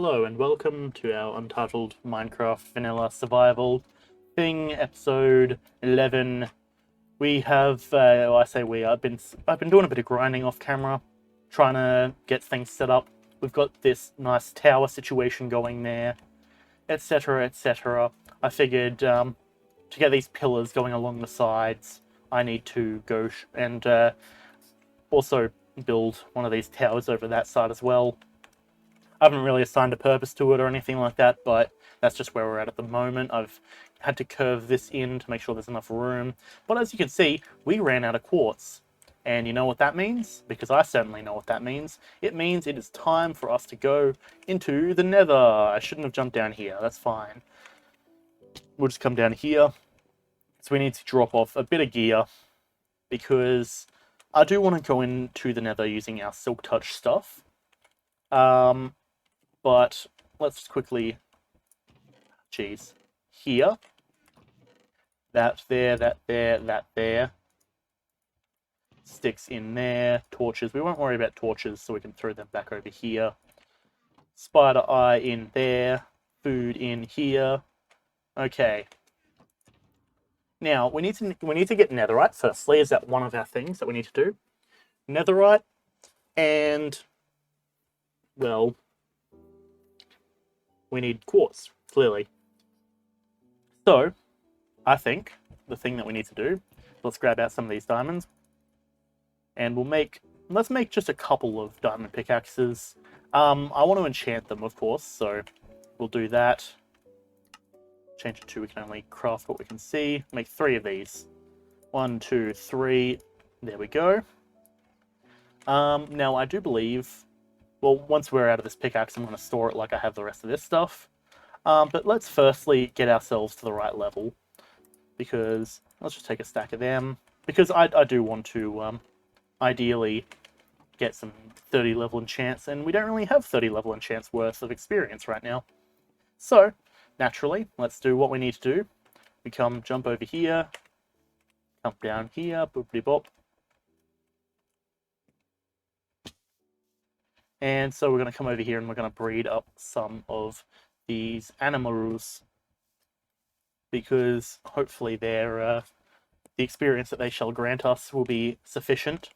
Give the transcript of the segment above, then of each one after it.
Hello and welcome to our Untitled Minecraft Vanilla Survival thing, episode 11. We have, well, I say we, I've been doing a bit of grinding off camera, trying to get things set up. We've got this nice tower situation going there, etc, etc. I figured to get these pillars going along the sides, I need to go and also build one of these towers over that side as well. I haven't really assigned a purpose to it or anything like that, but that's just where we're at the moment. I've had to curve this in to make sure there's enough room. But as you can see, we ran out of quartz. And you know what that means? Because I certainly know what that means. It means it is time for us to go into the nether. I shouldn't have jumped down here. That's fine. We'll just come down here. So we need to drop off a bit of gear because I do want to go into the nether using our silk touch stuff. But let's just quickly, here, that there, that there, that there, sticks in there, torches, we won't worry about torches, so we can throw them back over here, spider eye in there, food in here. Okay. Now, we need to get netherite, firstly. Is that one of our things that we need to do? Netherite, and, well, we need quartz, clearly. So, I think the thing that we need to do, let's grab out some of these diamonds, and let's make just a couple of diamond pickaxes. I want to enchant them, of course, so we'll do that. Change it to we can only craft what we can see. Make 3 of these. 1, 2, 3. There we go. Now, I do believe, well, once we're out of this pickaxe, I'm going to store it like I have the rest of this stuff. But let's firstly get ourselves to the right level, because let's just take a stack of them, because I do want to ideally get some 30 level enchants, and we don't really have 30 level enchants worth of experience right now. So, naturally, let's do what we need to do. We jump over here, jump down here, boopity bop. And so we're going to come over here and we're going to breed up some of these animals, because hopefully the experience that they shall grant us will be sufficient.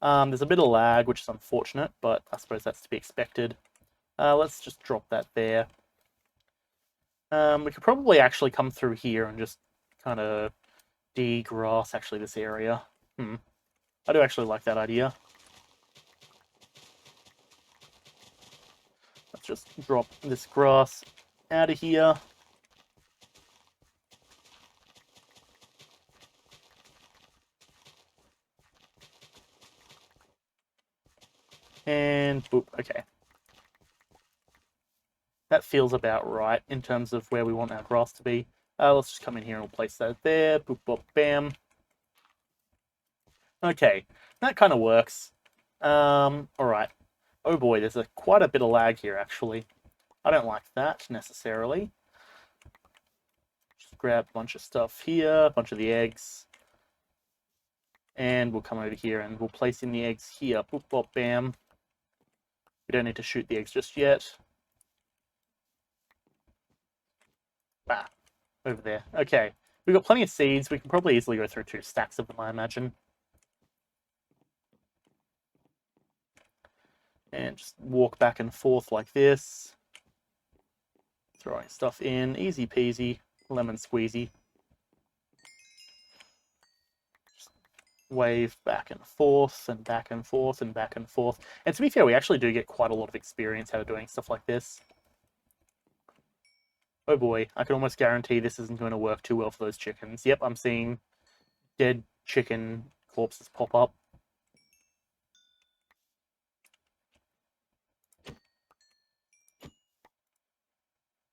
There's a bit of lag, which is unfortunate, but I suppose that's to be expected. Let's just drop that there. We could probably actually come through here and just kind of degrass actually this area. I do actually like that idea. Let's just drop this grass out of here. And boop, okay. That feels about right in terms of where we want our grass to be. Let's just come in here and we'll place that there. Boop, boop, bam. Okay, that kind of works. Alright. Oh boy, there's quite a bit of lag here, actually. I don't like that, necessarily. Just grab a bunch of stuff here, a bunch of the eggs. And we'll come over here and we'll place in the eggs here. Boop, boop, bam. We don't need to shoot the eggs just yet. Bah, over there. Okay, we've got plenty of seeds. We can probably easily go through 2 stacks of them, I imagine. And just walk back and forth like this. Throwing stuff in. Easy peasy. Lemon squeezy. Just wave back and forth and back and forth and back and forth. And to be fair, we actually do get quite a lot of experience out of doing stuff like this. Oh boy, I can almost guarantee this isn't going to work too well for those chickens. Yep, I'm seeing dead chicken corpses pop up.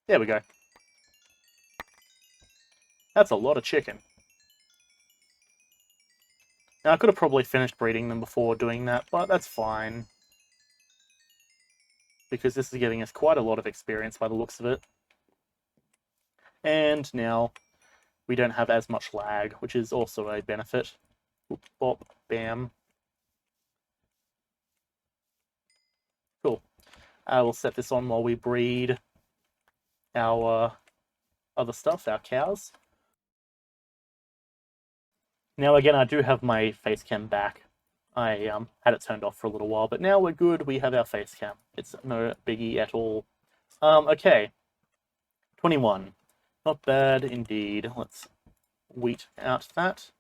There we go. That's a lot of chicken. Now, I could have probably finished breeding them before doing that, but that's fine. Because this is giving us quite a lot of experience by the looks of it. And now we don't have as much lag, which is also a benefit. Boop, bop, bam. Cool. We'll set this on while we breed our other stuff, our cows. Now again, I do have my face cam back. I had it turned off for a little while, but now we're good. We have our face cam. It's no biggie at all. Okay. 21. Not bad indeed. Let's wheat out that.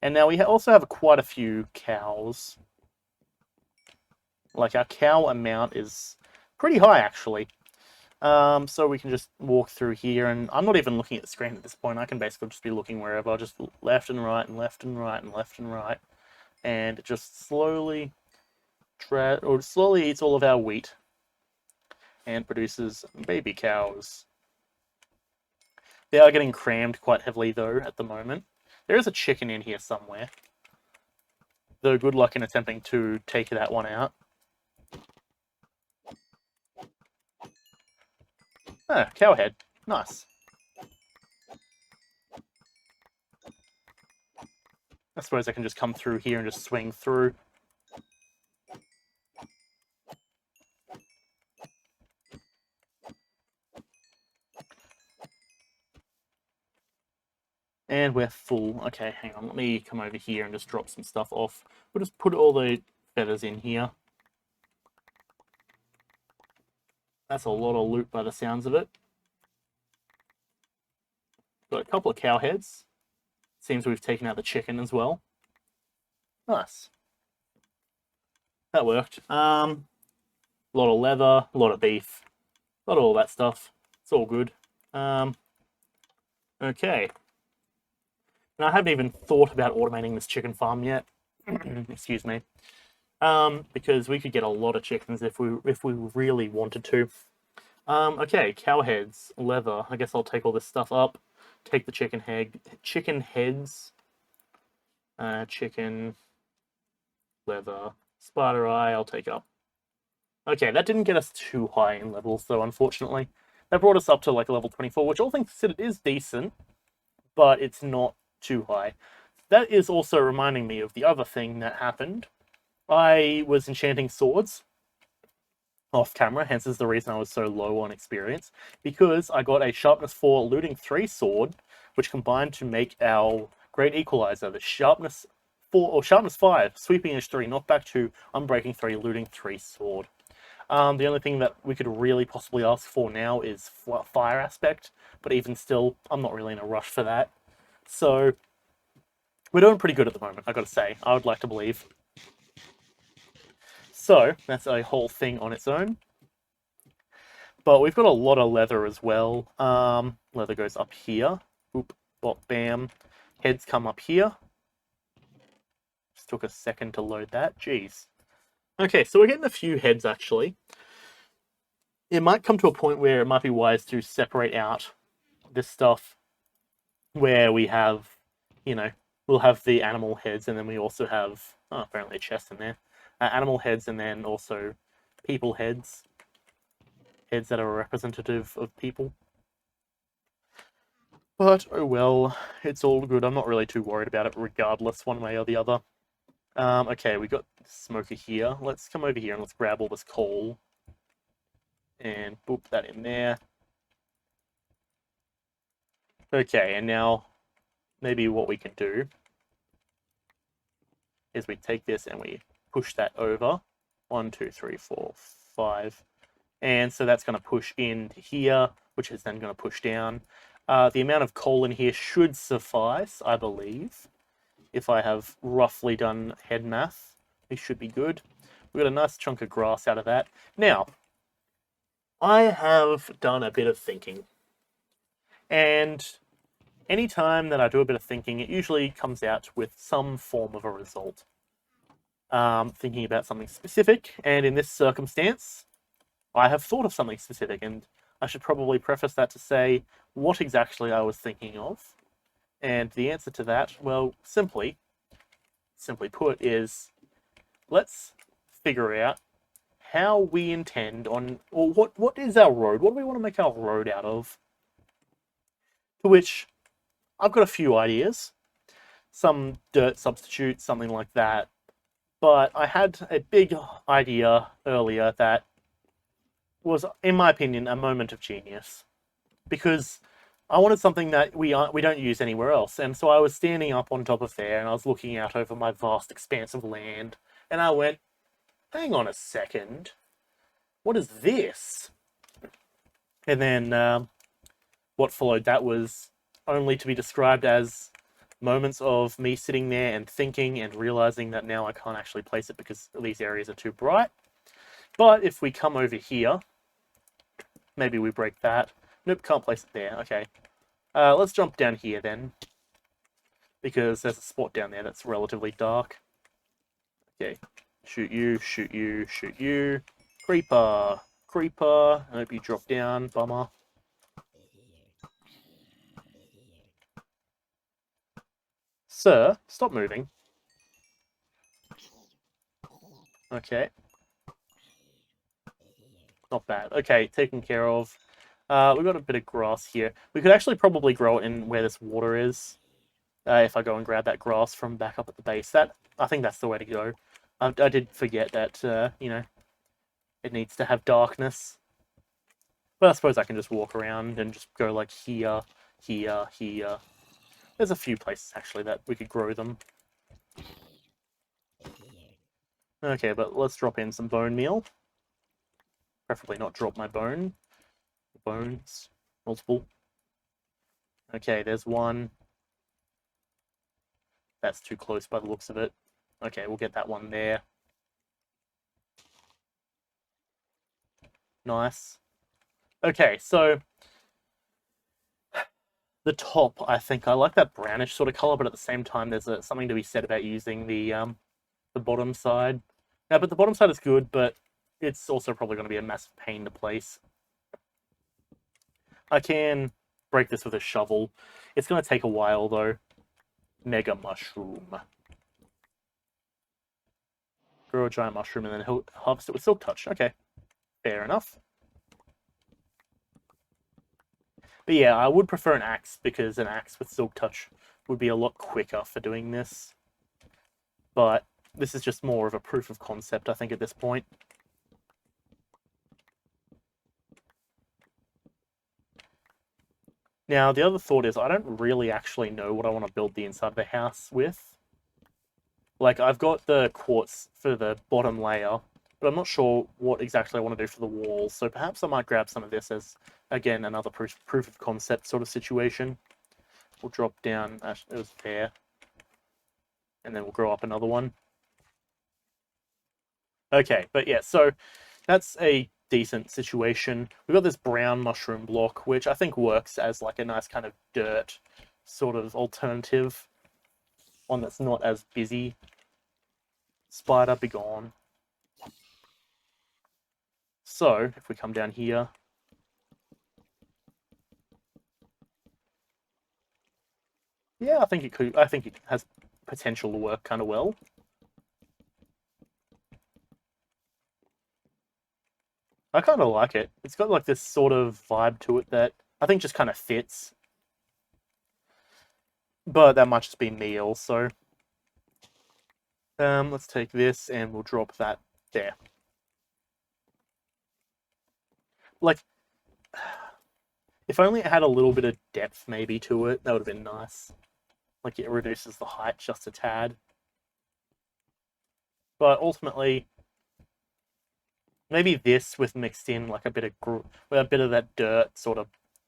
And now we also have quite a few cows. Like, our cow amount is pretty high, actually. So we can just walk through here, and I'm not even looking at the screen at this point. I can basically just be looking wherever, just left and right and left and right and left and right. And just slowly eats all of our wheat and produces baby cows. They are getting crammed quite heavily, though, at the moment. There is a chicken in here somewhere. Though good luck in attempting to take that one out. Ah, cowhead. Nice. I suppose I can just come through here and just swing through. And we're full. Okay, hang on. Let me come over here and just drop some stuff off. We'll just put all the feathers in here. That's a lot of loot by the sounds of it. Got a couple of cow heads. Seems we've taken out the chicken as well. Nice. That worked. A lot of leather, a lot of beef, a lot of all that stuff. It's all good. Okay. And I haven't even thought about automating this chicken farm yet. Excuse me. Because we could get a lot of chickens if we really wanted to. Okay, cow heads, leather. I guess I'll take all this stuff up. Take the chicken heads, chicken, leather, spider eye. I'll take up. Okay, that didn't get us too high in levels, though. Unfortunately, that brought us up to like level 24, which all things considered is decent, but it's not too high. That is also reminding me of the other thing that happened. I was enchanting swords off camera, hence is the reason I was so low on experience, because I got a sharpness 4 looting 3 sword, which combined to make our great equalizer, the sharpness 4 or sharpness 5, sweeping edge 3, knockback 2, unbreaking 3, looting 3 sword. The only thing that we could really possibly ask for now is fire aspect, but even still, I'm not really in a rush for that. So we're doing pretty good at the moment, I gotta say. I would like to believe. So that's a whole thing on its own. But we've got a lot of leather as well. Leather goes up here. Boop, bop, bam. Heads come up here. Just took a second to load that. Jeez. Okay, so we're getting a few heads, actually. It might come to a point where it might be wise to separate out this stuff where we have, we'll have the animal heads, and then we also have, apparently a chest in there. Animal heads, and then also people heads. Heads that are representative of people. But, oh well, it's all good. I'm not really too worried about it regardless, one way or the other. Okay, we got smoker here. Let's come over here and let's grab all this coal. And boop that in there. Okay, and now maybe what we can do is we take this and we push that over. 1, 2, 3, 4, 5. And so that's going to push into here, which is then going to push down. The amount of coal in here should suffice, I believe. If I have roughly done head math, we should be good. We got a nice chunk of grass out of that. Now, I have done a bit of thinking. And anytime that I do a bit of thinking, it usually comes out with some form of a result. Thinking about something specific, and in this circumstance, I have thought of something specific, and I should probably preface that to say what exactly I was thinking of. And the answer to that, well, simply put, is let's figure out how we intend on, or what is our road? What do we want to make our road out of? To which I've got a few ideas. Some dirt substitute, something like that. but I had a big idea earlier that was, in my opinion, a moment of genius. Because I wanted something that we don't use anywhere else. And so I was standing up on top of there and I was looking out over my vast expanse of land, and I went, hang on a second, what is this? And then what followed that was only to be described as moments of me sitting there and thinking and realizing that now I can't actually place it because these areas are too bright. But if we come over here, maybe we break that. Nope, can't place it there. Okay. Let's jump down here then, because there's a spot down there that's relatively dark. Okay. Shoot you, shoot you, shoot you. Creeper. Creeper. I hope you drop down, bummer. Sir, stop moving. Okay. Not bad. Okay, taken care of. We've got a bit of grass here. We could actually probably grow it in where this water is. If I go and grab that grass from back up at the base. I think that's the way to go. I did forget that, you know, it needs to have darkness. But I suppose I can just walk around and just go like here, here, here. There's a few places actually that we could grow them. Okay, but let's drop in some bone meal. Preferably not drop my bone. Bones. Multiple. Okay, there's one. That's too close by the looks of it. Okay, we'll get that one there. Nice. Okay, so the top, I think I like that brownish sort of color, but at the same time, there's something to be said about using the bottom side. Now, but the bottom side is good, but it's also probably going to be a massive pain to place. I can break this with a shovel. It's going to take a while, though. Mega mushroom. Grow a giant mushroom and then he'll harvest it with silk touch. Okay, fair enough. But yeah, I would prefer an axe because an axe with silk touch would be a lot quicker for doing this. But this is just more of a proof of concept, I think, at this point. Now, the other thought is I don't really actually know what I want to build the inside of the house with. Like, I've got the quartz for the bottom layer, but I'm not sure what exactly I want to do for the walls, so perhaps I might grab some of this as, again, another proof of concept sort of situation. We'll drop down, it was there, and then we'll grow up another one. Okay, but yeah, so that's a decent situation. We've got this brown mushroom block, which I think works as like a nice kind of dirt sort of alternative. One that's not as busy. Spider, be gone. So, if we come down here, yeah, I think it has potential to work kind of well. I kind of like it. It's got like this sort of vibe to it that I think just kind of fits. But that might just be me also. Let's take this and we'll drop that there. Like, if only it had a little bit of depth maybe to it, that would have been nice. Like, it reduces the height just a tad. But ultimately, maybe this with mixed in like a bit of that dirt sort of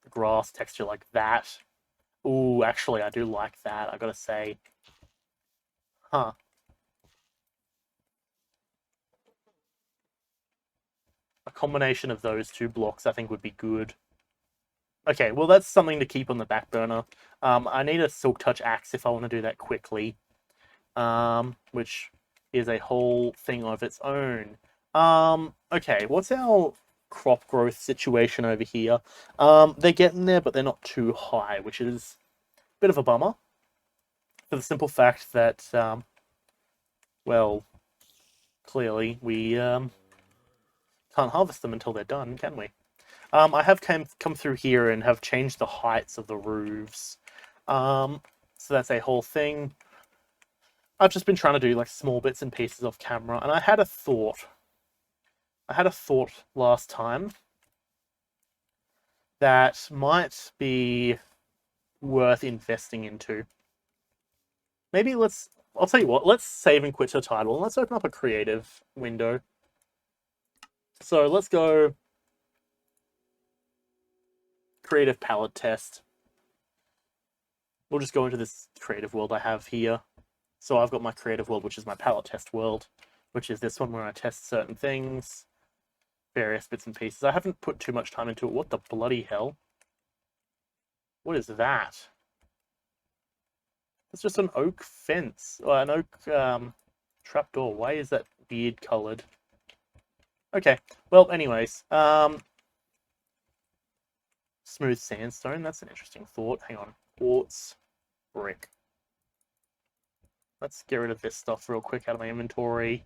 grass texture like that. Ooh, actually, I do like that, I gotta say. Huh. A combination of those two blocks I think would be good. Okay, well that's something to keep on the back burner. I need a silk touch axe if I want to do that quickly. Which is a whole thing of its own. Okay, what's our crop growth situation over here? They're getting there, but they're not too high, which is a bit of a bummer. For the simple fact that, well, clearly we can't harvest them until they're done, can we? I have come through here and have changed the heights of the roofs. So that's a whole thing. I've just been trying to do like small bits and pieces off camera, and I had a thought. Last time that might be worth investing into. Maybe I'll tell you what, let's save and quit the title, and let's open up a creative window. So let's go creative palette test. We'll just go into this creative world I have here. So I've got my creative world, which is my palette test world, which is this one where I test certain things, various bits and pieces. I haven't put too much time into it. What the bloody hell? What is that? It's just an oak fence, or an oak trapdoor. Why is that weird colored? Okay, well, anyways, smooth sandstone, that's an interesting thought. Hang on, quartz, brick. Let's get rid of this stuff real quick out of my inventory.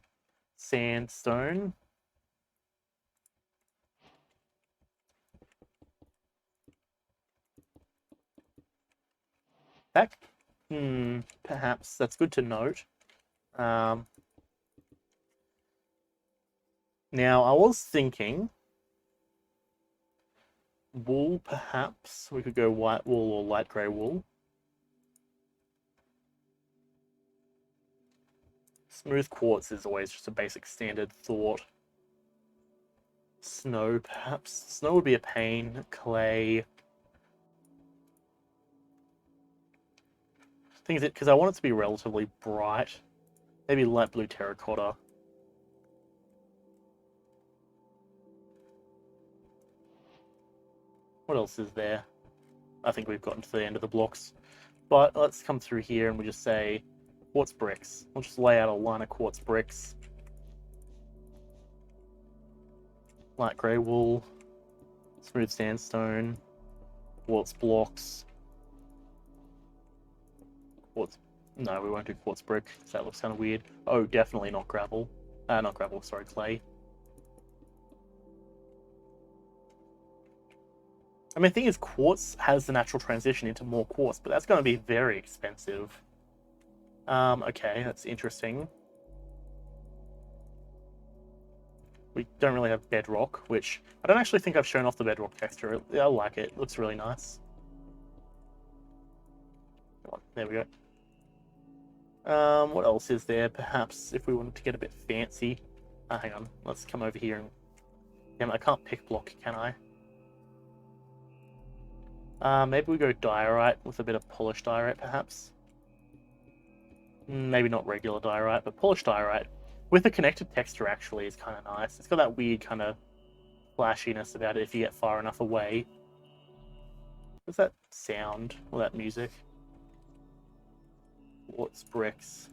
Sandstone. That, perhaps, that's good to note. Now, I was thinking wool, perhaps. We could go white wool or light grey wool. Smooth quartz is always just a basic standard thought. Snow, perhaps. Snow would be a pain. Clay. Thing is, because I want it to be relatively bright. Maybe light blue terracotta. What else is there? I think we've gotten to the end of the blocks. But let's come through here and we just say quartz bricks. We'll just lay out a line of quartz bricks. Light grey wool. Smooth sandstone. Quartz blocks. Quartz. No, we won't do quartz brick, because that looks kind of weird. Oh, definitely not gravel. Not gravel, sorry, clay. I mean, the thing is, quartz has the natural transition into more quartz, but that's going to be very expensive. Okay, that's interesting. We don't really have bedrock, which I don't actually think I've shown off the bedrock texture. I like it. It looks really nice. There we go. What else is there? Perhaps if we wanted to get a bit fancy. Hang on. Let's come over here and... Damn, I can't pick block, can I? Maybe we go diorite with a bit of polished diorite, perhaps. Maybe not regular diorite, but polished diorite. With a connected texture, actually, is kind of nice. It's got that weird kind of flashiness about it if you get far enough away. What's that sound? Or that music? Quartz bricks.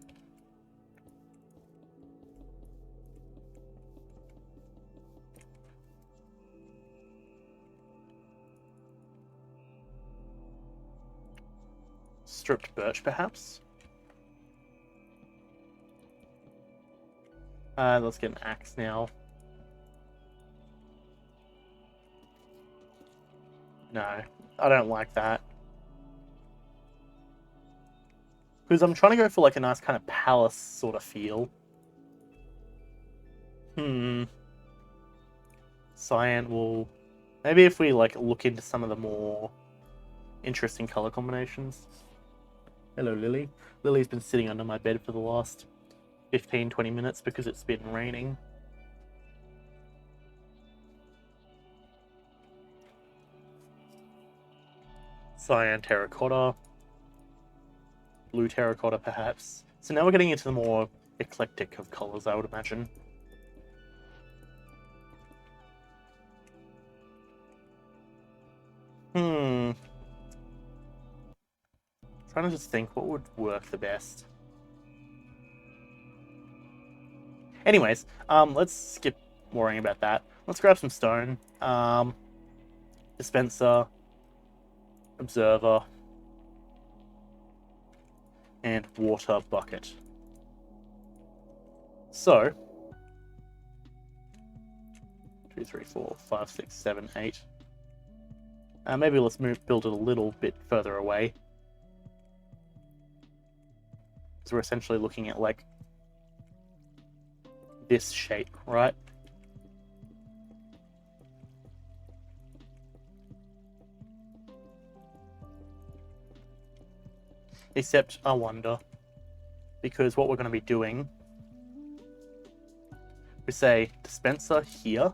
Stripped birch, perhaps? Let's get an axe now. No, I don't like that. Because I'm trying to go for like a nice kind of palace sort of feel. Cyan wool. Maybe if we like look into some of the more interesting color combinations. Hello, Lily. Lily's been sitting under my bed for the last 15-20 minutes because it's been raining. Cyan terracotta. Blue terracotta, perhaps. So now we're getting into the more eclectic of colors, I would imagine. Trying to just think what would work the best. Anyways, let's skip worrying about that. Let's grab some stone. Dispenser. Observer. And water bucket. So, 2, 3, 4, 5, 6, 7, 8. Maybe let's build it a little bit further away. because we're essentially looking at like this shape, right? Except I wonder, because what we're going to be doing, we say dispenser here.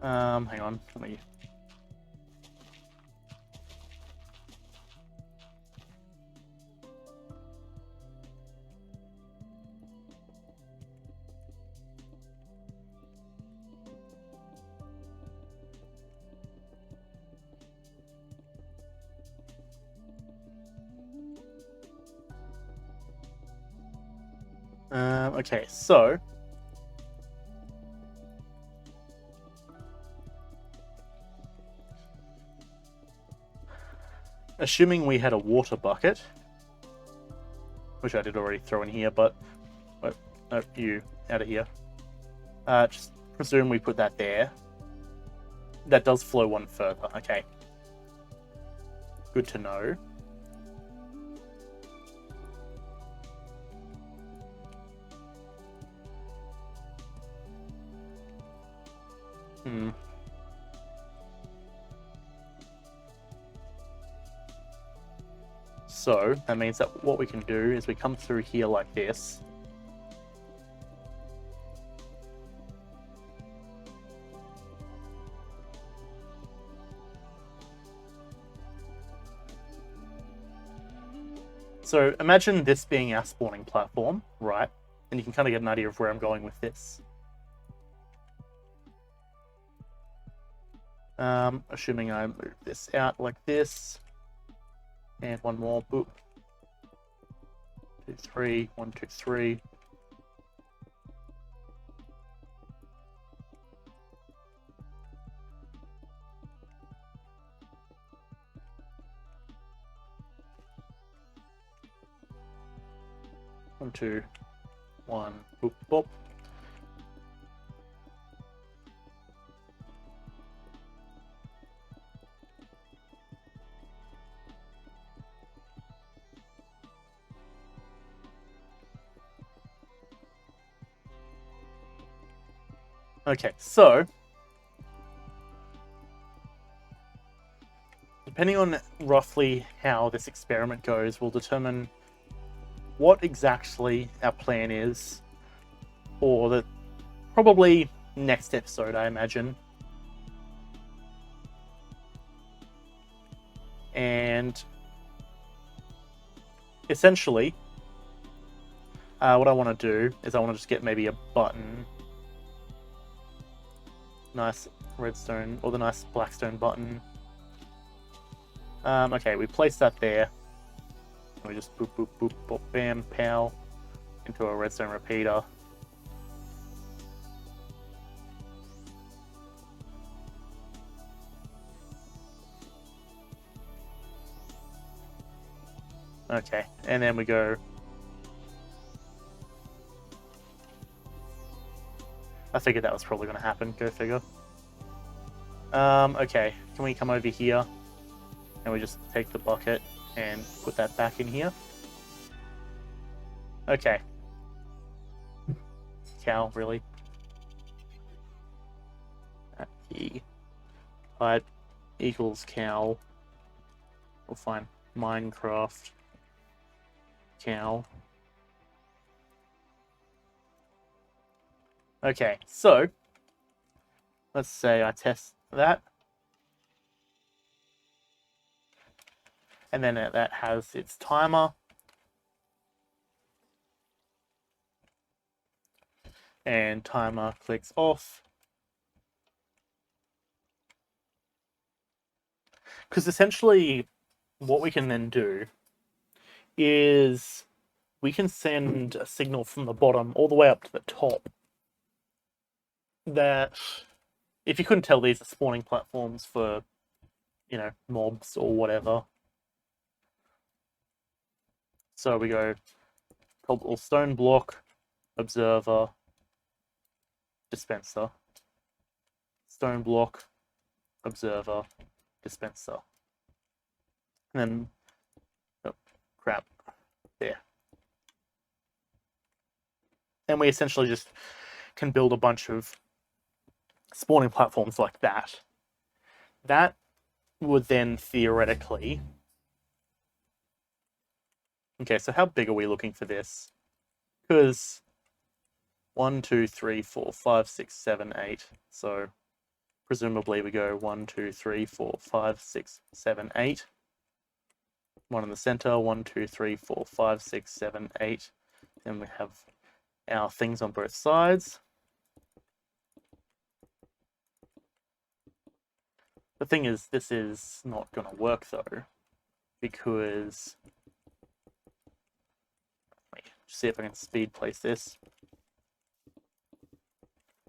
Hang on, let me. Okay, so assuming we had a water bucket, which I did already throw in here, but no, you out of here. Just presume we put that there. That does flow one further. Okay, good to know. So that means that what we can do is we come through here like this. So imagine this being our spawning platform, right? And you can kind of get an idea of where I'm going with this. Assuming I move this out like this. And one more, boop. 2, 3, 1, 2, 3. One, two, one, boop, boop. Okay, so depending on roughly how this experiment goes, will determine what exactly our plan is for the probably next episode, I imagine. And essentially, what I want to do is I want to just get maybe a button. Nice redstone, or the nice blackstone button. Okay, we place that there. We just boop, boop, boop, boop, bam, pow, into a redstone repeater. Okay, and then we go. I figured that was probably going to happen, go figure. Okay, can we come over here and we just take the bucket and put that back in here? Okay. Cow, really? E pipe equals cow. We'll find Minecraft cow. Okay, so let's say I test that. And then that has its timer. And timer clicks off. Because essentially what we can then do is we can send a signal from the bottom all the way up to the top. That, if you couldn't tell, these are spawning platforms for, you know, mobs or whatever. So we go cobble stone block, observer, dispenser, stone block, observer, dispenser. And then, oh, crap, there. And we essentially just can build a bunch of spawning platforms like that. That would then theoretically... Okay, so how big are we looking for this? Because 1, 2, 3, 4, 5, 6, 7, 8. So presumably we go 1, 2, 3, 4, 5, 6, 7, 8. One in the center, 1, 2, 3, 4, 5, 6, 7, 8. Then we have our things on both sides. The thing is, this is not going to work though, because... Wait, see if I can speed place this.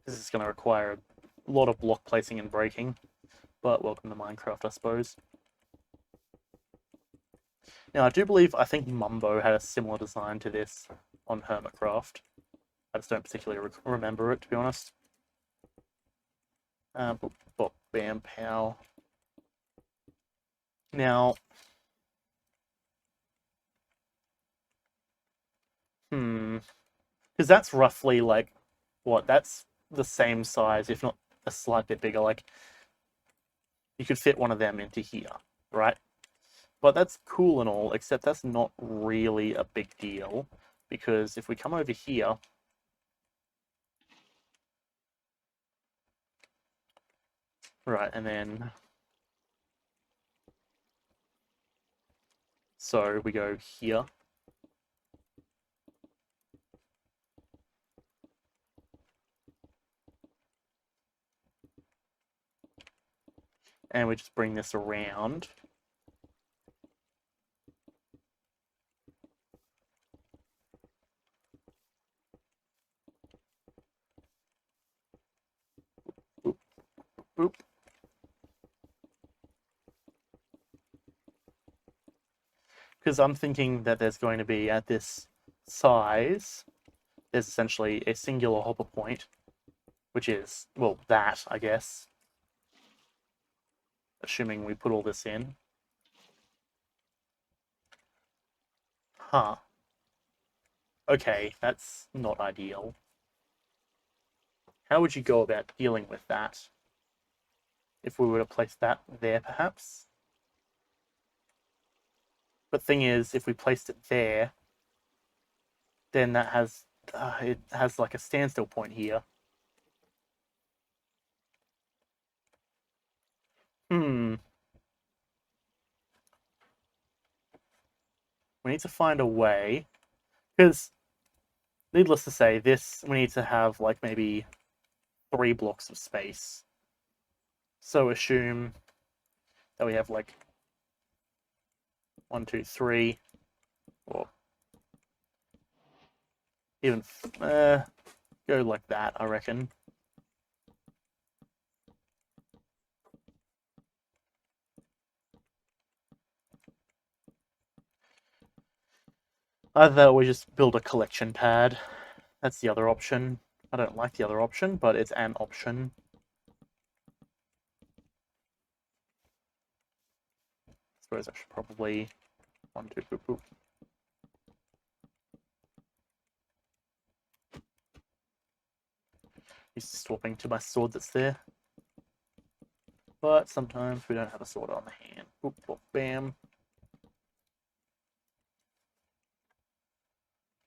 This is going to require a lot of block placing and breaking, but welcome to Minecraft, I suppose. Now, I think Mumbo had a similar design to this on Hermitcraft. I just don't particularly remember it, to be honest. Bam, pow. Now, because that's roughly like, what, that's the same size, if not a slight bit bigger. Like, you could fit one of them into here, right? But that's cool and all, except that's not really a big deal, because if we come over here, right, and then, so we go here, and we just bring this around. Boop, boop. Because I'm thinking that there's going to be, at this size, there's essentially a singular hopper point, which is, well, that, I guess. Assuming we put all this in. Huh. Okay, that's not ideal. How would you go about dealing with that? If we were to place that there, perhaps? But thing is, if we placed it there, then that has... it has like a standstill point here. We need to find a way, because, needless to say, this, we need to have, like, maybe 3 blocks of space. So assume that we have, like, 1, 2, 3, or even, go like that, I reckon. Either we just build a collection pad. That's the other option. I don't like the other option, but it's an option. I suppose I should probably... 1, 2, boop, boop. He's swapping to my sword that's there. But sometimes we don't have a sword on the hand. Boop, boop, bam.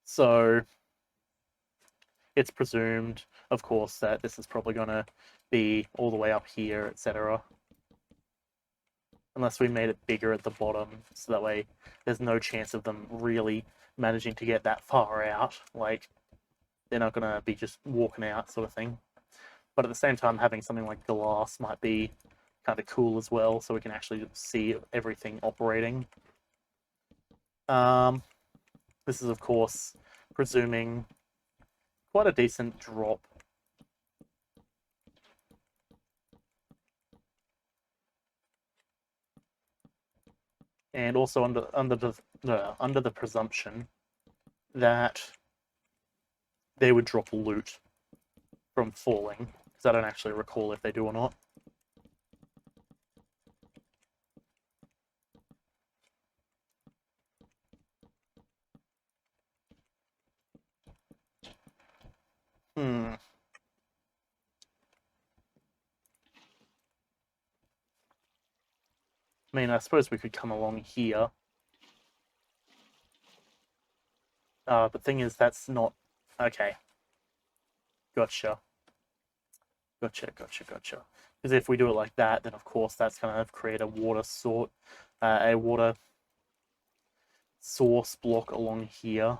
So it's presumed, of course, that this is probably going to be all the way up here, etc. Unless we made it bigger at the bottom, so that way there's no chance of them really managing to get that far out. Like, they're not going to be just walking out, sort of thing. But at the same time, having something like glass might be kind of cool as well, so we can actually see everything operating. This is, of course, presuming quite a decent drop. And also under the presumption that they would drop loot from falling, because I don't actually recall if they do or not. I mean, I suppose we could come along here. But thing is, that's not... Okay. Gotcha. Gotcha. Because if we do it like that, then of course that's going to create a a water source block along here.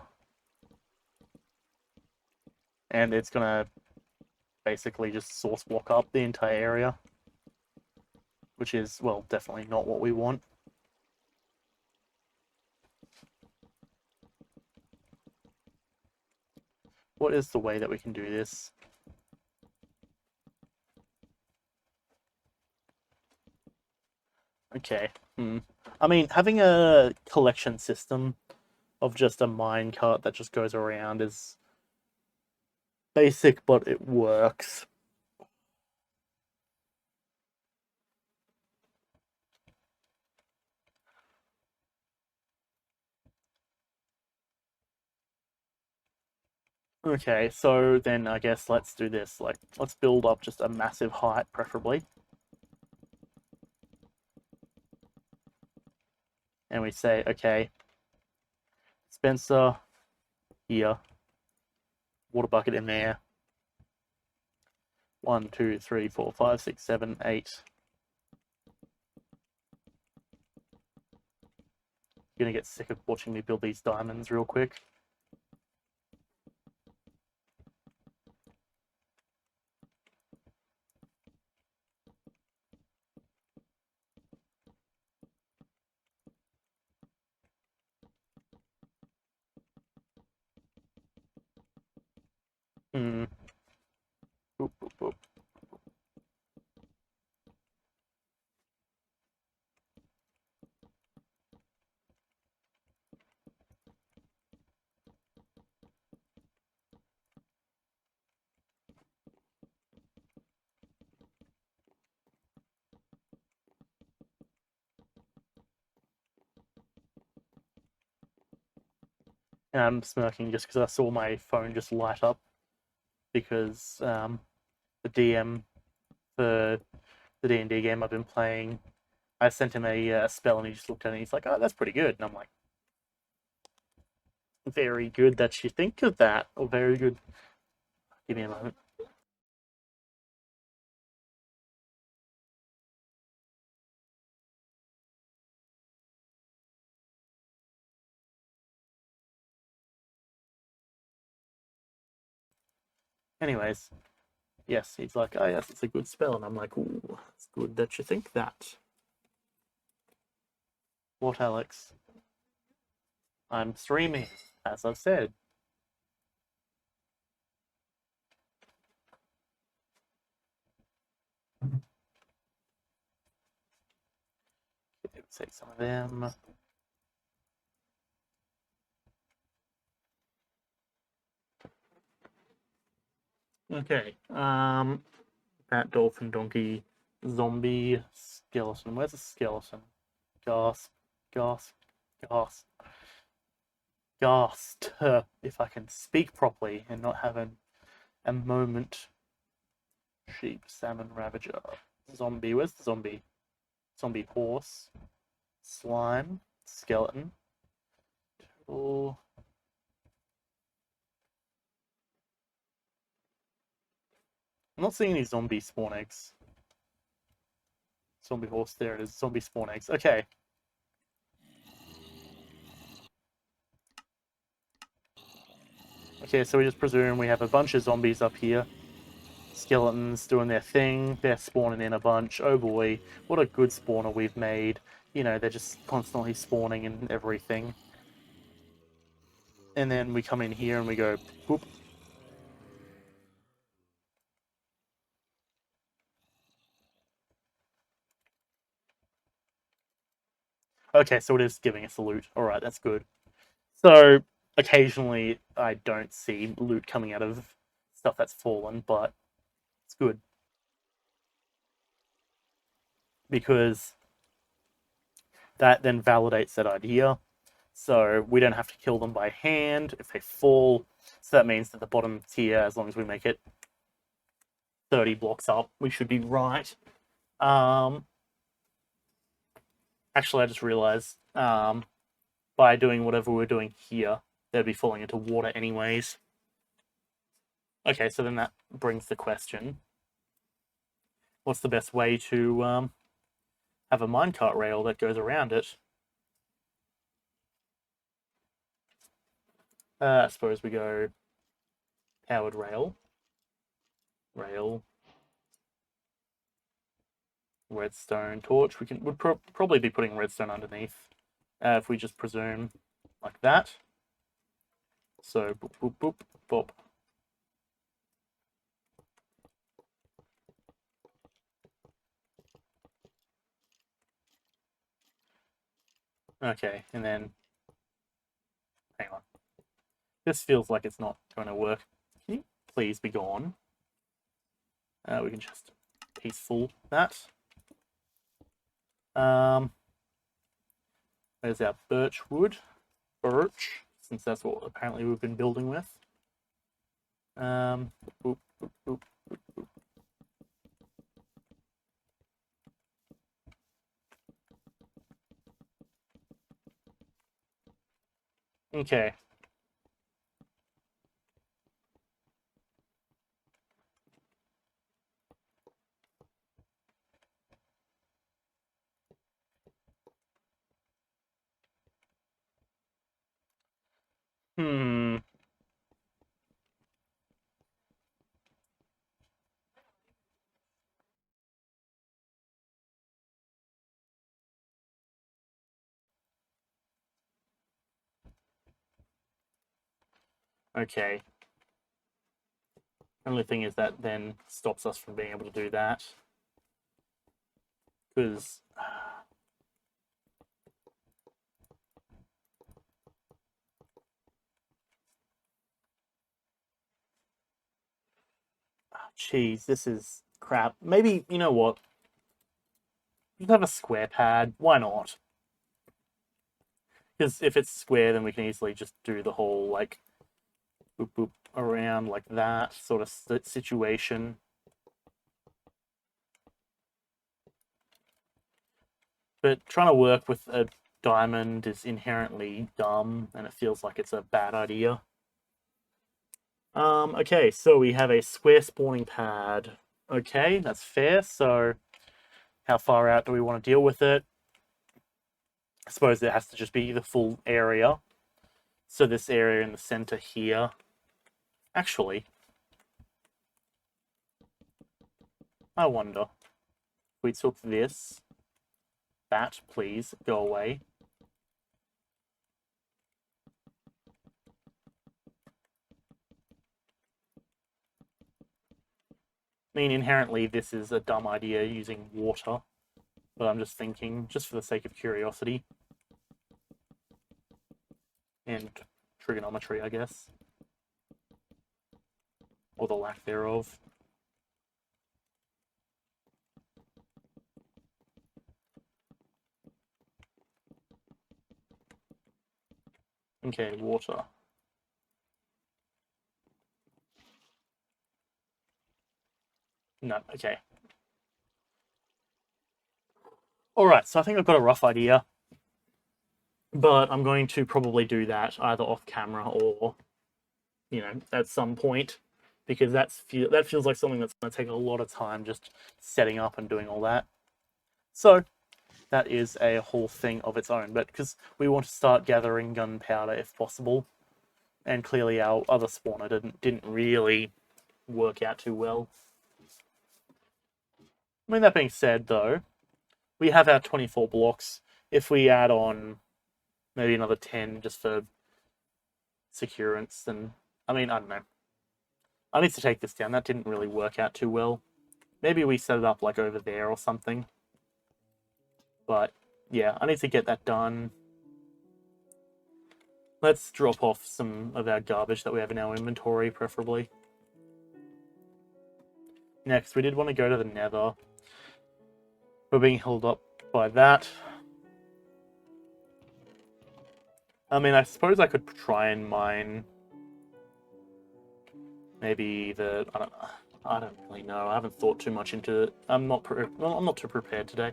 And it's going to basically just source block up the entire area. Which is, well, definitely not what we want. What is the way that we can do this? Okay. I mean, having a collection system of just a minecart that just goes around is basic, but it works. Okay, so then I guess let's do this. Like, let's build up just a massive height, preferably. And we say, okay, Spencer, here, water bucket in there. 1, 2, 3, 4, 5, 6, 7, 8. You're gonna get sick of watching me build these diamonds real quick. Hmm. Boop, boop, boop. And I'm smirking just because I saw my phone just light up because the DM for the D&D game I've been playing, I sent him a spell and he just looked at it and he's like, oh, that's pretty good. And I'm like, very good that you think of that, or very good. Give me a moment. Anyways, yes, he's like, oh, yes, it's a good spell. And I'm like, ooh, it's good that you think that. What, Alex? I'm streaming, as I've said. Take some of them. Okay. Bat, dolphin, donkey, zombie, skeleton. Where's the skeleton? Gasp, gasp, gasp, gasped. If I can speak properly and not have a moment. Sheep, salmon, ravager, zombie. Where's the zombie? Zombie horse, slime, skeleton. Turtle. I'm not seeing any zombie spawn eggs. Zombie horse, there it is. Zombie spawn eggs. Okay. Okay, so we just presume we have a bunch of zombies up here. Skeletons doing their thing. They're spawning in a bunch. Oh boy, what a good spawner we've made. You know, they're just constantly spawning and everything. And then we come in here and we go, whoop. Okay, so it is giving us a loot. Alright, that's good. So, occasionally I don't see loot coming out of stuff that's fallen, but it's good. Because that then validates that idea. So we don't have to kill them by hand if they fall. So that means that the bottom tier, as long as we make it 30 blocks up, we should be right. Actually, I just realized by doing whatever we're doing here, they'd be falling into water anyways. Okay, so then that brings the question. What's the best way to have a minecart rail that goes around it? I suppose we go powered rail, redstone torch. Would probably be putting redstone underneath if we just presume like that. So boop boop boop boop. Okay, and then hang on. This feels like it's not going to work. Can you please be gone? We can just peaceful that. There's our birch wood. Birch, since that's what apparently we've been building with. Boop, boop, boop, boop. Okay. Hmm. Okay. Only thing is that then stops us from being able to do that. Because... Jeez, this is crap. Maybe, you know what? Just have a square pad. Why not? Because if it's square, then we can easily just do the whole, like, boop boop around like that sort of situation. But trying to work with a diamond is inherently dumb, and it feels like it's a bad idea. Okay, so we have a square spawning pad. Okay, that's fair. So how far out do we want to deal with it? I suppose it has to just be the full area. So this area in the center here. Actually, I wonder if we took this. That, please, go away. I mean, inherently, this is a dumb idea using water. But I'm just thinking, just for the sake of curiosity. And trigonometry, I guess. Or the lack thereof. Okay, water. No, okay. Alright, so I think I've got a rough idea. But I'm going to probably do that either off camera or, you know, at some point. Because that feels like something that's going to take a lot of time just setting up and doing all that. So, that is a whole thing of its own. But because we want to start gathering gunpowder if possible. And clearly our other spawner didn't really work out too well. I mean, that being said, though, we have our 24 blocks. If we add on maybe another 10 just for securance, then, I mean, I don't know. I need to take this down. That didn't really work out too well. Maybe we set it up like over there or something. But yeah, I need to get that done. Let's drop off some of our garbage that we have in our inventory, preferably. Next, we did want to go to the Nether. We're being held up by that. I mean, I suppose I could try and mine maybe the... I don't really know. I haven't thought too much into it. I'm not too prepared today.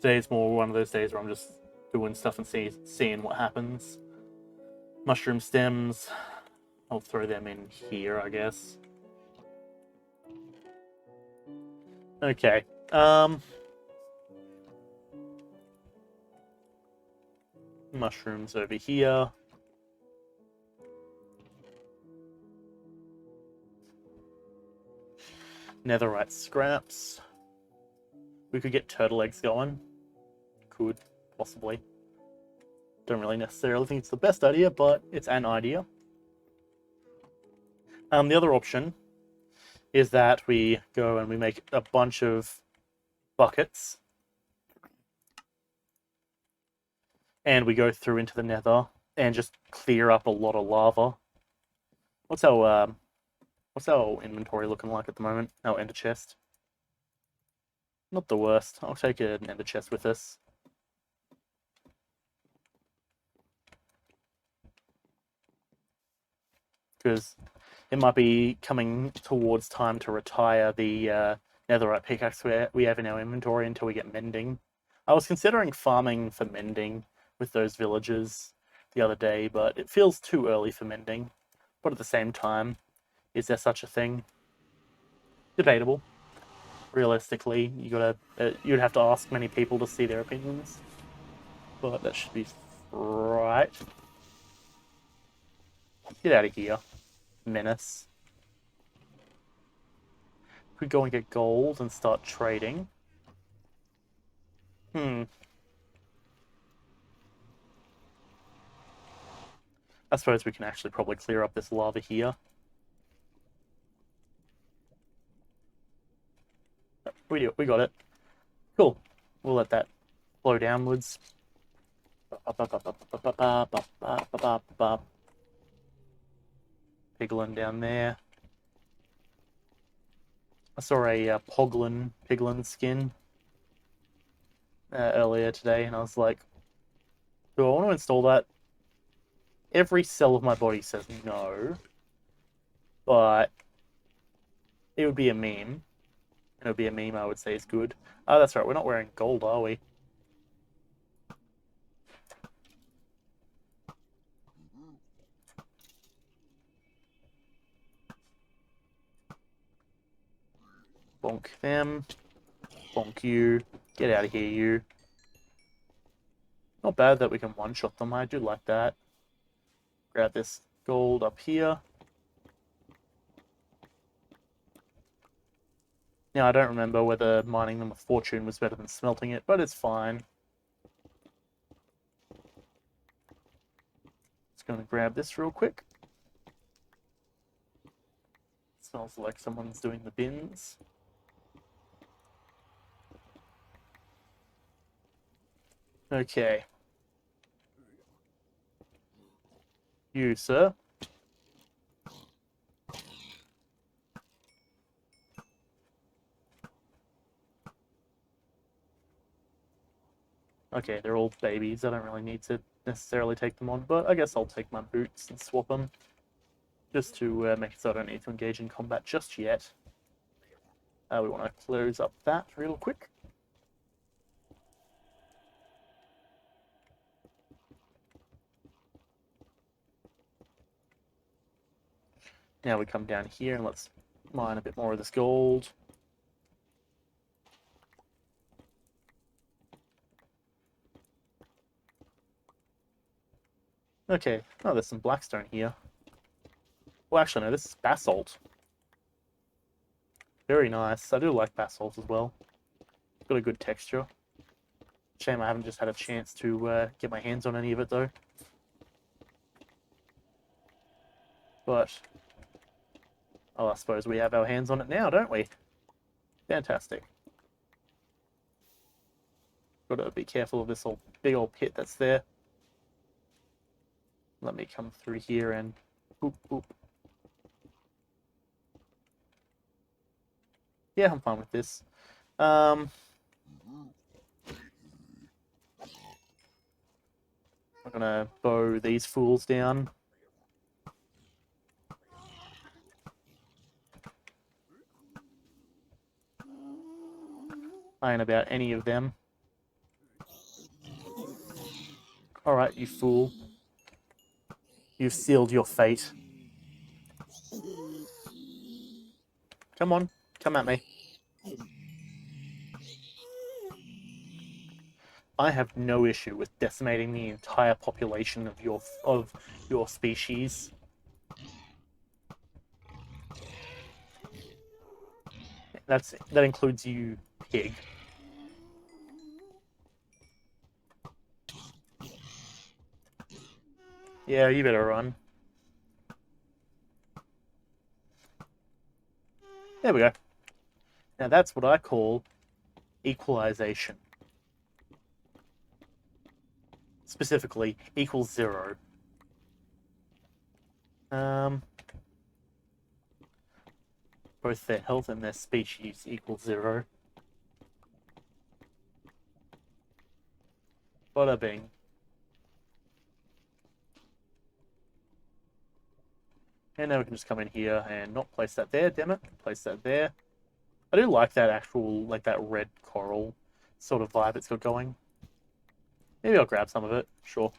Today's more one of those days where I'm just doing stuff and seeing what happens. Mushroom stems. I'll throw them in here, I guess. Okay. Mushrooms over here. Netherite scraps. We could get turtle eggs going. Could, possibly. Don't really necessarily think it's the best idea, but it's an idea. The other option is that we go and we make a bunch of buckets. And we go through into the nether and just clear up a lot of lava. What's our inventory looking like at the moment? Our ender chest. Not the worst. I'll take an ender chest with us. Because it might be coming towards time to retire the netherite pickaxe we have in our inventory until we get mending. I was considering farming for mending with those villagers the other day, but it feels too early for mending. But at the same time, is there such a thing? Debatable. Realistically, you'd have to ask many people to see their opinions. But that should be right. Get out of here, menace. Could go and get gold and start trading. I suppose we can actually probably clear up this lava here. We got it. Cool. We'll let that flow downwards. Piglin down there. I saw a piglin skin earlier today, and I was like, do I want to install that? Every cell of my body says no, but it would be a meme. And it would be a meme I would say is good. Oh, that's right, we're not wearing gold, are we? Bonk them. Bonk you. Get out of here, you. Not bad that we can one-shot them. I do like that. Grab this gold up here. Now, I don't remember whether mining them with fortune was better than smelting it, but it's fine. Just going to grab this real quick. Smells like someone's doing the bins. Okay. You, sir. Okay, they're all babies. I don't really need to necessarily take them on, but I guess I'll take my boots and swap them. Just to make it so I don't need to engage in combat just yet. We want to close up that real quick. Now we come down here and let's mine a bit more of this gold. Okay, oh, there's some blackstone here. Well, actually, no, this is basalt. Very nice. I do like basalt as well. Got a good texture. Shame I haven't just had a chance to get my hands on any of it, though. But, oh, I suppose we have our hands on it now, don't we? Fantastic. Got to be careful of this big old pit that's there. Let me come through here and boop, boop. Yeah, I'm fine with this. I'm gonna bow these fools down. I ain't about any of them. Alright, you fool. You've sealed your fate. Come on, come at me. I have no issue with decimating the entire population of your species. That includes you, pig. Yeah, you better run. There we go. Now that's what I call equalization. Specifically, equals 0. Both their health and their species equal 0. Bada bing. And now we can just come in here and not place that there, damn it. Place that there. I do like that actual, like that red coral sort of vibe it's got going. Maybe I'll grab some of it, sure.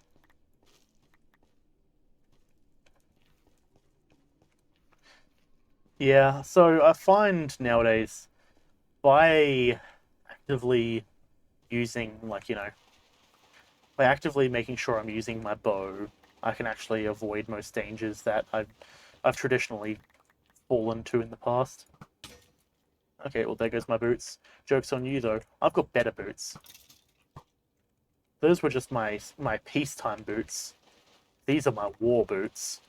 Yeah, so I find nowadays by actively using, like, by actively making sure I'm using my bow, I can actually avoid most dangers that I've traditionally fallen to in the past. Okay, well, there goes my boots. Joke's on you, though. I've got better boots. Those were just my peacetime boots. These are my war boots.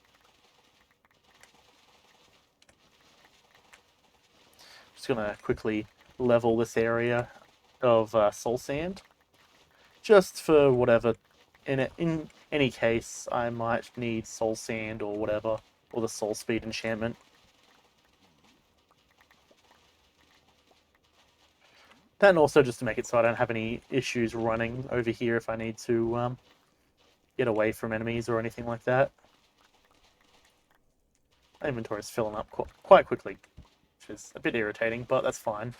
Just gonna quickly level this area of soul sand. Just for whatever. In any case, I might need soul sand or whatever. Or the soul speed enchantment. And also just to make it so I don't have any issues running over here if I need to get away from enemies or anything like that. My inventory is filling up quite quickly, which is a bit irritating, but that's fine.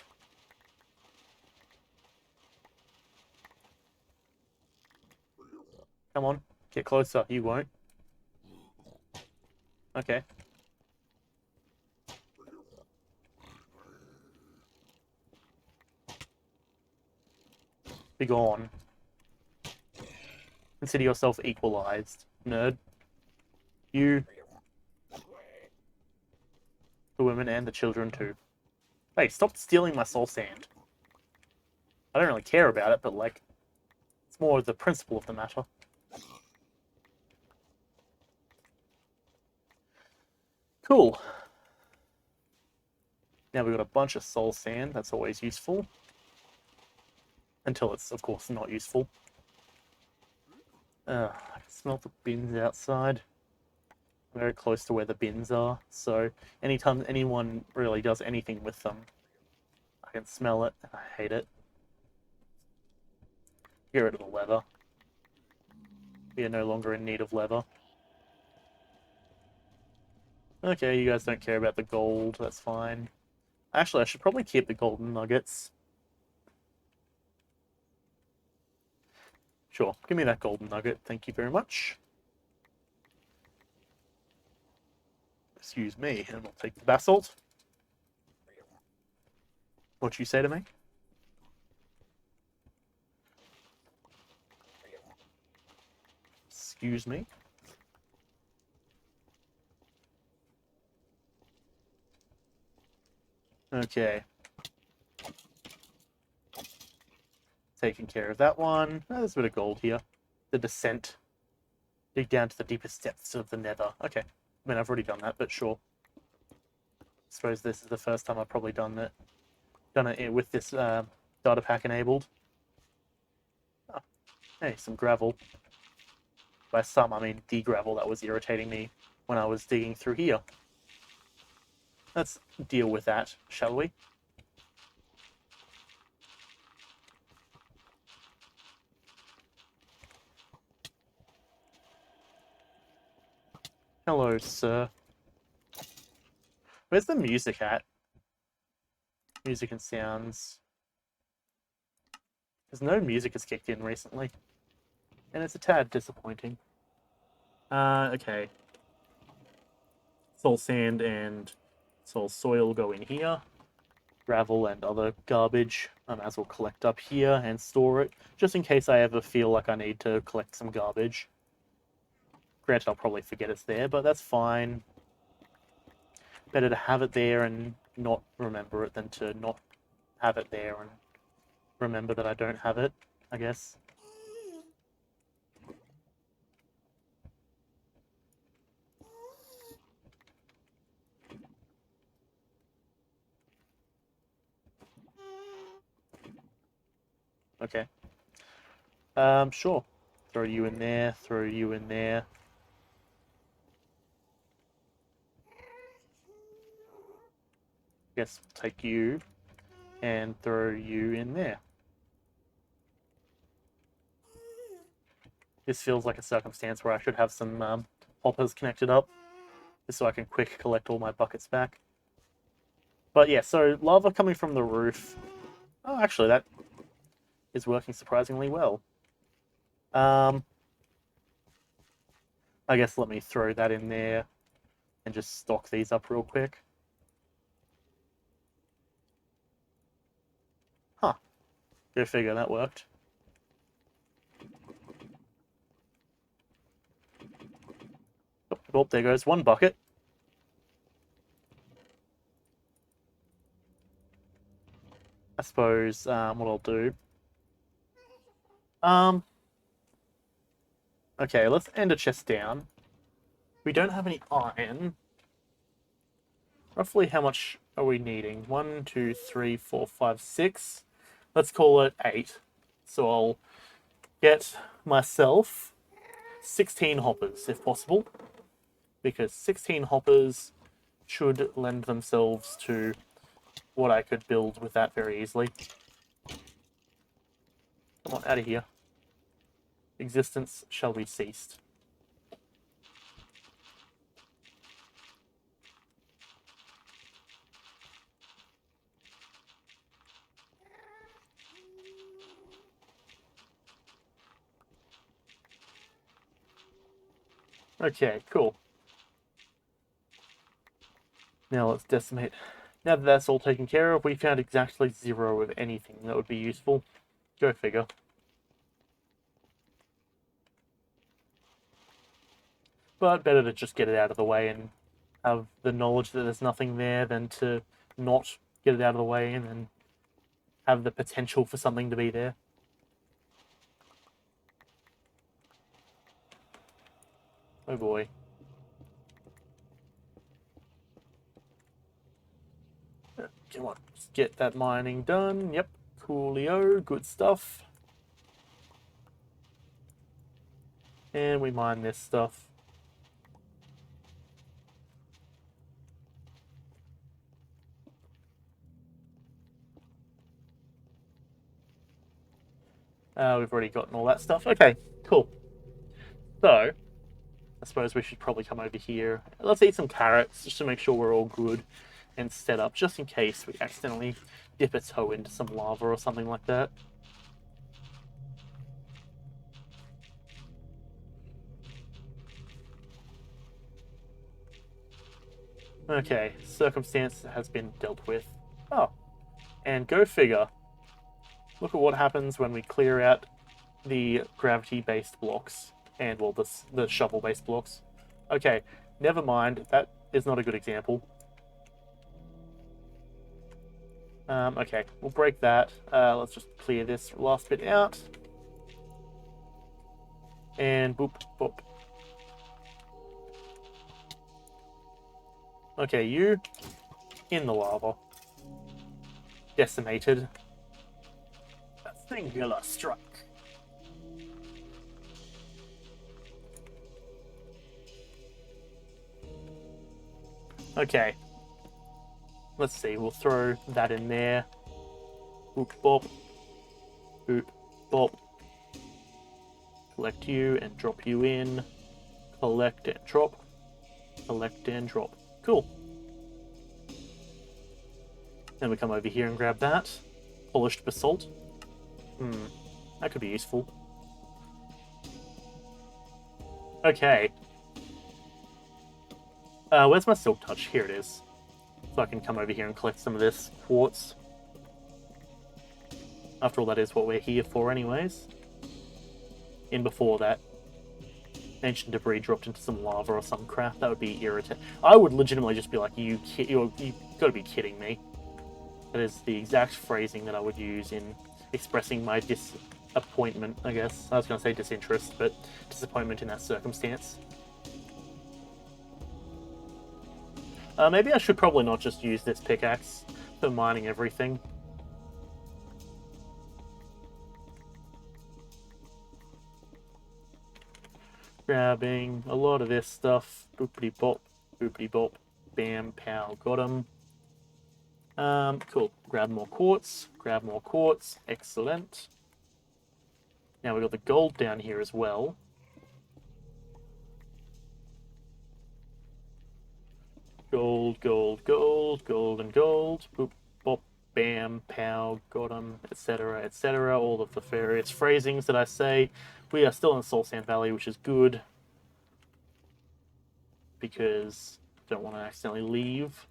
Come on, get closer. You won't. Okay. Be gone. Consider yourself equalized, nerd. You, the women, and the children too. Hey, stop stealing my soul sand. I don't really care about it, but, like, it's more the principle of the matter. Cool. Now we've got a bunch of soul sand. That's always useful. Until it's, of course, not useful. I can smell the bins outside. Very close to where the bins are, so anytime anyone really does anything with them, I can smell it, and I hate it. Get rid of the leather. We are no longer in need of leather. Okay, you guys don't care about the gold, that's fine. Actually, I should probably keep the golden nuggets. Sure, give me that golden nugget, thank you very much. Excuse me, and I'll take the basalt. What you say to me? Excuse me? Okay. Taking care of that one. Oh, there's a bit of gold here. The descent. Dig down to the deepest depths of the nether. Okay. I mean, I've already done that, but sure. I suppose this is the first time I've probably done it with this data pack enabled. Oh, hey, some gravel. By some, I mean the gravel that was irritating me when I was digging through here. Let's deal with that, shall we? Hello, sir. Where's the music at? Music and sounds. Because no music has kicked in recently. and it's a tad disappointing. Okay. Soul sand and soul soil go in here. Gravel and other garbage I might as well collect up here and store it, just in case I ever feel like I need to collect some garbage. Granted, I'll probably forget it's there, but that's fine. Better to have it there and not remember it than to not have it there and remember that I don't have it, I guess. Okay. Sure. Throw you in there, throw you in there. Guess we'll take you and throw you in there. This feels like a circumstance where I should have some hoppers connected up, just so I can quick collect all my buckets back. But yeah, so lava coming from the roof. Oh, actually, that is working surprisingly well. I guess let me throw that in there and just stock these up real quick. Huh. Go figure, that worked. Oh, there goes one bucket. I suppose what I'll do. Okay, let's end a chest down. We don't have any iron. Roughly how much are we needing? 1, 2, 3, 4, 5, 6. Let's call it 8. So I'll get myself 16 hoppers, if possible. Because 16 hoppers should lend themselves to what I could build with that very easily. Come on, out of here. Existence shall be ceased. Okay, cool. Now let's decimate. Now that that's all taken care of, we found exactly 0 of anything that would be useful. Go figure. But better to just get it out of the way and have the knowledge that there's nothing there than to not get it out of the way and then have the potential for something to be there. Oh boy. Come on, just get that mining done. Yep, coolio, good stuff. And we mine this stuff. We've already gotten all that stuff. Okay, cool. So, I suppose we should probably come over here. Let's eat some carrots just to make sure we're all good and set up, just in case we accidentally dip a toe into some lava or something like that. Okay, circumstance has been dealt with. Oh, and go figure. Look at what happens when we clear out the gravity-based blocks and, well, the shovel-based blocks. Okay, never mind. That is not a good example. Okay, we'll break that. Let's just clear this last bit out. And boop, boop. Okay, you in the lava. Decimated. A singular strike. Okay. Let's see, we'll throw that in there. Boop, bop. Boop, bop. Collect you and drop you in. Collect and drop. Collect and drop. Cool. Then we come over here and grab that. Polished basalt. That could be useful. Okay. Where's my silk touch? Here it is. So I can come over here and collect some of this quartz. After all, that is what we're here for anyways. And before that, ancient debris dropped into some lava or some crap. That would be irritating. I would legitimately just be like, you gotta be kidding me. That is the exact phrasing that I would use in expressing my disappointment, I guess. I was going to say disinterest, but disappointment in that circumstance. Maybe I should probably not just use this pickaxe for mining everything. Grabbing a lot of this stuff. Boopity bop, boopity bop, bam, pow, got him. Cool. Grab more quartz. Grab more quartz. Excellent. Now we've got the gold down here as well. Gold, gold, gold, gold and gold. Boop, bop, bam, pow, got 'em, etc., etc. All of the various phrasings that I say. We are still in Soul Sand Valley, which is good. Because I don't want to accidentally leave.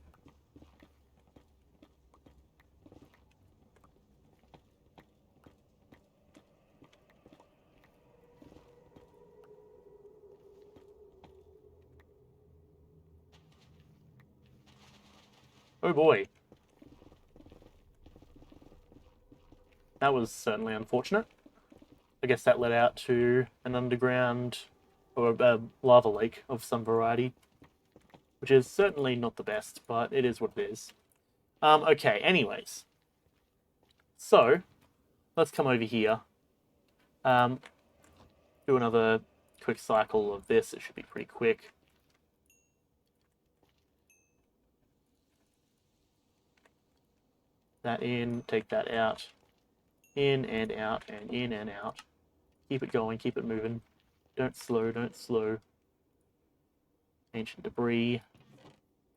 Oh boy. That was certainly unfortunate. I guess that led out to an underground or a lava lake of some variety, which is certainly not the best, but it is what it is. Okay, anyways. So, let's come over here. Do another quick cycle of this. It should be pretty quick. That in, take that out. In and out, and in and out. Keep it going, keep it moving. Don't slow, don't slow. Ancient debris.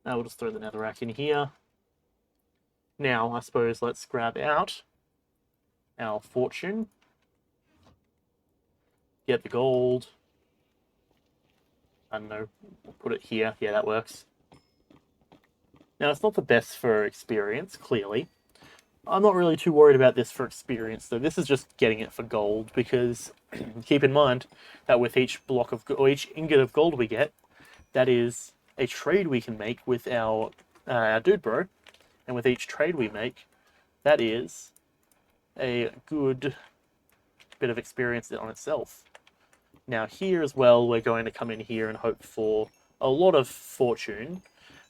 Now we'll just throw the netherrack in here. Now, I suppose let's grab out our fortune. Get the gold. I don't know, we'll put it here. Yeah, that works. Now, it's not the best for experience, clearly. I'm not really too worried about this for experience, though. This is just getting it for gold, because keep in mind that with each block of or each ingot of gold we get, that is a trade we can make with our dude bro, and with each trade we make, that is a good bit of experience on itself. Now here as well, we're going to come in here and hope for a lot of fortune,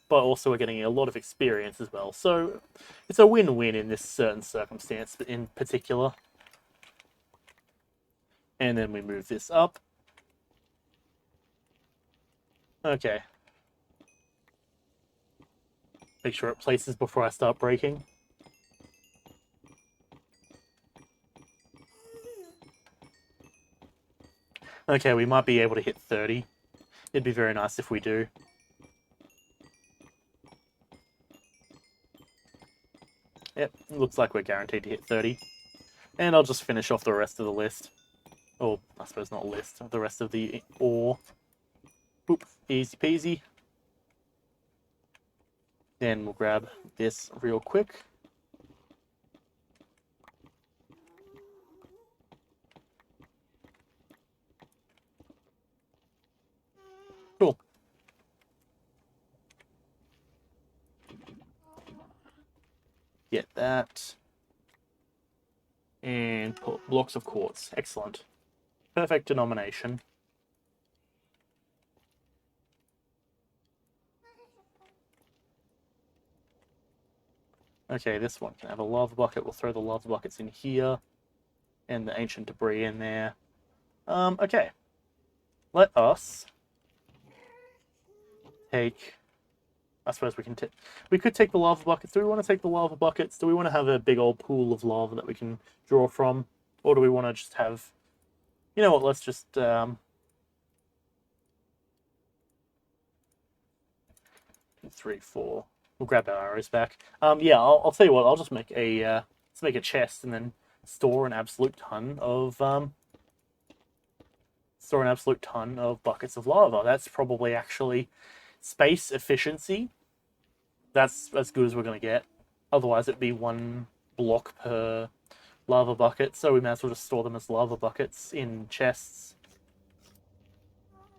but also we're getting a lot of experience as well. So it's a win-win in this certain circumstance in particular. And then we move this up. Okay. Make sure it places before I start breaking. Okay, we might be able to hit 30. It'd be very nice if we do. Yep, looks like we're guaranteed to hit 30. And I'll just finish off the rest of the list. Or, I suppose not list, the rest of the ore. Boop, easy peasy. Then we'll grab this real quick. Cool. Get that. And put blocks of quartz. Excellent. Perfect denomination. Okay, this one can have a lava bucket. We'll throw the lava buckets in here. And the ancient debris in there. Okay. Let us take... I suppose we can take... We could take the lava buckets. Do we want to take the lava buckets? Do we want to have a big old pool of lava that we can draw from? Or do we want to just have... You know what, let's just... 3, 4... We'll grab our arrows back. Yeah, I'll tell you what, I'll just make a... let's make a chest and then store an absolute ton of store an absolute ton of buckets of lava. That's probably actually space efficiency. That's as good as we're going to get. Otherwise, it'd be 1 block per lava bucket, so we might as well just store them as lava buckets in chests.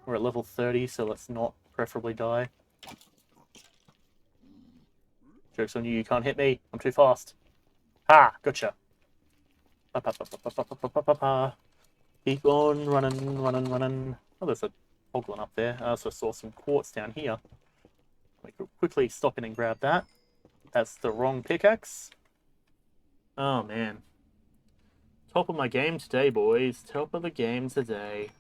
We're at level 30, so let's not preferably die. Joke's on you, you can't hit me. I'm too fast. Ha! Gotcha. Keep on running, running, running. Oh, there's a hoglin up there. I also saw some quartz down here. We could quickly stop in and grab that. That's the wrong pickaxe. Oh, man. Top of my game today, boys. Top of the game today.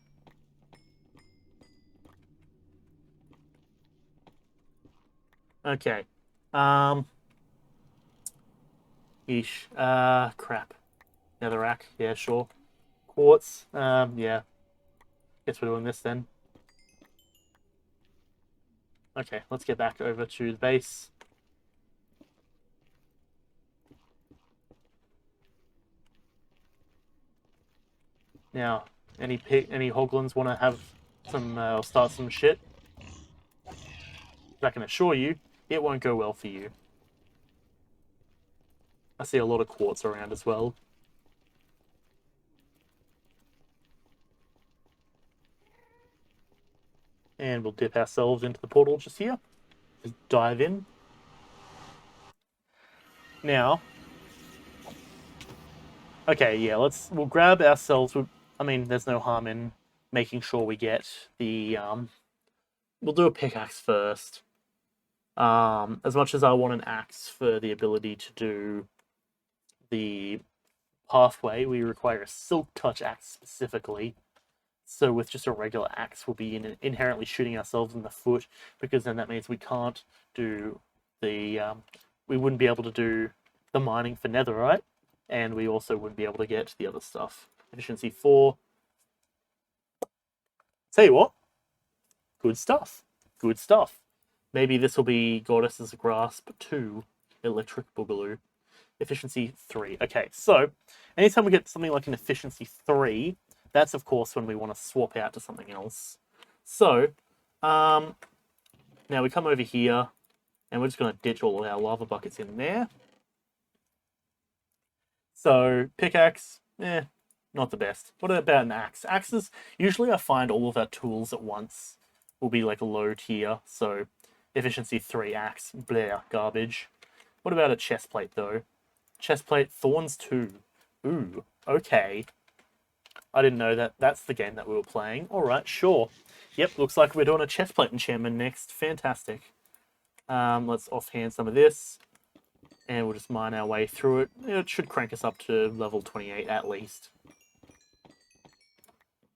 Okay. Yeesh. Crap. Netherrack. Yeah, sure. Quartz. Yeah. Guess we're doing this then. Okay, let's get back over to the base. Now, any hoglins want to have some, start some shit? I can assure you, it won't go well for you. I see a lot of quartz around as well. And we'll dip ourselves into the portal just here. Just dive in. Now, okay, yeah, we'll grab ourselves. I mean, there's no harm in making sure we get the we'll do a pickaxe first. As much as I want an axe for the ability to do the pathway, we require a silk touch axe specifically. So with just a regular axe, we'll be inherently shooting ourselves in the foot, because then that means we can't do the we wouldn't be able to do the mining for netherite, and we also wouldn't be able to get the other stuff. Efficiency 4. Tell you what, good stuff. Good stuff. Maybe this will be Goddess's Grasp 2, Electric Boogaloo. Efficiency 3. Okay, so anytime we get something like an efficiency 3, that's of course when we want to swap out to something else. So, now we come over here, and we're just going to ditch all of our lava buckets in there. So, pickaxe, not the best. What about an axe? Axes, usually I find all of our tools at once will be like low tier, so efficiency 3 axe, bleh, garbage. What about a chest plate though? Chest plate, thorns 2. Ooh, okay. I didn't know that that's the game that we were playing. Alright, sure. Yep, looks like we're doing a chest plate enchantment next. Fantastic. Let's offhand some of this, and we'll just mine our way through it. It should crank us up to level 28 at least.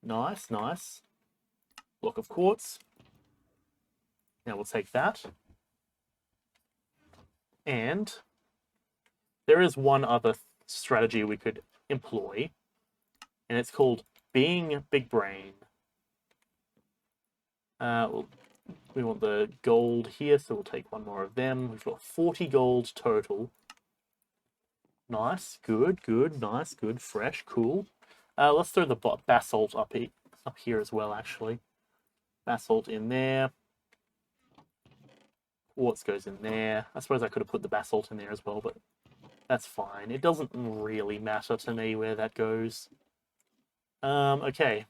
Nice, nice. Block of quartz. Now we'll take that. And there is one other strategy we could employ, and it's called being big brain. We want the gold here, so we'll take one more of them. We've got 40 gold total. Nice, good, good, nice, good, fresh, cool. Let's throw the basalt up here as well, actually. Basalt in there. Quartz goes in there. I suppose I could have put the basalt in there as well, but that's fine. It doesn't really matter to me where that goes. Okay.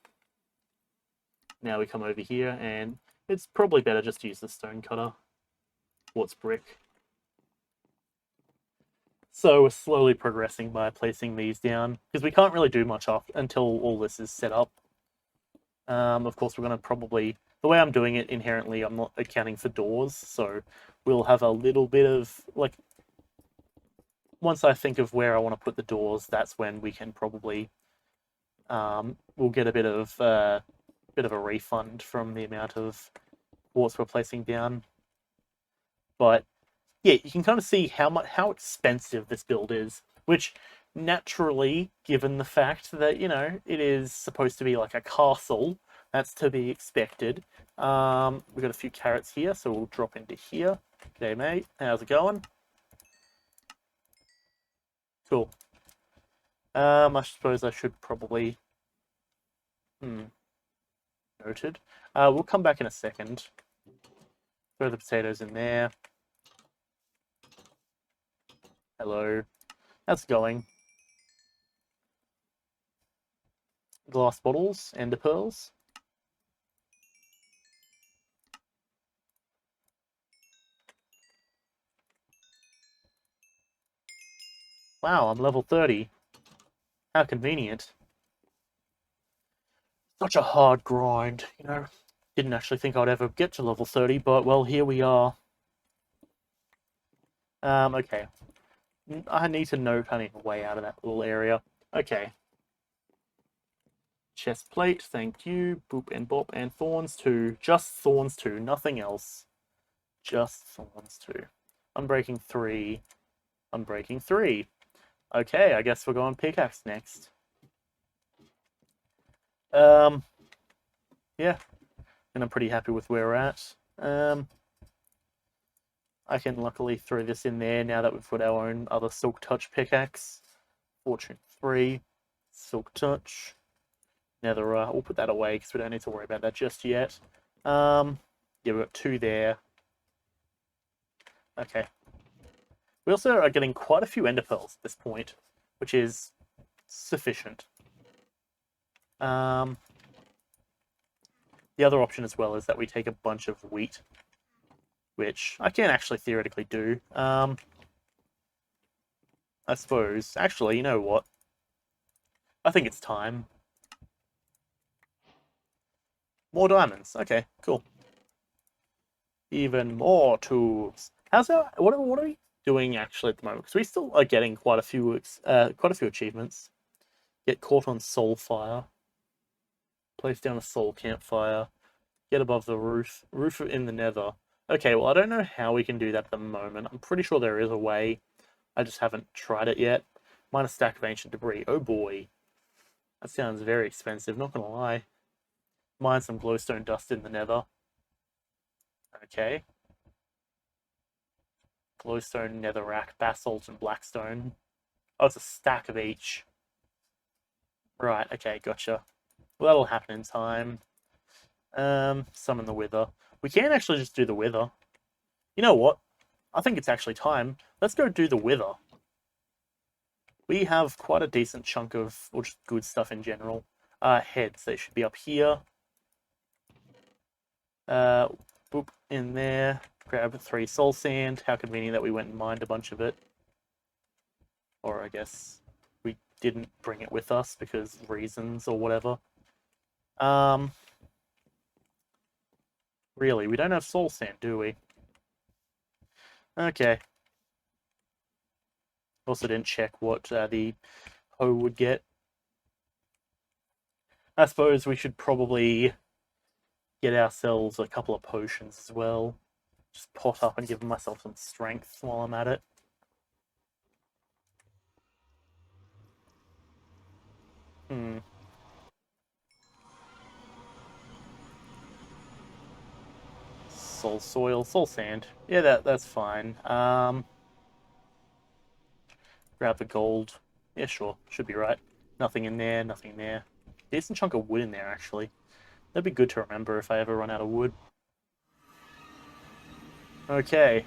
Now we come over here, and it's probably better just to use the stone cutter. Quartz brick. So we're slowly progressing by placing these down, because we can't really do much until all this is set up. Of course, we're going to probably... The way I'm doing it, inherently, I'm not accounting for doors, so we'll have a little bit of, like... Once I think of where I want to put the doors, that's when we can probably... we'll get a bit of a refund from the amount of quartz we're placing down. But yeah, you can kind of see how expensive this build is, which naturally, given the fact that, you know, it is supposed to be like a castle, that's to be expected. We've got a few carrots here, so we'll drop into here. G'day, mate. How's it going? Cool. I suppose I should probably... Noted. We'll come back in a second. Throw the potatoes in there. Hello. How's it going? Glass bottles, ender pearls. Wow, I'm level 30. How convenient. Such a hard grind, you know. Didn't actually think I'd ever get to level 30, but well, here we are. Okay. I need to know kind of a way out of that little area. Okay. Chest plate, thank you. Boop and bop and thorns 2. Just thorns 2, nothing else. Just thorns 2. Unbreaking 3. Unbreaking 3. Okay, I guess we're going pickaxe next. Yeah. And I'm pretty happy with where we're at. I can luckily throw this in there now that we've got our own other Silk Touch pickaxe. Fortune 3. Silk Touch. Netherite. We'll put that away because we don't need to worry about that just yet. Yeah, we've got 2 there. Okay. We also are getting quite a few ender pearls at this point, which is sufficient. The other option as well is that we take a bunch of wheat, which I can actually theoretically do. I suppose. Actually, you know what? I think it's time. More diamonds. Okay, cool. Even more tools. How's our... What are we doing actually at the moment? Because we still are getting quite a few achievements. Get caught on soul fire. Place down a soul campfire. Get above the roof. Roof in the nether. Okay, well, I don't know how we can do that at the moment. I'm pretty sure there is a way. I just haven't tried it yet. Mine a stack of ancient debris. Oh boy. That sounds very expensive, not gonna lie. Mine some glowstone dust in the nether. Okay. Glowstone, netherrack, basalt, and blackstone. Oh, it's a stack of each. Right, okay, gotcha. Well, that'll happen in time. Summon the wither. We can actually just do the wither. You know what? I think it's actually time. Let's go do the wither. We have quite a decent chunk of, or just good stuff in general. Heads, they should be up here. Boop, in there. Grab 3 soul sand. How convenient that we went and mined a bunch of it. Or I guess we didn't bring it with us because reasons or whatever. Really, we don't have soul sand, do we? Okay. Also didn't check what the hoe would get. I suppose we should probably get ourselves a couple of potions as well. Just pot up and give myself some strength while I'm at it. Soul soil, soul sand. Yeah, that's fine. Grab the gold. Yeah, sure. Should be right. Nothing in there, nothing in there. Decent chunk of wood in there, actually. That'd be good to remember if I ever run out of wood. Okay.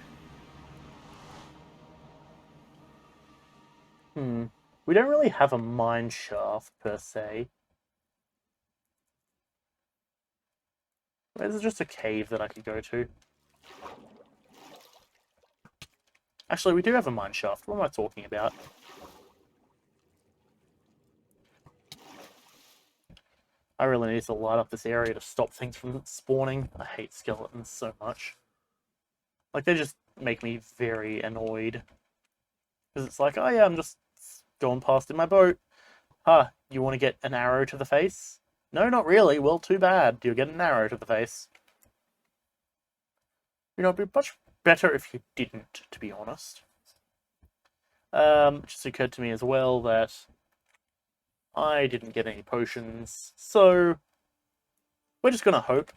We don't really have a mine shaft, per se. There's just a cave that I could go to. Actually, we do have a mine shaft. What am I talking about? I really need to light up this area to stop things from spawning. I hate skeletons so much. Like, they just make me very annoyed. Because it's like, oh yeah, I'm just going past in my boat. Huh, you want to get an arrow to the face? No, not really. Well, too bad. You'll get an arrow to the face. You know, it'd be much better if you didn't, to be honest. It just occurred to me as well that I didn't get any potions, so we're just gonna hope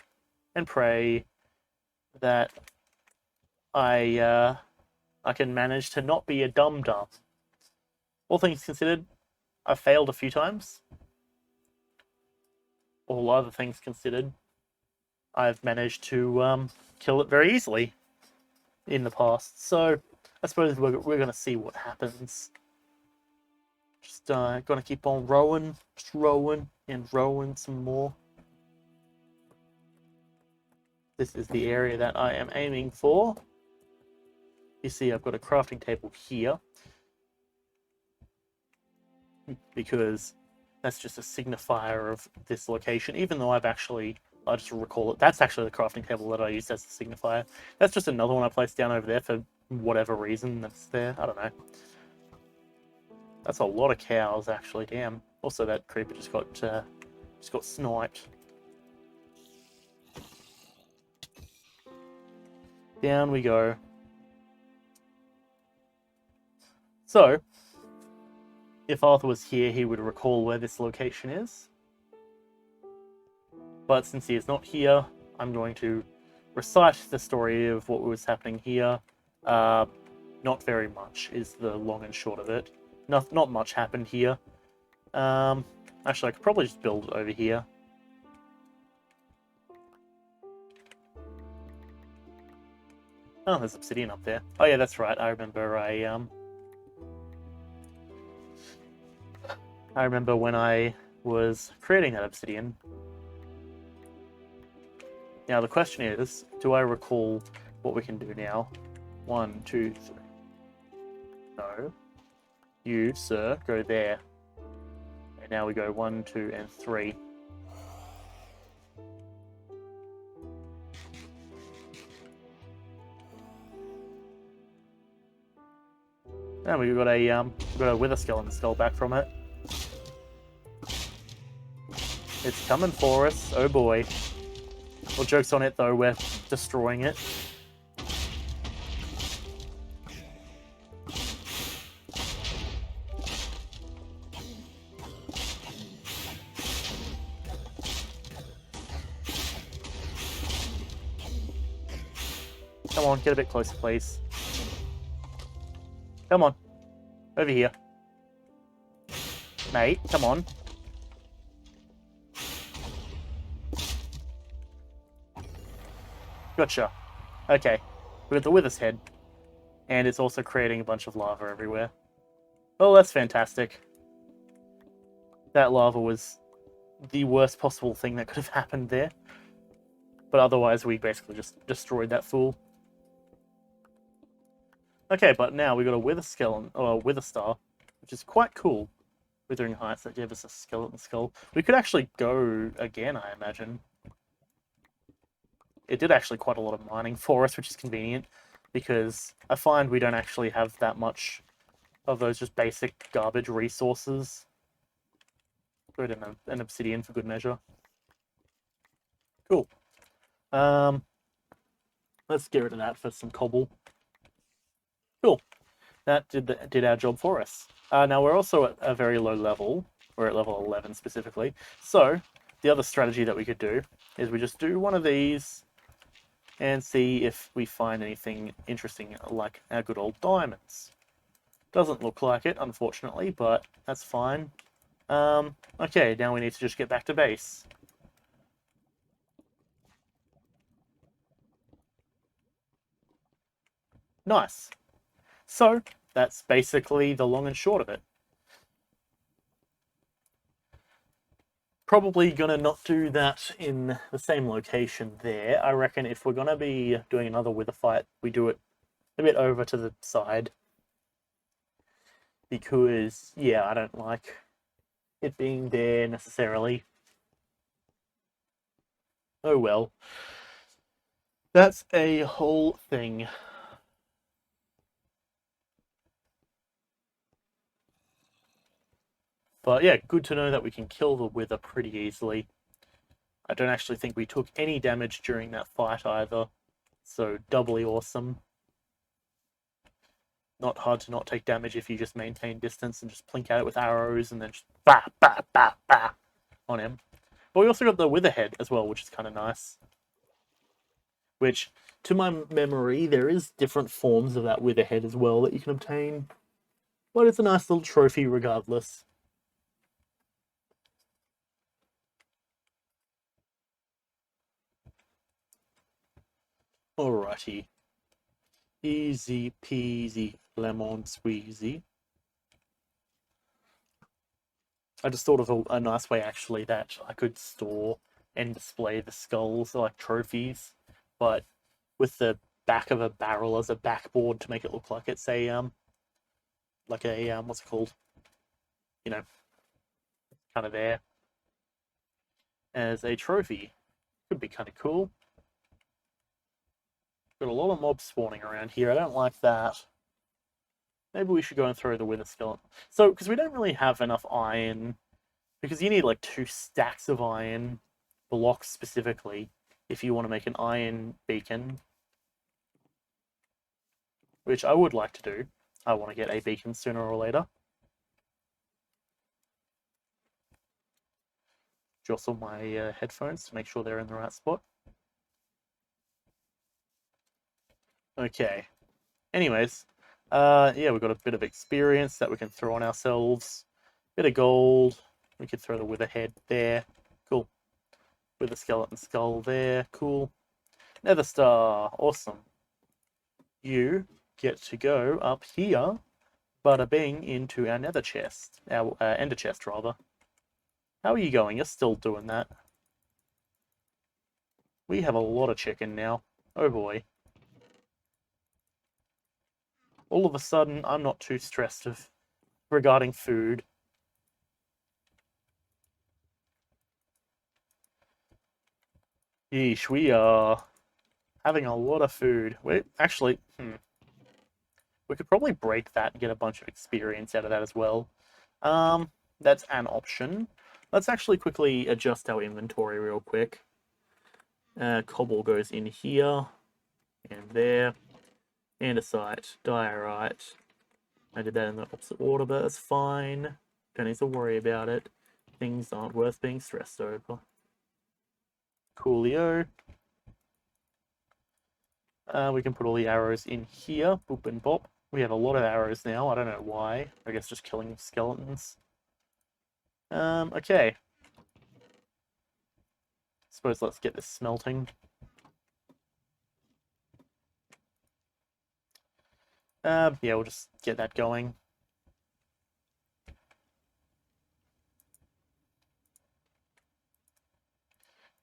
and pray that I can manage to not be a dum-dum. All things considered, I've failed a few times. All other things considered, I've managed to kill it very easily in the past. So I suppose we're going to see what happens. Just gonna keep on rowing, just rowing and rowing some more. This is the area that I am aiming for. You see I've got a crafting table here, because that's just a signifier of this location, even though I just recall it. That's actually the crafting table that I used as a signifier. That's just another one I placed down over there for whatever reason that's there. I don't know. That's a lot of cows, actually. Damn. Also, that creeper just got sniped. Down we go. So, if Arthur was here, he would recall where this location is. But since he is not here, I'm going to recite the story of what was happening here. Not very much is the long and short of it. Not much happened here. Actually, I could probably just build over here. Oh, there's obsidian up there. Oh yeah, that's right. I remember when I was creating that obsidian. Now the question is, do I recall what we can do now? 1, 2, 3. No. You, sir, go there. And now we go 1, 2, and 3. And we've got a wither skeleton skull back from it. It's coming for us. Oh boy. Well, joke's on it though, we're destroying it. Come on, get a bit closer, please. Come on. Over here. Mate, come on. Gotcha. Okay. We got the wither's head. And it's also creating a bunch of lava everywhere. Oh, that's fantastic. That lava was the worst possible thing that could have happened there. But otherwise, we basically just destroyed that fool. Okay, but now we got a wither skeleton, or a wither star, which is quite cool. Withering Heights, that gave us a skeleton skull. We could actually go again, I imagine. It did actually quite a lot of mining for us, which is convenient, because I find we don't actually have that much of those just basic garbage resources. Throw it in an obsidian for good measure. Cool. Let's get rid of that for some cobble. Cool. That did our job for us. Now we're also at a very low level. We're at level 11 specifically. So the other strategy that we could do is we just do one of these and see if we find anything interesting like our good old diamonds. Doesn't look like it, unfortunately, but that's fine. Okay, now we need to just get back to base. Nice. So, that's basically the long and short of it. Probably gonna not do that in the same location there. I reckon if we're gonna be doing another wither fight, we do it a bit over to the side. Because, yeah, I don't like it being there necessarily. Oh well. That's a whole thing. But yeah, good to know that we can kill the wither pretty easily. I don't actually think we took any damage during that fight either. So doubly awesome. Not hard to not take damage if you just maintain distance and just plink at it with arrows and then just bah, bah, bah, bah on him. But we also got the wither head as well, which is kind of nice. Which, to my memory, there is different forms of that wither head as well that you can obtain. But it's a nice little trophy regardless. Alrighty. Easy peasy lemon squeezy. I just thought of a nice way actually that I could store and display the skulls like trophies, but with the back of a barrel as a backboard to make it look like it's a what's it called? You know, kind of there as a trophy. Could be kind of cool. Got a lot of mobs spawning around here. I don't like that. Maybe we should go and throw the wither skeleton. So, because we don't really have enough iron, because you need like 2 stacks of iron blocks specifically if you want to make an iron beacon, which I would like to do. I want to get a beacon sooner or later. Jostle my headphones to make sure they're in the right spot. Okay. Anyways, yeah, we've got a bit of experience that we can throw on ourselves. Bit of gold. We could throw the wither head there. Cool. With a skeleton skull there. Cool. Nether star. Awesome. You get to go up here, bada bing, into our nether chest. Our ender chest, rather. How are you going? You're still doing that. We have a lot of chicken now. Oh boy. All of a sudden, I'm not too stressed regarding food. Yeesh, we are having a lot of food. Wait, actually, we could probably break that and get a bunch of experience out of that as well. That's an option. Let's actually quickly adjust our inventory real quick. Cobble goes in here, and there, andesite, diorite. I did that in the opposite order, but that's fine. Don't need to worry about it. Things aren't worth being stressed over. Coolio. We can put all the arrows in here. Boop and bop. We have a lot of arrows now. I don't know why. I guess just killing skeletons. Okay. Suppose let's get this smelting. Yeah, we'll just get that going.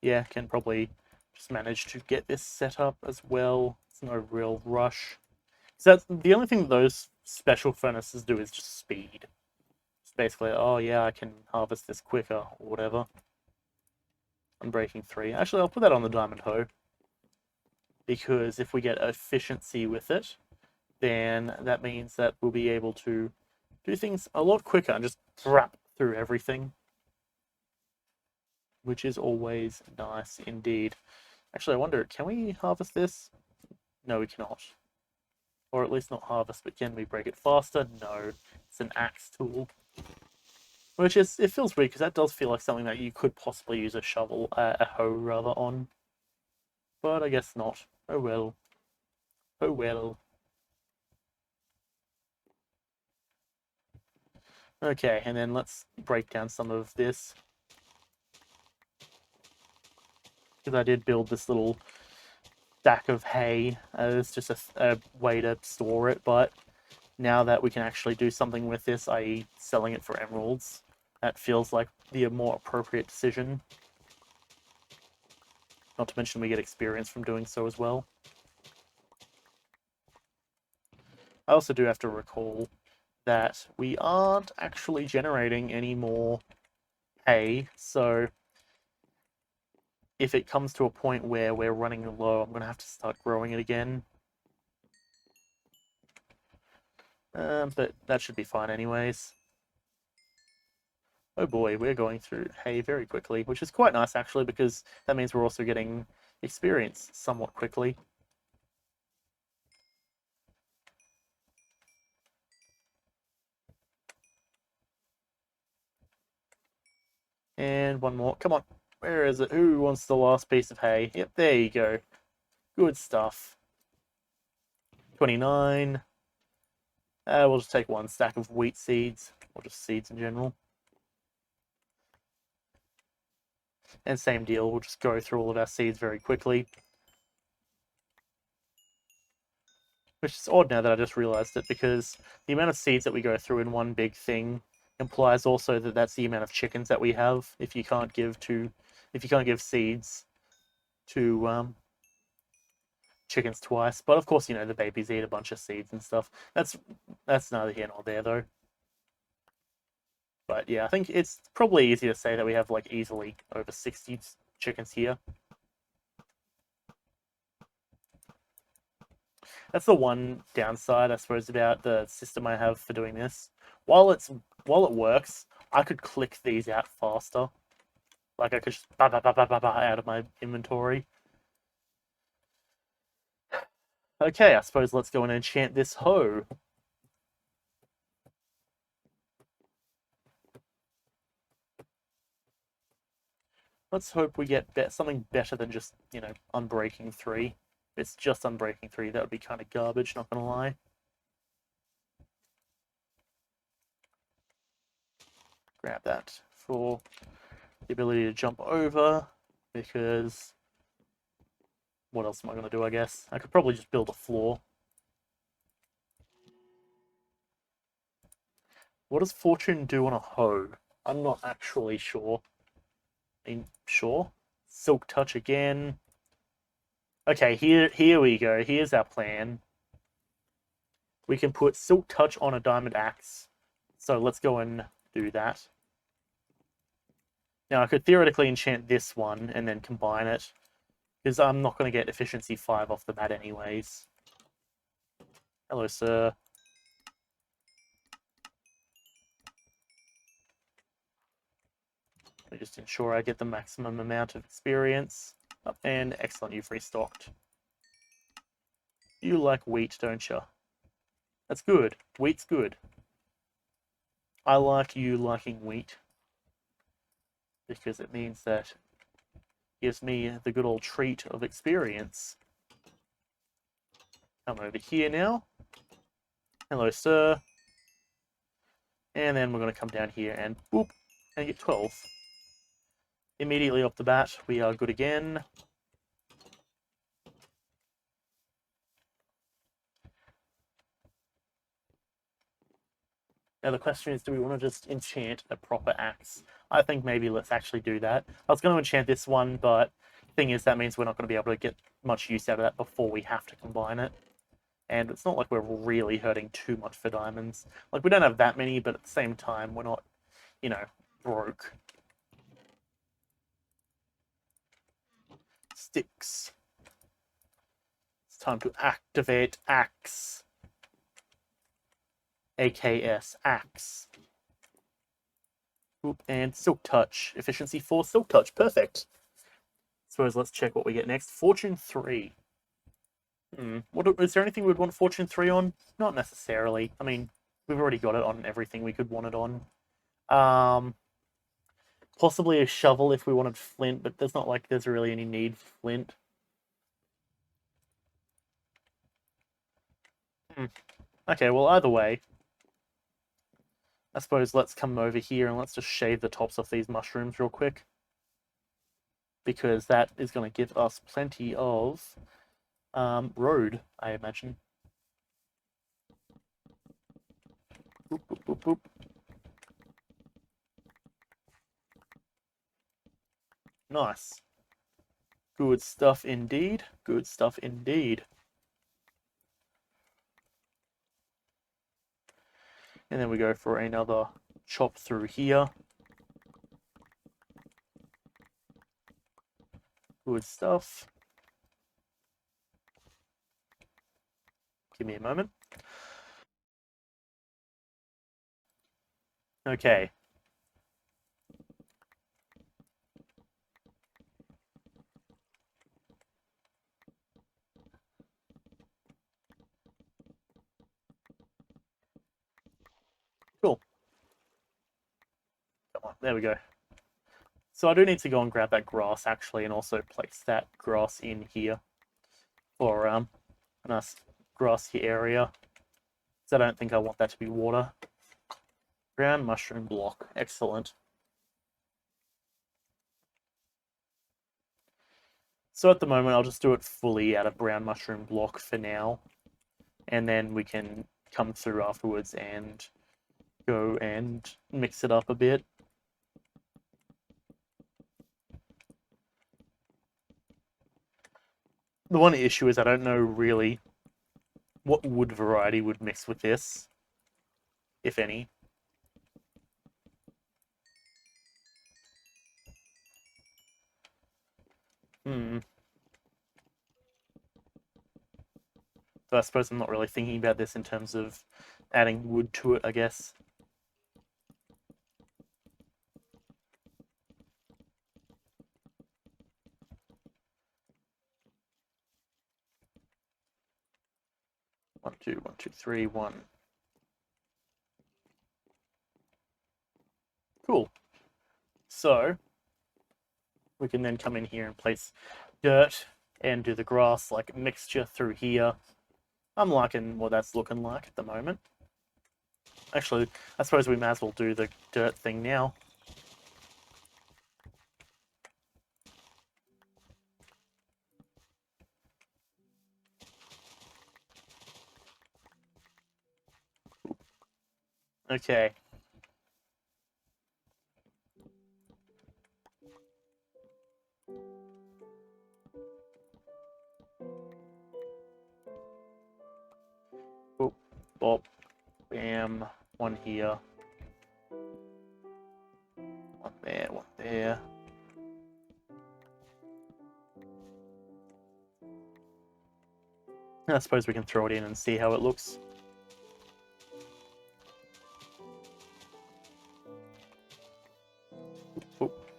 Yeah, can probably just manage to get this set up as well. It's no real rush. So that's the only thing that those special furnaces do is just speed. It's basically, oh yeah, I can harvest this quicker or whatever. Unbreaking 3. Actually, I'll put that on the diamond hoe. Because if we get efficiency with it, then that means that we'll be able to do things a lot quicker and just wrap through everything. Which is always nice indeed. Actually, I wonder, can we harvest this? No, we cannot. Or at least not harvest, but can we break it faster? No. It's an axe tool. Which is, it feels weird, because that does feel like something that you could possibly use a shovel, a hoe rather, on. But I guess not. Oh well. Oh well. Okay, and then let's break down some of this. Because I did build this little stack of hay. It's just a way to store it, but now that we can actually do something with this, i.e. selling it for emeralds, that feels like the more appropriate decision. Not to mention we get experience from doing so as well. I also do have to recall that we aren't actually generating any more hay, so if it comes to a point where we're running low, I'm going to have to start growing it again. But that should be fine anyways. Oh boy, we're going through hay very quickly, which is quite nice actually, because that means we're also getting experience somewhat quickly. And one more. Come on. Where is it? Who wants the last piece of hay? Yep, there you go. Good stuff. 29. We'll just take 1 stack of wheat seeds, or just seeds in general. And same deal, we'll just go through all of our seeds very quickly. Which is odd now that I just realized it, because the amount of seeds that we go through in one big thing implies also that that's the amount of chickens that we have. If you can't give seeds to chickens twice, but of course, the babies eat a bunch of seeds and stuff. That's neither here nor there though. But yeah, I think it's probably easy to say that we have like easily over 60 chickens here. That's the one downside, I suppose, about the system I have for doing this. While it works, I could click these out faster. Like I could just out of my inventory. Okay, I suppose let's go and enchant this hoe. Let's hope we get something better than just, Unbreaking 3. If it's just Unbreaking 3, that would be kind of garbage, not gonna lie. Grab that for the ability to jump over, because what else am I gonna do, I guess? I could probably just build a floor. What does Fortune do on a hoe? I'm not actually sure. I mean, sure. Silk Touch again. Okay, here we go. Here's our plan. We can put Silk Touch on a Diamond Axe. So let's go and do that. Now, I could theoretically enchant this one and then combine it, because I'm not going to get Efficiency 5 off the bat anyways. Hello, sir. Let me just ensure I get the maximum amount of experience. Oh, and excellent, you've restocked. You like wheat, don't you? That's good. Wheat's good. I like you liking wheat, because it means that it gives me the good old treat of experience. Come over here now. Hello, sir. And then we're going to come down here and boop, and get 12. Immediately off the bat, we are good again. Now the question is, do we want to just enchant a proper axe? I think maybe let's actually do that. I was going to enchant this one, but the thing is that means we're not going to be able to get much use out of that before we have to combine it. And it's not like we're really hurting too much for diamonds. Like, we don't have that many, but at the same time, we're not, broke. Sticks. It's time to activate axe. AKS, axe. Oop, and Silk Touch. Efficiency 4, Silk Touch. Perfect. Suppose let's check what we get next. Fortune 3. Is there anything we'd want Fortune 3 on? Not necessarily. I mean, we've already got it on everything we could want it on. Possibly a shovel if we wanted flint, but there's not like there's really any need for flint. Okay, well, either way, I suppose let's come over here and let's just shave the tops off these mushrooms real quick, because that is going to give us plenty of road, I imagine. Boop, boop, boop, boop. Nice. Good stuff indeed. Good stuff indeed. And then we go for another chop through here. Good stuff. Give me a moment. Okay. Cool. Come on, there we go. So I do need to go and grab that grass, actually, and also place that grass in here for a nice grassy area. So I don't think I want that to be water. Brown mushroom block. Excellent. So at the moment, I'll just do it fully out of brown mushroom block for now. and then we can come through afterwards and go and mix it up a bit. The one issue is I don't know really what wood variety would mix with this, if any. Hmm. So I suppose I'm not really thinking about this in terms of adding wood to it, I guess. One, two, 1, 2, 3, 1. Cool. So we can then come in here and place dirt and do the grass like mixture through here. I'm liking what that's looking like at the moment. Actually, I suppose we may as well do the dirt thing now. Okay. Boop, bop, bam. One here. One there, one there. I suppose we can throw it in and see how it looks. Oop.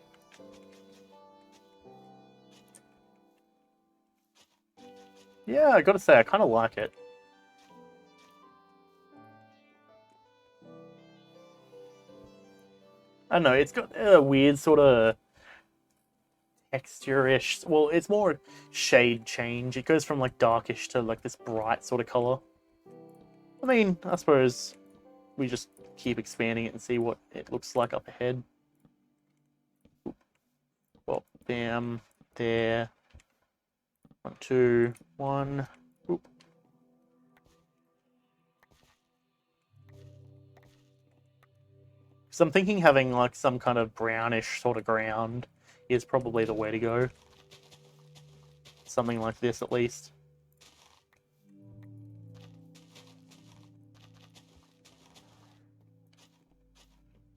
Yeah, I gotta say, I kind of like it. I don't know, it's got a weird sort of texture-ish. Well, it's more shade change. It goes from like darkish to like this bright sort of color. I mean, I suppose we just keep expanding it and see what it looks like up ahead. Well, bam, there. 1, 2, 1. Oop. So I'm thinking having like some kind of brownish sort of ground is probably the way to go. Something like this at least.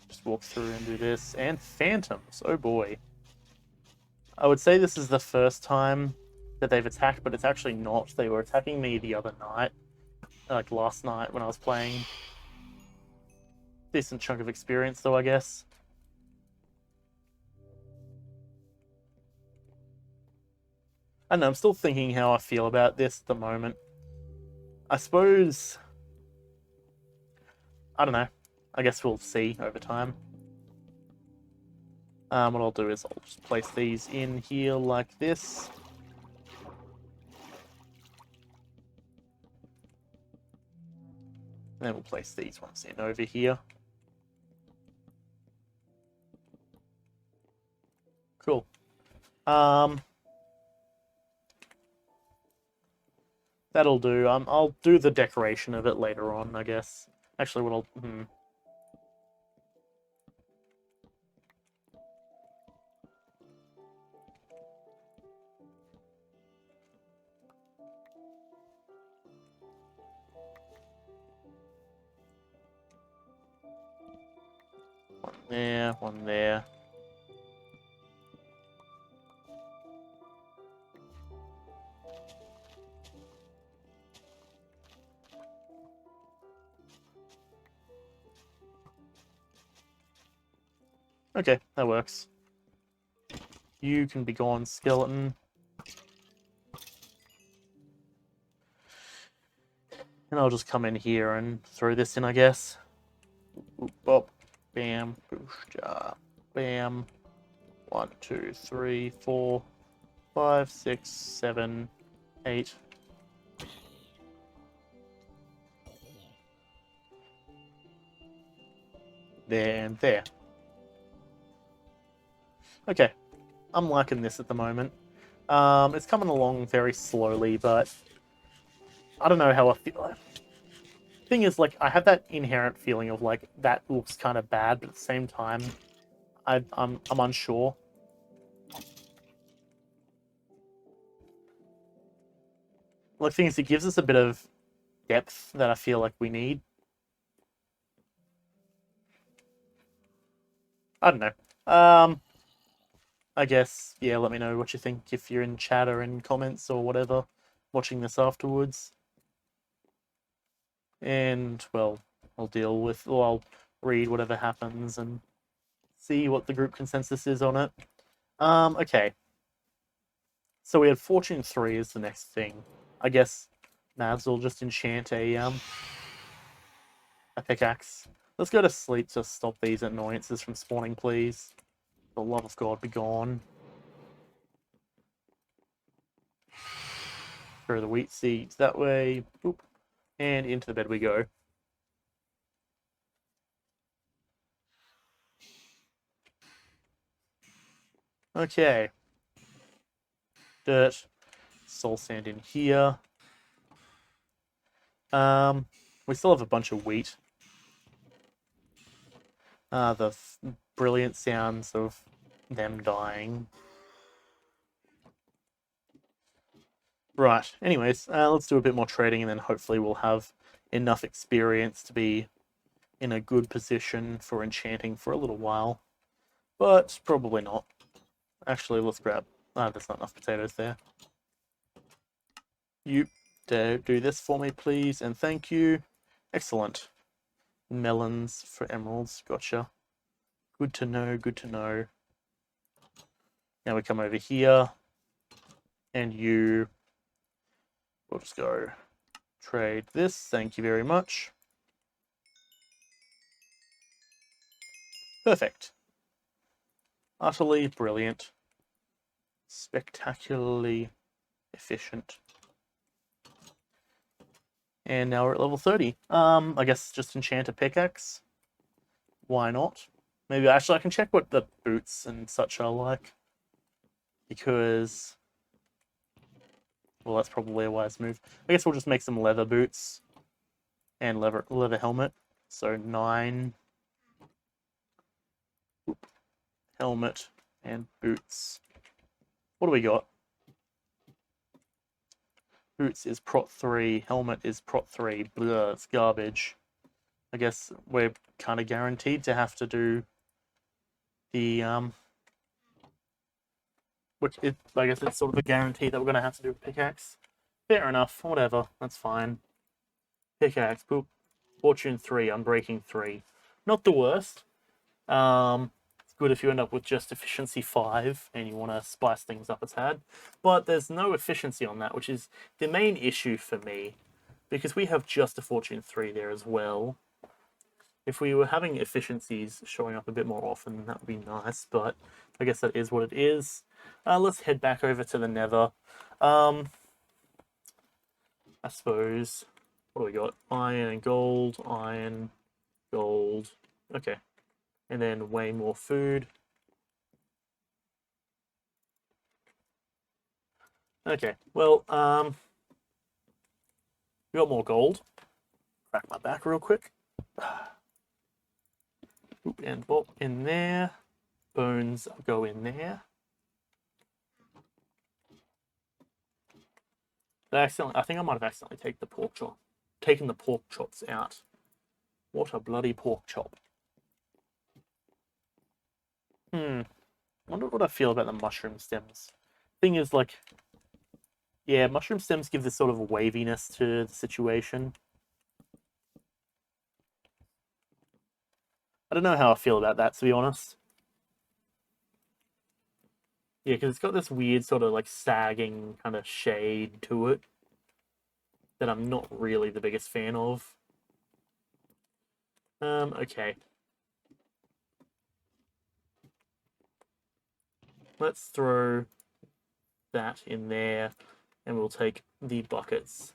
Just walk through and do this. And phantoms, oh boy. I would say this is the first time that they've attacked, but it's actually not. They were attacking me the other night, like last night when I was playing. Decent chunk of experience though, I guess. I don't know, I'm still thinking how I feel about this at the moment. I suppose... I don't know. I guess we'll see over time. What I'll do is I'll just place these in here like this. And then we'll place these ones in over here. Cool. That'll do. I'll do the decoration of it later on, I guess. Actually, what I'll... One there, one there. Okay, that works. You can be gone, skeleton. And I'll just come in here and throw this in, I guess. Boop, bop, bam, boosh, jar, bam. 1, 2, 3, 4, 5, 6, 7, 8. There and there. Okay, I'm liking this at the moment. It's coming along very slowly, but I don't know how I feel. Thing is, like, I have that inherent feeling of like that looks kind of bad, but at the same time, I'm unsure. Like, thing is, it gives us a bit of depth that I feel like we need. I don't know. I guess, yeah, let me know what you think if you're in chat or in comments or whatever, watching this afterwards. And, well, I'll read whatever happens and see what the group consensus is on it. Okay. So we had Fortune 3 is the next thing. I guess Mavs will just enchant a pickaxe. Let's go to sleep to stop these annoyances from spawning, please. For the love of God, be gone. Throw the wheat seeds that way. Boop. And into the bed we go. Okay. Dirt. Soul sand in here. We still have a bunch of wheat. The brilliant sounds of them dying. Right. Anyways, let's do a bit more trading, and then hopefully we'll have enough experience to be in a good position for enchanting for a little while. But probably not. Actually, let's grab... there's not enough potatoes there. You do this for me, please, and thank you. Excellent. Melons for emeralds. Gotcha. Good to know, good to know. Now we come over here, and we'll just go trade this. Thank you very much. Perfect. Utterly brilliant. Spectacularly efficient. And now we're at level 30. I guess just enchant a pickaxe. Why not? Maybe actually I can check what the boots and such are like. Because, well, that's probably a wise move. I guess we'll just make some leather boots and leather helmet. So 9 helmet and boots. What do we got? Boots is prot 3, helmet is prot 3. Blah, it's garbage. I guess we're kind of guaranteed to have to do the I guess it's sort of a guarantee that we're going to have to do a pickaxe. Fair enough, whatever, that's fine. Pickaxe, boop. Fortune 3, Unbreaking 3. Not the worst. It's good if you end up with just efficiency 5 and you want to spice things up a tad. But there's no efficiency on that, which is the main issue for me. Because we have just a Fortune 3 there as well. If we were having efficiencies showing up a bit more often, that would be nice, but I guess that is what it is. Let's head back over to the Nether. I suppose, what do we got? Iron and gold, iron, gold. Okay. And then way more food. Okay, well, we got more gold. Crack my back real quick. Oop, and bop in there. Bones go in there. I think I might have accidentally taken the pork chops out. What a bloody pork chop. Wonder what I feel about the mushroom stems. Thing is, like, yeah, mushroom stems give this sort of waviness to the situation. I don't know how I feel about that, to be honest. Yeah, because it's got this weird sort of like sagging kind of shade to it that I'm not really the biggest fan of. Okay. Let's throw that in there, and we'll take the buckets.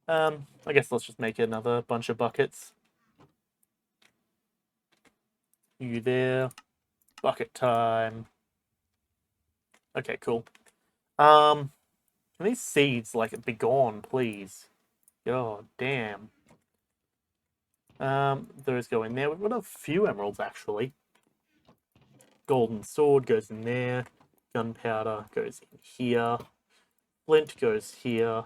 I guess let's just make another bunch of buckets. You there. Bucket time. Okay, cool. And these seeds, like, be gone, please. God damn. Those go in there. We've got a few emeralds, actually. Golden sword goes in there. Gunpowder goes in here. Flint goes here.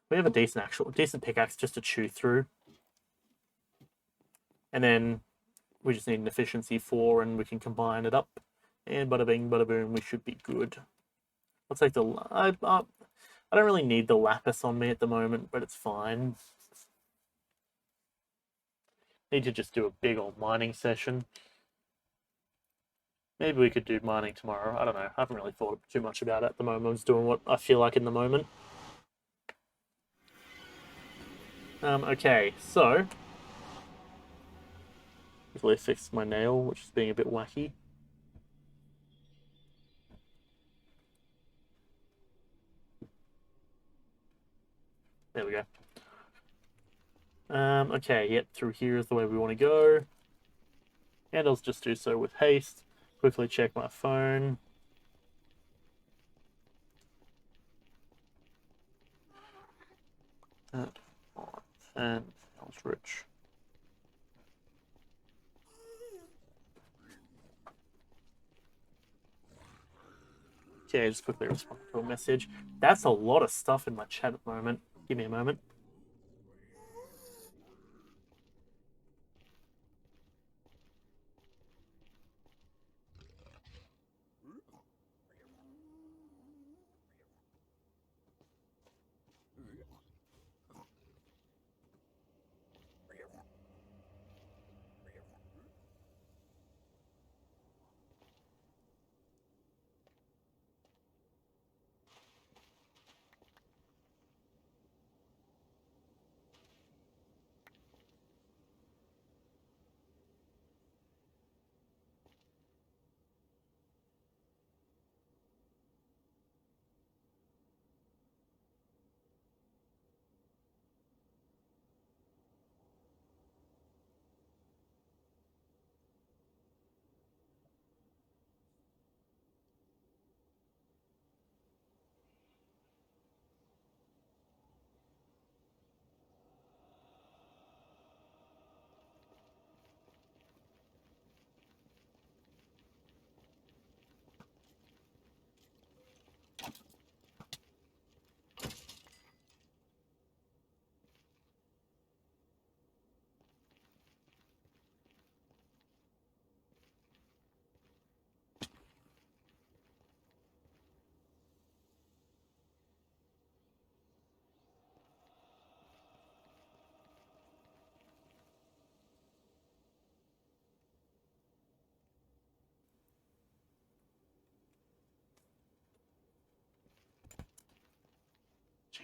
We have a decent pickaxe just to chew through. And then we just need an efficiency 4 and we can combine it up. And bada bing, bada boom, we should be good. I'll take the... I don't really need the lapis on me at the moment, but it's fine. Need to just do a big old mining session. Maybe we could do mining tomorrow. I don't know. I haven't really thought too much about it at the moment. I'm just doing what I feel like in the moment. Okay, so... Hopefully I fixed my nail, which is being a bit wacky. There we go. Okay, yep, through here is the way we want to go. And I'll just do so with haste. Quickly check my phone. And that was rich. Okay, just quickly respond to a message. That's a lot of stuff in my chat at the moment. Give me a moment.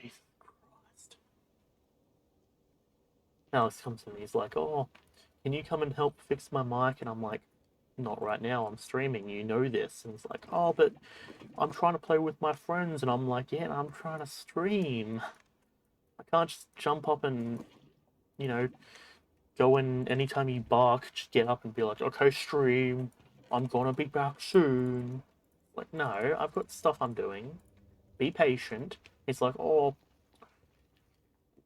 Jesus Christ. Alex comes to me, he's like, oh, can you come and help fix my mic? And I'm like, not right now, I'm streaming, you know this. And he's like, oh, but I'm trying to play with my friends. And I'm like, yeah, I'm trying to stream. I can't just jump up and, you know, go in anytime you bark, just get up and be like, okay, stream, I'm gonna be back soon. Like, no, I've got stuff I'm doing. Be patient. It's like, oh,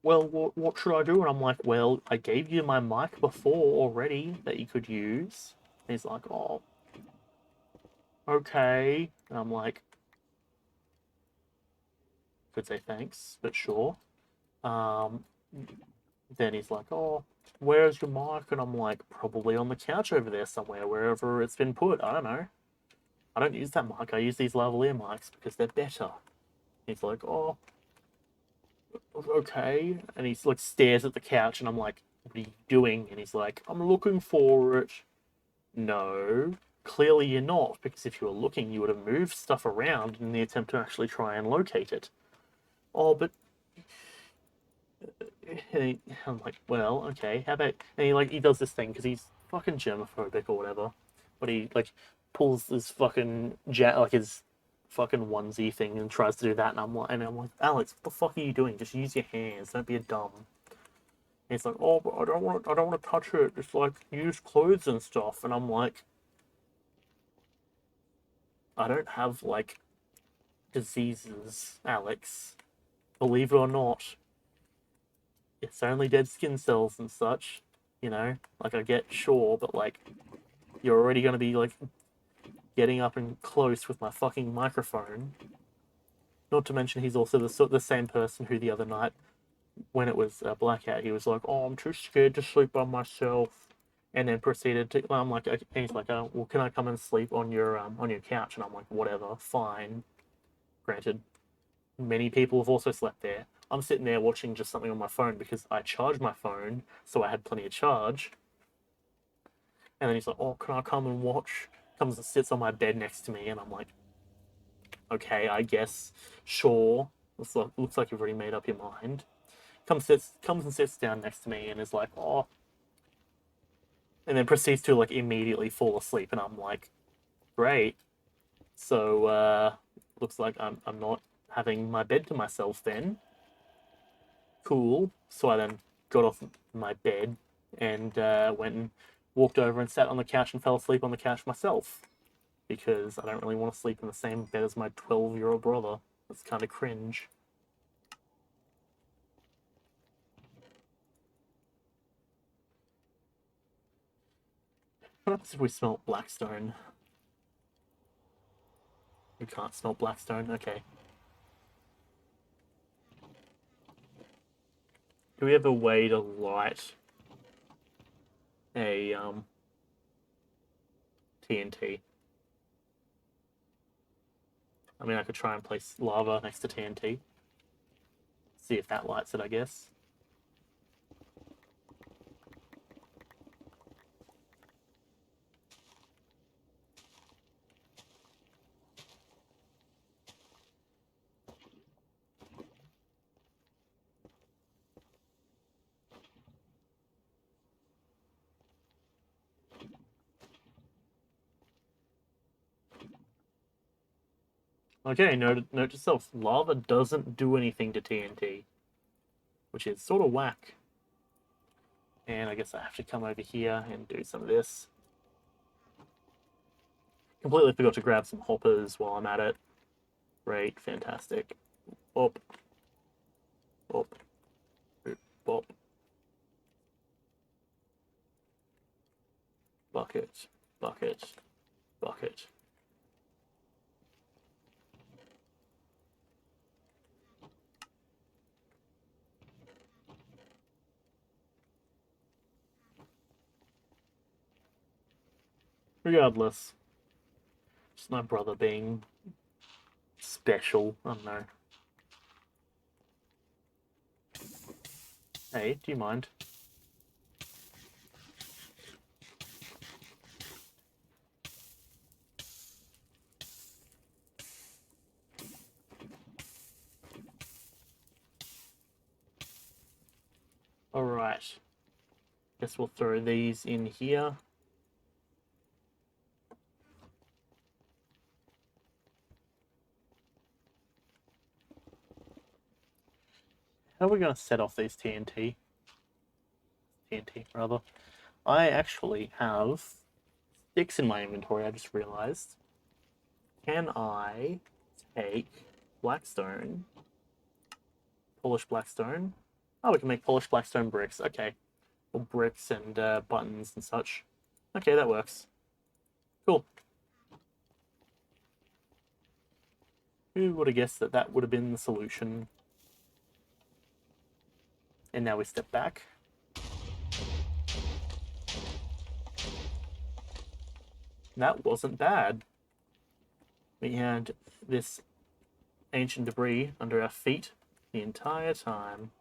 well, what should I do? And I'm like, well, I gave you my mic before already that you could use. And he's like, oh, okay. And I'm like, could say thanks, but sure. Then he's like, oh, where's your mic? And I'm like, probably on the couch over there somewhere, wherever it's been put. I don't know. I don't use that mic. I use these lavalier mics because they're better. He's like, oh, okay. And he's like stares at the couch and I'm like, what are you doing? And he's like, I'm looking for it. No, clearly you're not, because if you were looking, you would have moved stuff around in the attempt to actually try and locate it. Oh, but I'm like, well, okay, how about... And he does this thing because he's fucking germophobic or whatever, but he like pulls this fucking his fucking onesie thing and tries to do that, and I'm like, Alex, what the fuck are you doing? Just use your hands. Don't be a dumb. And he's like, oh, but I don't want to touch it. Just like use clothes and stuff. And I'm like, I don't have, like, diseases, Alex. Believe it or not. It's only dead skin cells and such, you know? Like, I get, sure, but, like, you're already gonna be, like, getting up and close with my fucking microphone. Not to mention he's also the same person who the other night, when it was blackout, he was like, "Oh, I'm too scared to sleep by myself," and then proceeded to. I'm like, and he's like, "Well, can I come and sleep on your couch?" And I'm like, "Whatever, fine." Granted, many people have also slept there. I'm sitting there watching just something on my phone because I charged my phone, so I had plenty of charge. And then he's like, "Oh, can I come and watch?" Comes and sits on my bed next to me, and I'm like, "Okay, I guess, sure." Looks like you've already made up your mind. Comes and sits down next to me and is like, "Oh," and then proceeds to like immediately fall asleep, and I'm like, "Great." So looks like I'm not having my bed to myself then. Cool. So I then got off my bed and went and walked over and sat on the couch and fell asleep on the couch myself because I don't really want to sleep in the same bed as my 12-year-old brother. It's kind of cringe. What happens if we smelt Blackstone? We can't smelt Blackstone. Okay. Do we have a way to light a TNT? I mean, I could try and place lava next to TNT. See if that lights it, I guess. Okay, note to self. Lava doesn't do anything to TNT, which is sort of whack. And I guess I have to come over here and do some of this. Completely forgot to grab some hoppers while I'm at it. Great, fantastic. Bop. Bop. Bop. Bucket. Bucket. Bucket. Regardless, just my brother being special. I don't know. Hey, do you mind? Alright. Guess we'll throw these in here. How are we going to set off these TNT? TNT, rather. I actually have sticks in my inventory, I just realized. Can I take blackstone, polished blackstone? Oh, we can make polished blackstone bricks. Okay. Or bricks and buttons and such. Okay, that works. Cool. Who would have guessed that that would have been the solution? And now we step back. That wasn't bad. We had this ancient debris under our feet the entire time.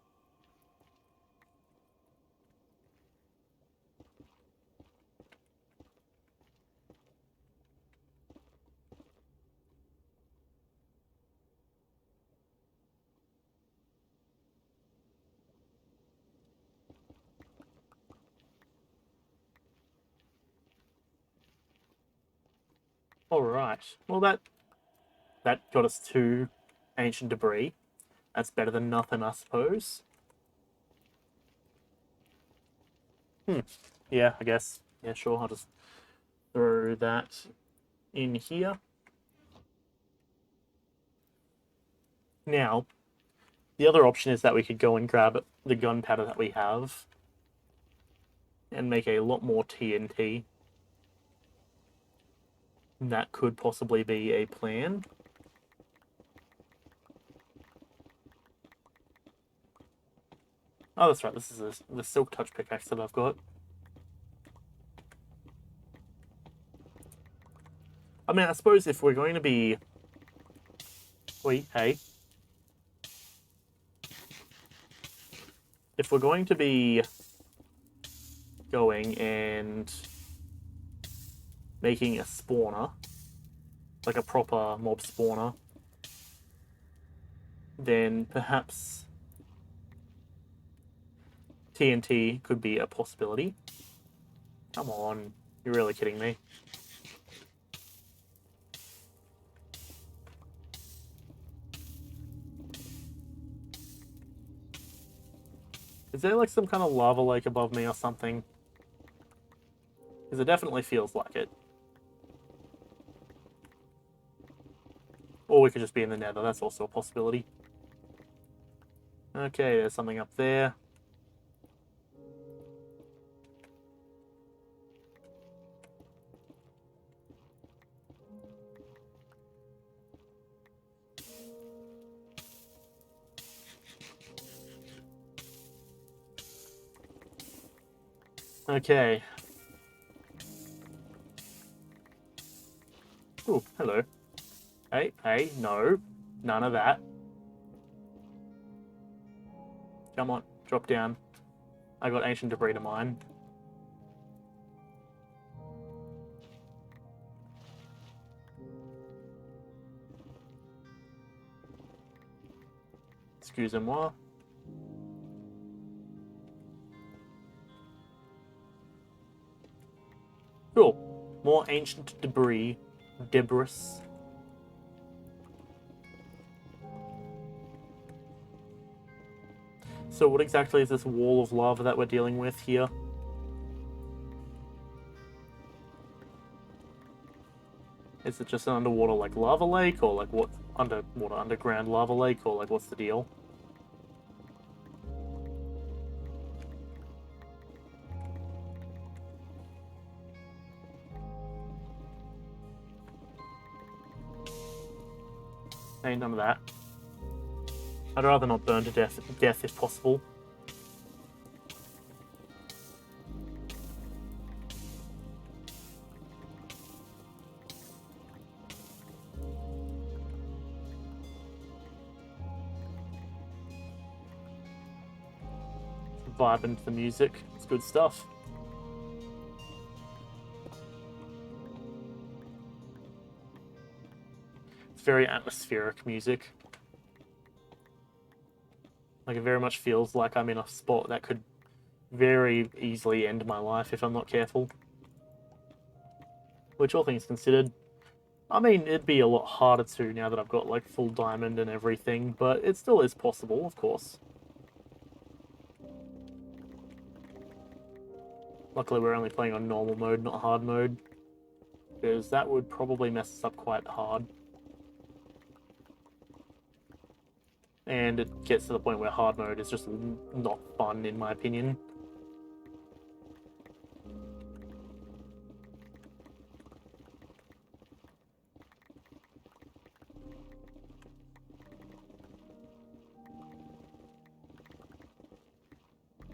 Alright. Well, that got us to ancient debris. That's better than nothing, I suppose. Yeah, I guess. Yeah, sure. I'll just throw that in here. Now, the other option is that we could go and grab the gunpowder that we have and make a lot more TNT. That could possibly be a plan. Oh, that's right. This is the Silk Touch pickaxe that I've got. I mean, I suppose if we're going to be... Wait, hey. If we're going to be going and making a spawner, like a proper mob spawner, then perhaps TNT could be a possibility. Come on, you're really kidding me. Is there like some kind of lava lake above me or something? Because it definitely feels like it. Or we could just be in the nether, that's also a possibility. Okay, there's something up there. Okay. Ooh, hello. Hey, hey, no. None of that. Come on, drop down. I got ancient debris to mine. Excusez-moi. Cool. More ancient debris. Debris. So what exactly is this wall of lava that we're dealing with here? Is it just an underwater like lava lake, or like what? Underground lava lake, or like what's the deal? Ain't none of that. I'd rather not burn to death if possible. Vibe into the music. It's good stuff. It's very atmospheric music. Like, it very much feels like I'm in a spot that could very easily end my life if I'm not careful. Which, all things considered, I mean, it'd be a lot harder to now that I've got, like, full diamond and everything, but it still is possible, of course. Luckily, we're only playing on normal mode, not hard mode, because that would probably mess us up quite hard. And it gets to the point where hard mode is just not fun, in my opinion.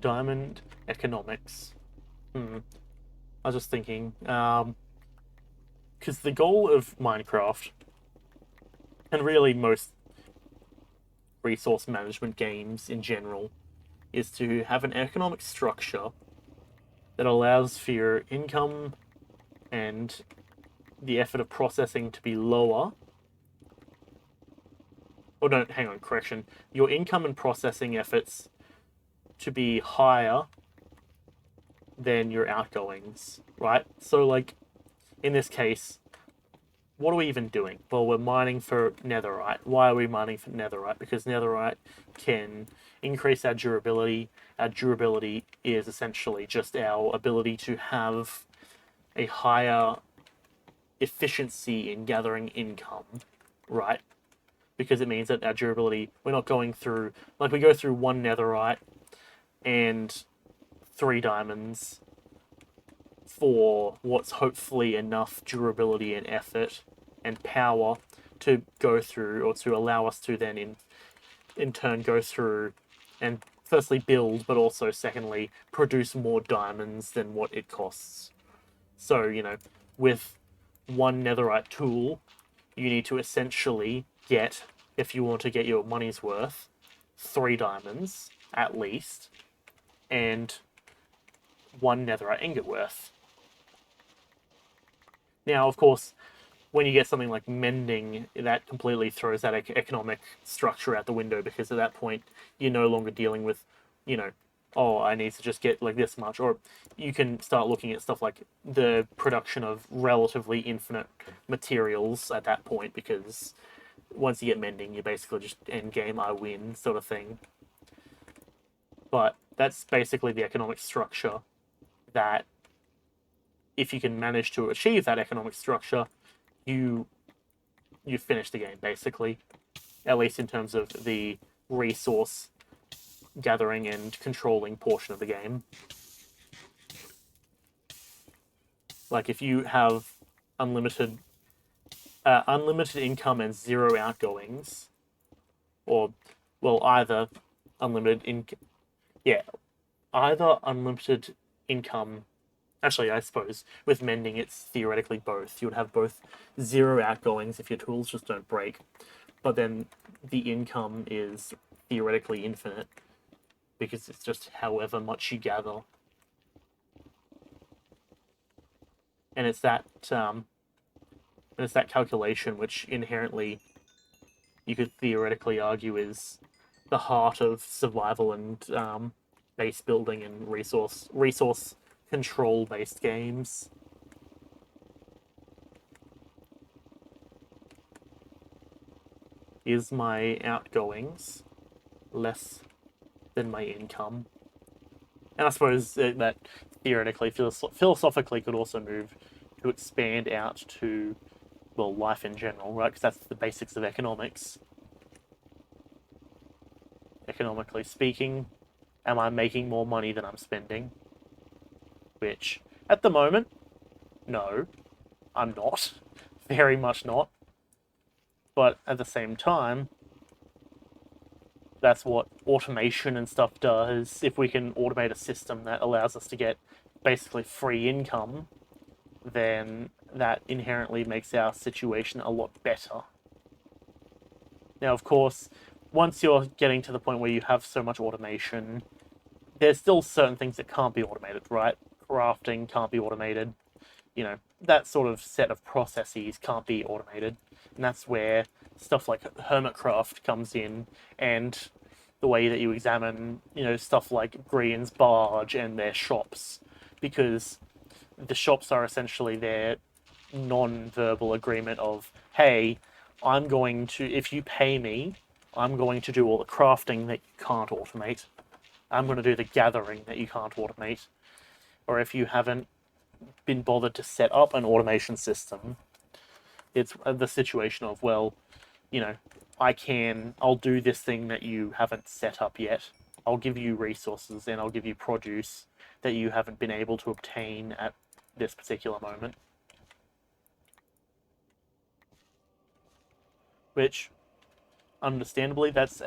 Diamond economics. I was just thinking, because the goal of Minecraft, and really most resource management games in general, is to have an economic structure that allows for your income and the effort of processing to be lower. Or don't, hang on, correction. Your income and processing efforts to be higher than your outgoings, right? So, like, in this case, what are we even doing? Well, we're mining for netherite. Why are we mining for netherite? Because netherite can increase our durability. Our durability is essentially just our ability to have a higher efficiency in gathering income, right? because it means that our durability, we're not going through, like we go through 1 netherite and 3 diamonds for what's hopefully enough durability and effort and power to go through, or to allow us to then in turn go through and firstly build, but also secondly produce more diamonds than what it costs. So, you know, with 1 netherite tool, you need to essentially get, if you want to get your money's worth, 3 diamonds at least, and 1 netherite ingot worth. Now, of course, when you get something like mending, that completely throws that economic structure out the window, because at that point, you're no longer dealing with, you know, oh, I need to just get like this much. Or you can start looking at stuff like the production of relatively infinite materials at that point, because once you get mending, you're basically just end game, I win sort of thing. But that's basically the economic structure that, if you can manage to achieve that economic structure, you finish the game, basically. At least in terms of the resource gathering and controlling portion of the game. Like, if you have unlimited income and 0 outgoings, or, well, either either unlimited income. Actually, I suppose with mending, it's theoretically both. You would have both 0 outgoings if your tools just don't break, but then the income is theoretically infinite, because it's just however much you gather. And it's that calculation which inherently you could theoretically argue is the heart of survival and base building and resource control based games. Is my outgoings less than my income? And I suppose that theoretically, philosophically, could also move to expand out to, well, life in general, right? Because that's the basics of economics. Economically speaking, am I making more money than I'm spending? Which, at the moment, no, I'm not. Very much not. But at the same time, that's what automation and stuff does. If we can automate a system that allows us to get basically free income, then that inherently makes our situation a lot better. Now, of course, once you're getting to the point where you have so much automation, there's still certain things that can't be automated, right? Crafting can't be automated. You know, that sort of set of processes can't be automated. And that's where stuff like Hermitcraft comes in, and the way that you examine, you know, stuff like Grian's Barge and their shops, because the shops are essentially their non-verbal agreement of, hey, I'm going to, if you pay me, I'm going to do all the crafting that you can't automate. I'm going to do the gathering that you can't automate. Or if you haven't been bothered to set up an automation system, it's the situation of, well, you know, I'll do this thing that you haven't set up yet. I'll give you resources and I'll give you produce that you haven't been able to obtain at this particular moment. Which, understandably, that's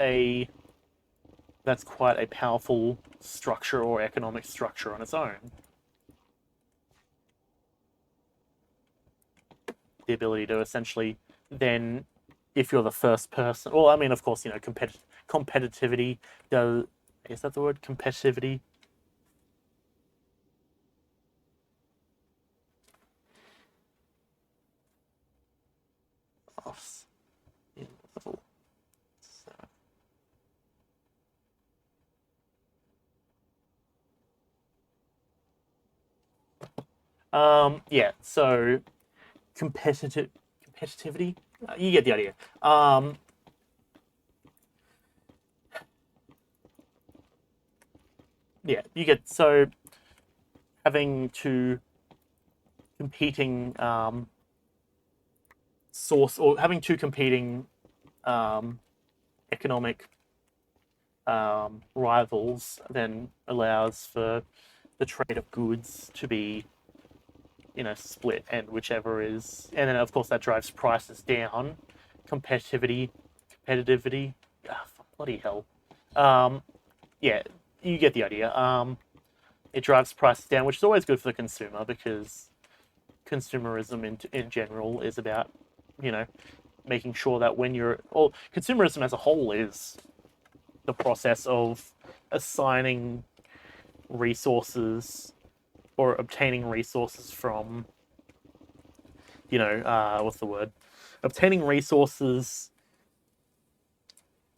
quite a powerful structure or economic structure on its own. The ability to essentially then, if you're the first person, well, I mean, of course, you know, competitivity does, is that the word, competitivity? In level 7. Yeah, so competitivity, you get the idea. Yeah, you get, so having two competing source, or having two competing economic rivals then allows for the trade of goods to be, split, and whichever is, and then of course that drives prices down, competitivity. Bloody hell. Um, yeah, you get the idea. It drives prices down, which is always good for the consumer because consumerism in general is about, you know, making sure that consumerism as a whole is the process of assigning resources or obtaining resources from, what's the word? Obtaining resources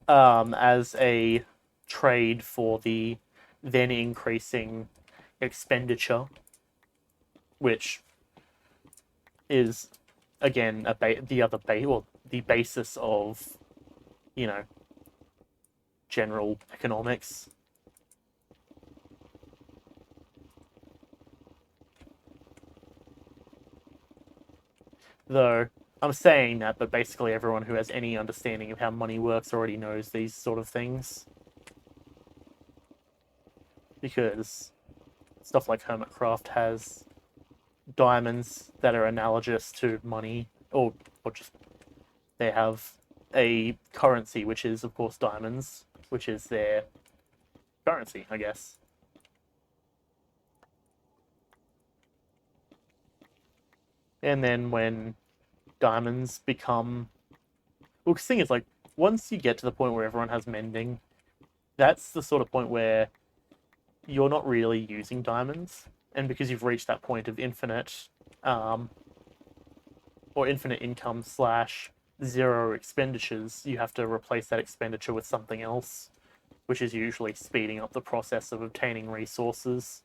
as a trade for the then increasing expenditure, which is again the basis of, you know, general economics. Though I'm saying that, but basically everyone who has any understanding of how money works already knows these sort of things. Because stuff like Hermitcraft has diamonds that are analogous to money, or just they have a currency, which is, of course, diamonds, which is their currency, I guess. And then when diamonds become... Well, the thing is, like, once you get to the point where everyone has mending, that's the sort of point where you're not really using diamonds. And because you've reached that point of infinite, or infinite income slash zero expenditures, you have to replace that expenditure with something else, which is usually speeding up the process of obtaining resources.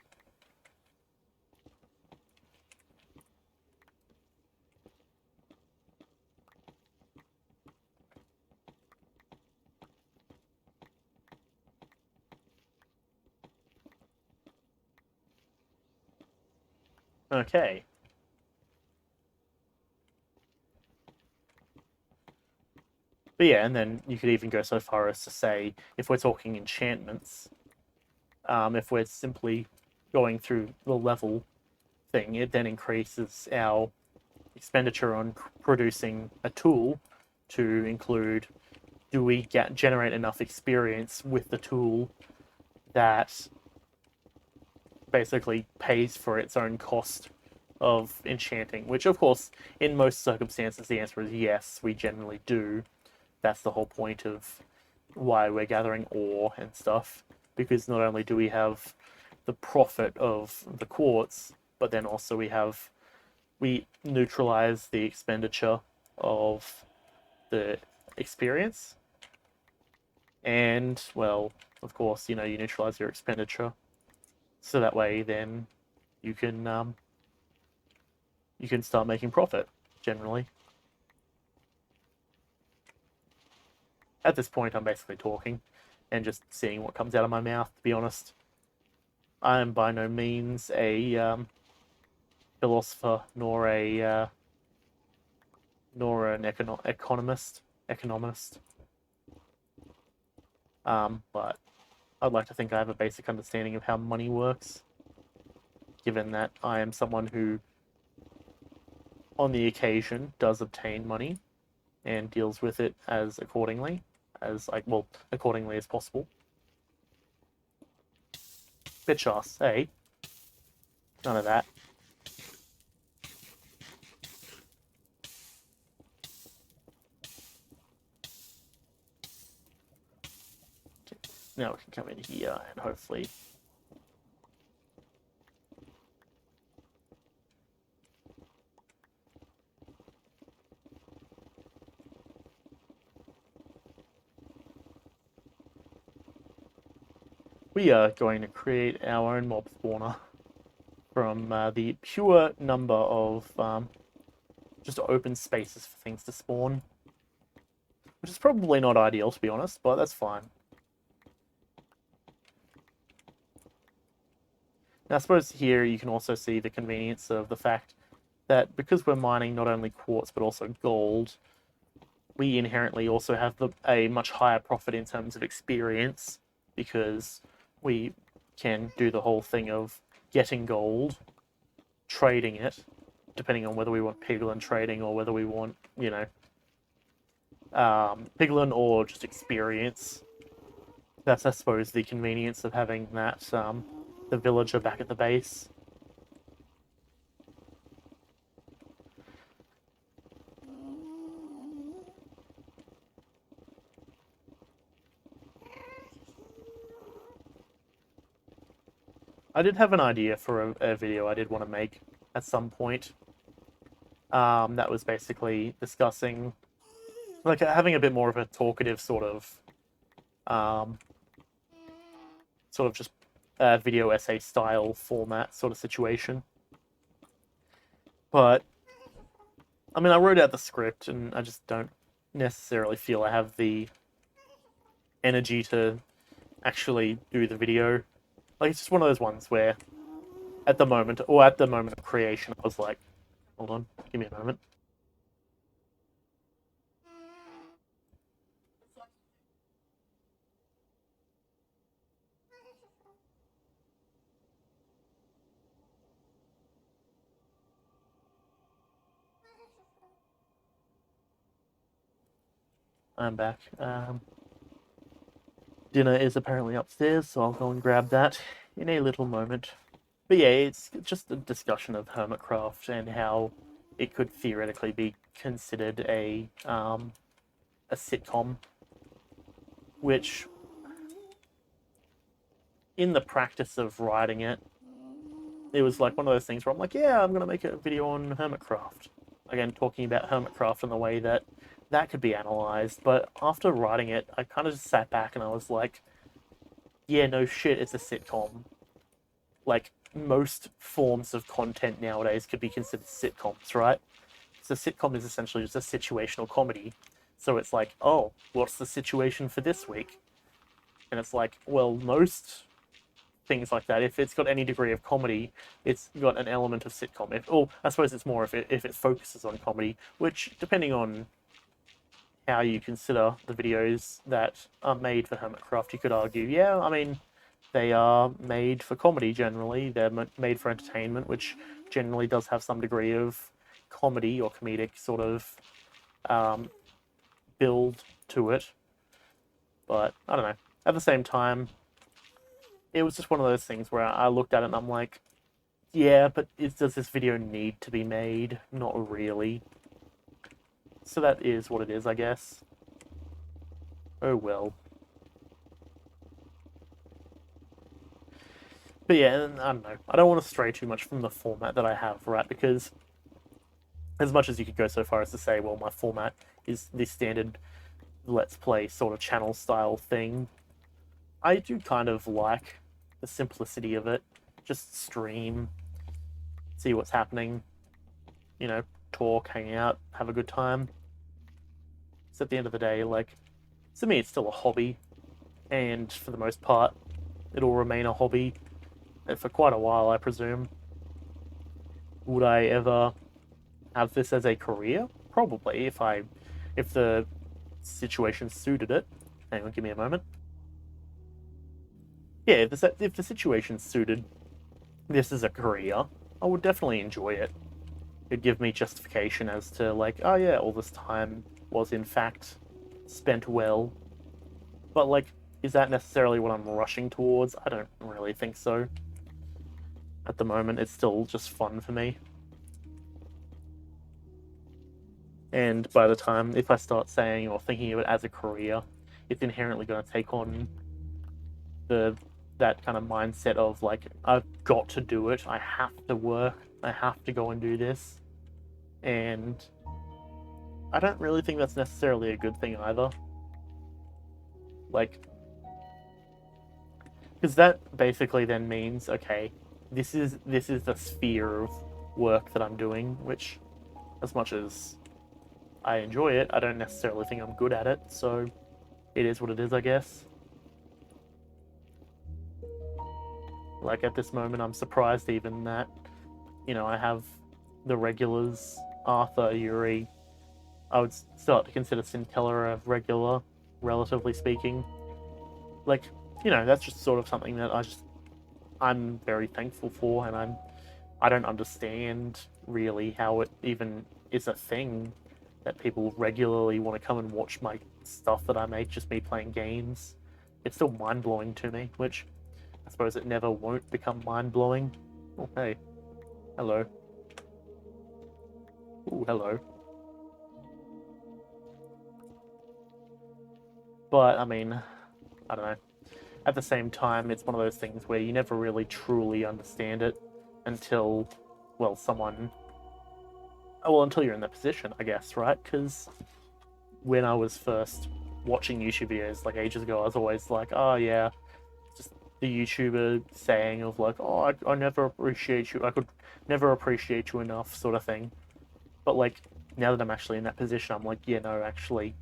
Okay. But yeah, and then you could even go so far as to say, if we're talking enchantments, if we're simply going through the level thing, it then increases our expenditure on producing a tool to include, do we generate enough experience with the tool that basically pays for its own cost of enchanting, which of course in most circumstances the answer is yes, we generally do. That's the whole point of why we're gathering ore and stuff, because not only do we have the profit of the quartz, but then also we neutralize the expenditure of the experience. And, well, of course, you neutralize your expenditure, so that way then you can start making profit generally. At this point, I'm basically talking and just seeing what comes out of my mouth, to be honest. I am by no means a philosopher nor an economist. But I'd like to think I have a basic understanding of how money works, given that I am someone who, on the occasion, does obtain money and deals with it accordingly as possible. Bitch ass, hey? None of that. Now we can come in here and hopefully... We are going to create our own mob spawner from the pure number of just open spaces for things to spawn. Which is probably not ideal, to be honest, but that's fine. Now, I suppose here you can also see the convenience of the fact that because we're mining not only quartz but also gold, we inherently also have a much higher profit in terms of experience, because we can do the whole thing of getting gold, trading it, depending on whether we want piglin trading or whether we want, piglin or just experience. That's, I suppose, the convenience of having that, the villager back at the base. I did have an idea for a video I did want to make at some point. That was basically discussing, like, having a bit more of a talkative just video essay style format sort of situation. But I mean, I wrote out the script, and I just don't necessarily feel I have the energy to actually do the video. Like, it's just one of those ones where, at the moment of creation, I was like, hold on, give me a moment. I'm back. Dinner is apparently upstairs, so I'll go and grab that in a little moment. But yeah, it's just a discussion of Hermitcraft and how it could theoretically be considered a sitcom, which, in the practice of writing it, it was like one of those things where I'm like, yeah, I'm going to make a video on Hermitcraft. Again, talking about Hermitcraft and the way that that could be analysed. But after writing it, I kind of just sat back and I was like, yeah, no shit, it's a sitcom. Like, most forms of content nowadays could be considered sitcoms, right? So sitcom is essentially just a situational comedy. So it's like, oh, what's the situation for this week? And it's like, well, most things like that, if it's got any degree of comedy, it's got an element of sitcom. I suppose it's more if it focuses on comedy, which, depending on how you consider the videos that are made for Hermitcraft, you could argue, yeah, I mean, they are made for comedy generally. They're made for entertainment, which generally does have some degree of comedy or comedic sort of build to it. But I don't know. At the same time, it was just one of those things where I looked at it and I'm like, yeah, but does this video need to be made? Not really. So that is what it is, I guess. Oh well. But yeah, I don't know. I don't want to stray too much from the format that I have, right? Because as much as you could go so far as to say, well, my format is the standard Let's Play sort of channel style thing, I do kind of like the simplicity of it. Just stream, see what's happening, talk, hang out, have a good time. So at the end of the day, like, to me, it's still a hobby, and for the most part, it'll remain a hobby for quite a while, I presume. Would I ever have this as a career? Probably, if the situation suited it. Hang on, give me a moment. Yeah, if the situation suited this as a career, I would definitely enjoy it. It'd give me justification as to, like, oh yeah, all this time was in fact spent well. But, like, is that necessarily what I'm rushing towards? I don't really think so. At the moment, it's still just fun for me. And by the time, if I start saying or thinking of it as a career, it's inherently going to take on that kind of mindset of, like, I've got to do it, I have to work, I have to go and do this. And I don't really think that's necessarily a good thing either. Like, because that basically then means, okay, this is the sphere of work that I'm doing, which, as much as I enjoy it, I don't necessarily think I'm good at it, so it is what it is, I guess. Like, at this moment, I'm surprised even that, I have the regulars, Arthur, Yuri, I would start to consider Syntella a regular, relatively speaking. Like, that's just sort of something that I'm very thankful for, and I don't understand really how it even is a thing that people regularly want to come and watch my stuff that I make, just me playing games. It's still mind blowing to me, which I suppose it never won't become mind blowing. Oh, hey. Hello. Ooh, hello. But, I mean, I don't know. At the same time, it's one of those things where you never really truly understand it until, well, until you're in that position, I guess, right? Because when I was first watching YouTube videos, like ages ago, I was always like, oh yeah, just the YouTuber saying of like, oh, I never appreciate you, I could never appreciate you enough, sort of thing. But like, now that I'm actually in that position, I'm like, yeah, no, actually,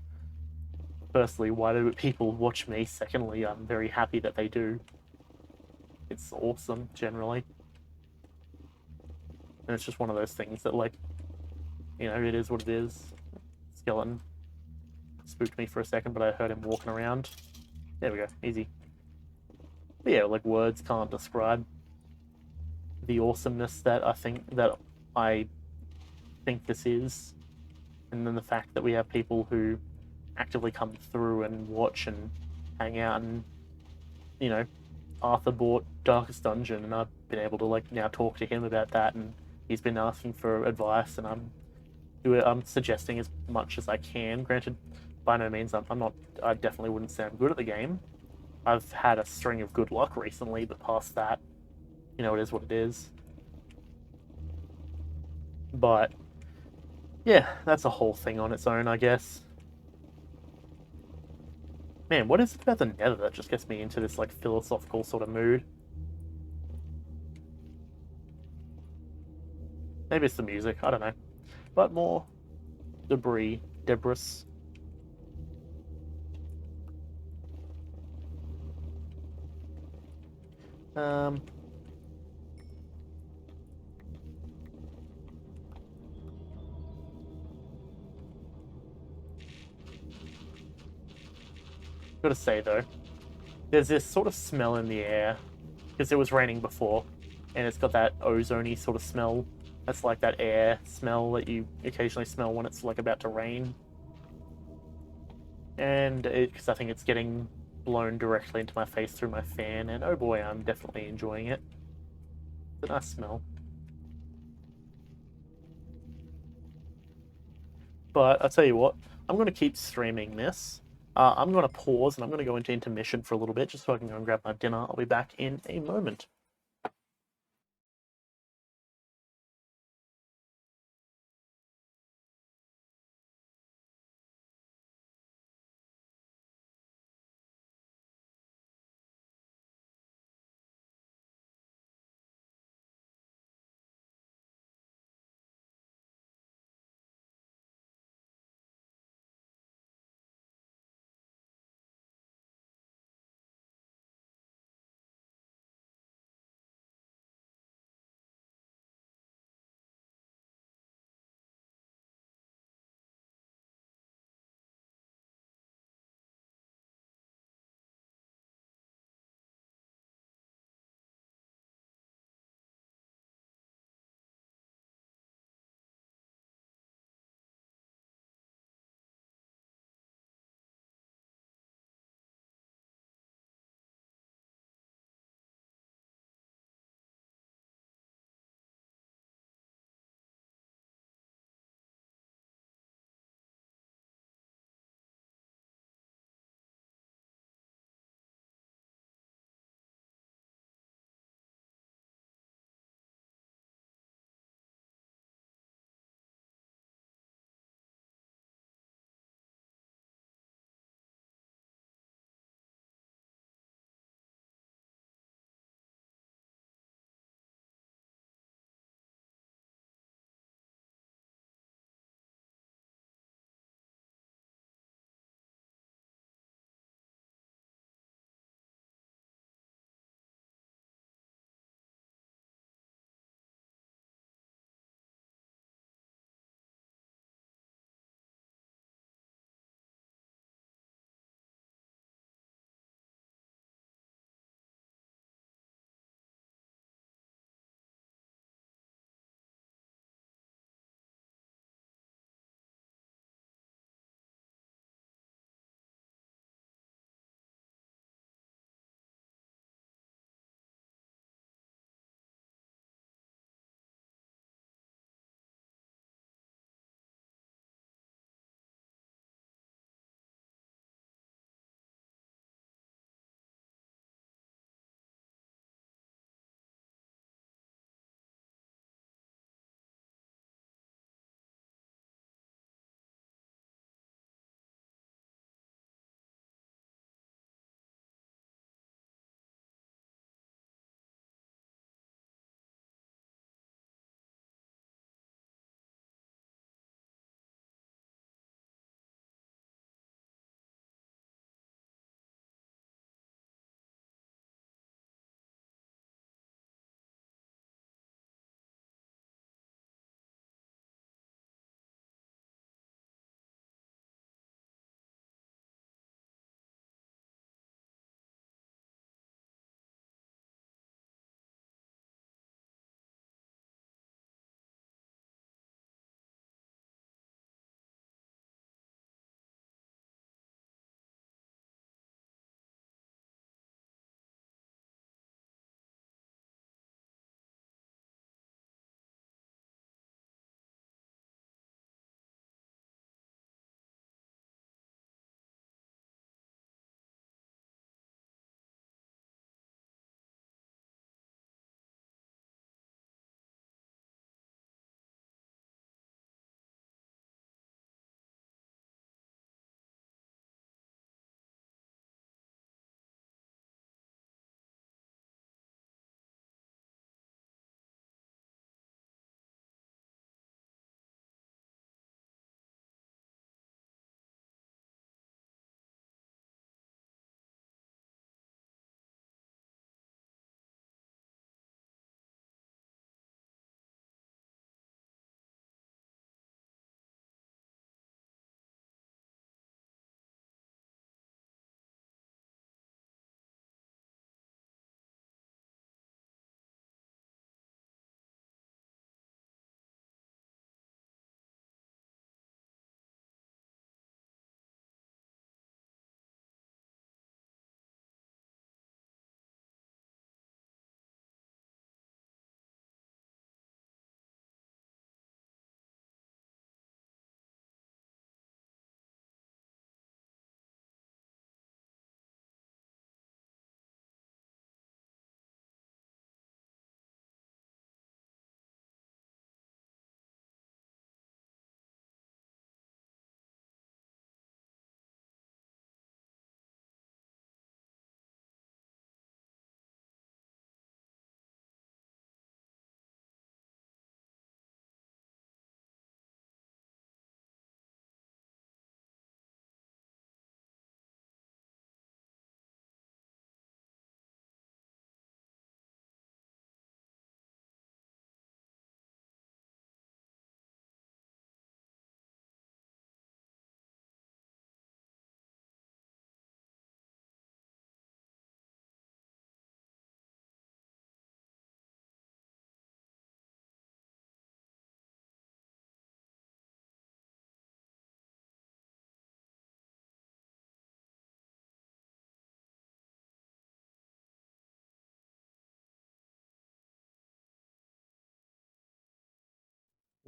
firstly, why do people watch me? Secondly, I'm very happy that they do. It's awesome, generally. And it's just one of those things that, like, it is what it is. Skeleton spooked me for a second, but I heard him walking around. There we go, easy. But yeah, like, words can't describe the awesomeness that I think this is. And then the fact that we have people who actively come through and watch and hang out, and you know Arthur bought Darkest Dungeon, and I've been able to like now talk to him about that, and he's been asking for advice, and I'm suggesting as much as I can. Granted, by no means I'm not. I definitely wouldn't say I'm good at the game. I've had a string of good luck recently, but past that, it is what it is. But yeah, that's a whole thing on its own, I guess. Man, what is it about the Nether that just gets me into this like philosophical sort of mood? Maybe it's the music, I don't know. But more debris. Um, Gotta say though, there's this sort of smell in the air because it was raining before, and it's got that ozony sort of smell. That's like that air smell that you occasionally smell when it's like about to rain, and because I think it's getting blown directly into my face through my fan, and oh boy, I'm definitely enjoying it. It's a nice smell. But I'll tell you what, I'm going to keep streaming this. I'm going to pause and I'm going to go into intermission for a little bit just so I can go and grab my dinner. I'll be back in a moment.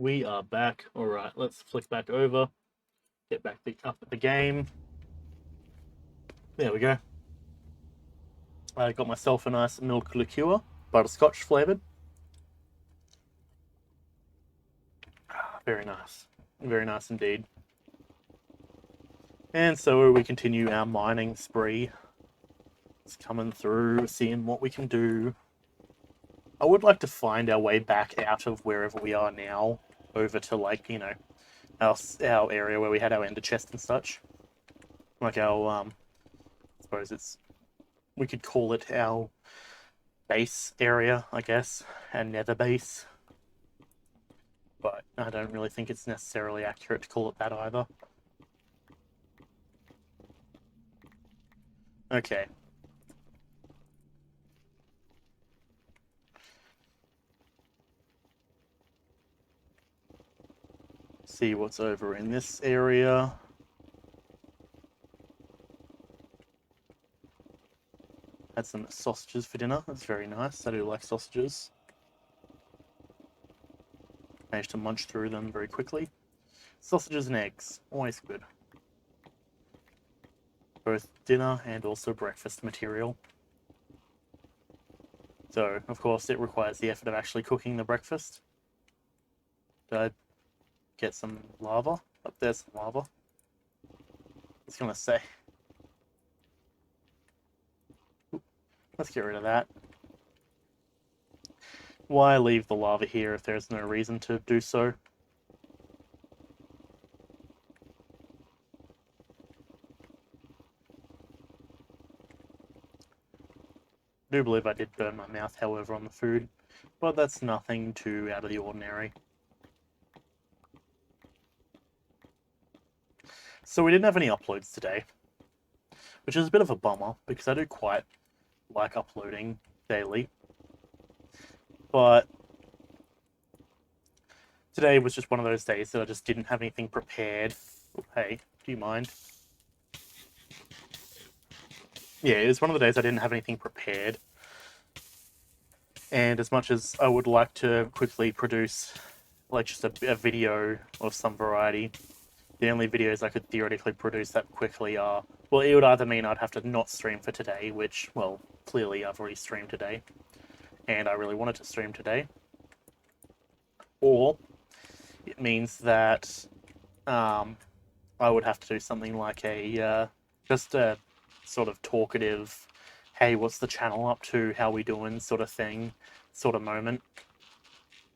We are back. Alright, let's flick back over. Get back up at the game. There we go. I got myself a nice milk liqueur, butterscotch flavoured. Very nice. Very nice indeed. And so we continue our mining spree. It's coming through, seeing what we can do. I would like to find our way back out of wherever we are now, over to, like, you know, our area where we had our ender chest and such. Like our, I suppose it's, we could call it our base area, I guess, and nether base. But I don't really think it's necessarily accurate to call it that either. Okay. See what's over in this area. Had some sausages for dinner. That's very nice. I do like sausages. Managed to munch through them very quickly. Sausages and eggs. Always good. Both dinner and also breakfast material. So, of course, it requires the effort of actually cooking the breakfast. Did I get some lava? Up there's some lava. I was gonna say. Let's get rid of that. Why leave the lava here if there's no reason to do so? I do believe I did burn my mouth, however, on the food, but that's nothing too out of the ordinary. So we didn't have any uploads today, which is a bit of a bummer, because I do quite like uploading daily. But today was just one of those days that I just didn't have anything prepared. Oh, hey, do you mind? Yeah, it was one of the days I didn't have anything prepared. And as much as I would like to quickly produce, like, just a video of some variety, the only videos I could theoretically produce that quickly are, well, it would either mean I'd have to not stream for today, which, well, clearly I've already streamed today, and I really wanted to stream today, or it means that I would have to do something like just a sort of talkative, hey, what's the channel up to, how we doing, sort of thing, sort of moment.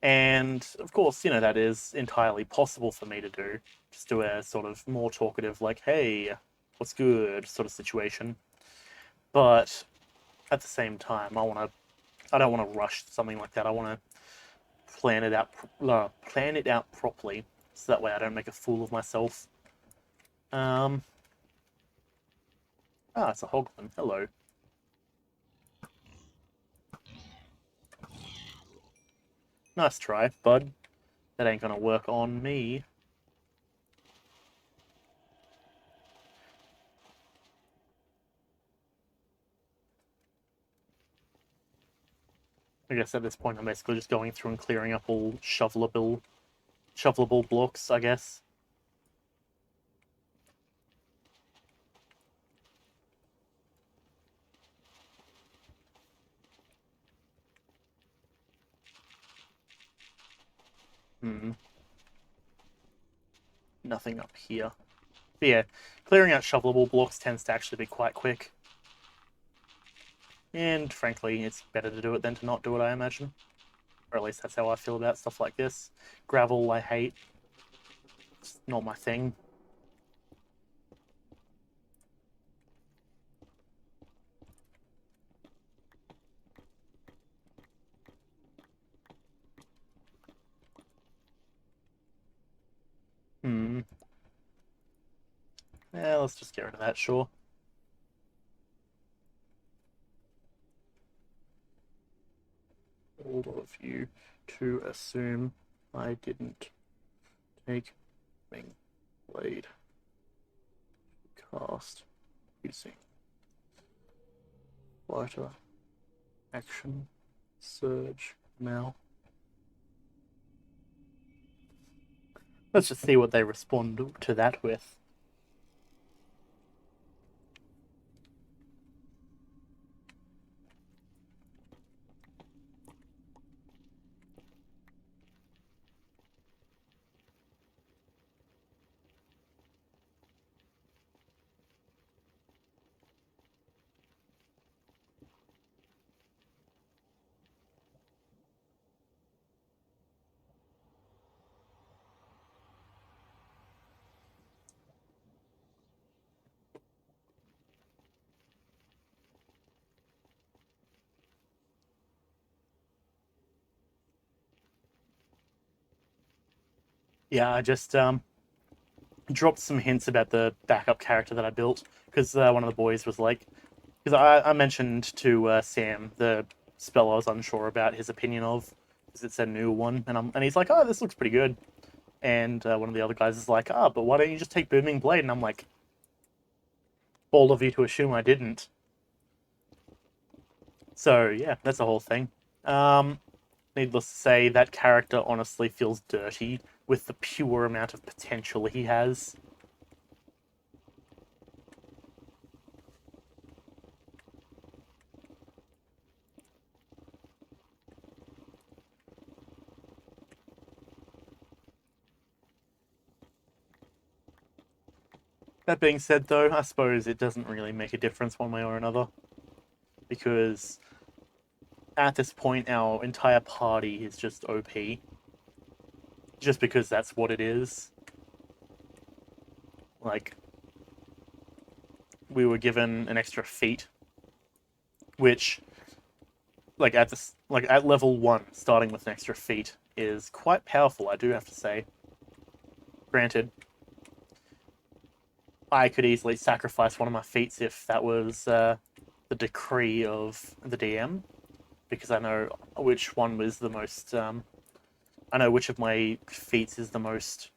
And, of course, you know, that is entirely possible for me to do. Just do a sort of more talkative, like, hey, what's good, sort of situation. But at the same time, I don't want to rush something like that. I want to plan it out properly, so that way I don't make a fool of myself. It's a hoglin. Hello. Nice try, bud. That ain't gonna work on me. I guess at this point I'm basically just going through and clearing up all shovelable blocks, I guess. Nothing up here. But yeah, clearing out shovelable blocks tends to actually be quite quick. And frankly, it's better to do it than to not do it, I imagine. Or at least that's how I feel about stuff like this. Gravel, I hate. It's not my thing. Yeah, let's just get rid of that, sure. All of you to assume I didn't take Ming Blade cast using lighter action surge now. Let's just see what they respond to that with. Yeah, I just dropped some hints about the backup character that I built because one of the boys was like, because I mentioned to Sam the spell I was unsure about his opinion of, because it's a new one, and he's like, oh, this looks pretty good. And one of the other guys is like, but why don't you just take Booming Blade? And I'm like, bold of you to assume I didn't. So yeah, that's the whole thing. Needless to say, that character honestly feels dirty with the pure amount of potential he has. That being said, though, I suppose it doesn't really make a difference one way or another, because at this point, our entire party is just OP, just because that's what it is. Like, we were given an extra feat, which, at level 1, starting with an extra feat is quite powerful, I do have to say. Granted, I could easily sacrifice one of my feats if that was the decree of the DM, because I know which one was the most. I know which of my feats is the most.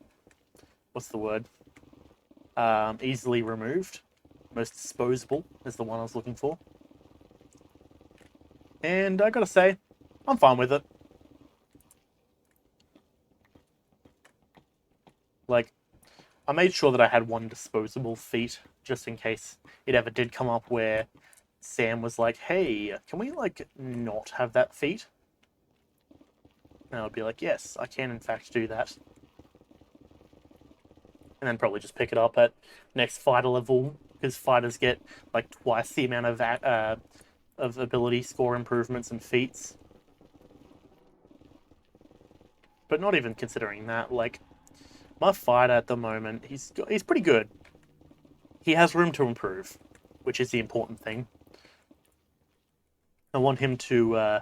What's the word? Easily removed. Most disposable is the one I was looking for. And I gotta say, I'm fine with it. Like, I made sure that I had one disposable feat just in case it ever did come up where Sam was like, hey, can we, like, not have that feat? And I would be like, yes, I can in fact do that. And then probably just pick it up at next fighter level, because fighters get like twice the amount of ability score improvements and feats. But not even considering that, like my fighter at the moment, he's pretty good. He has room to improve, which is the important thing. I want him to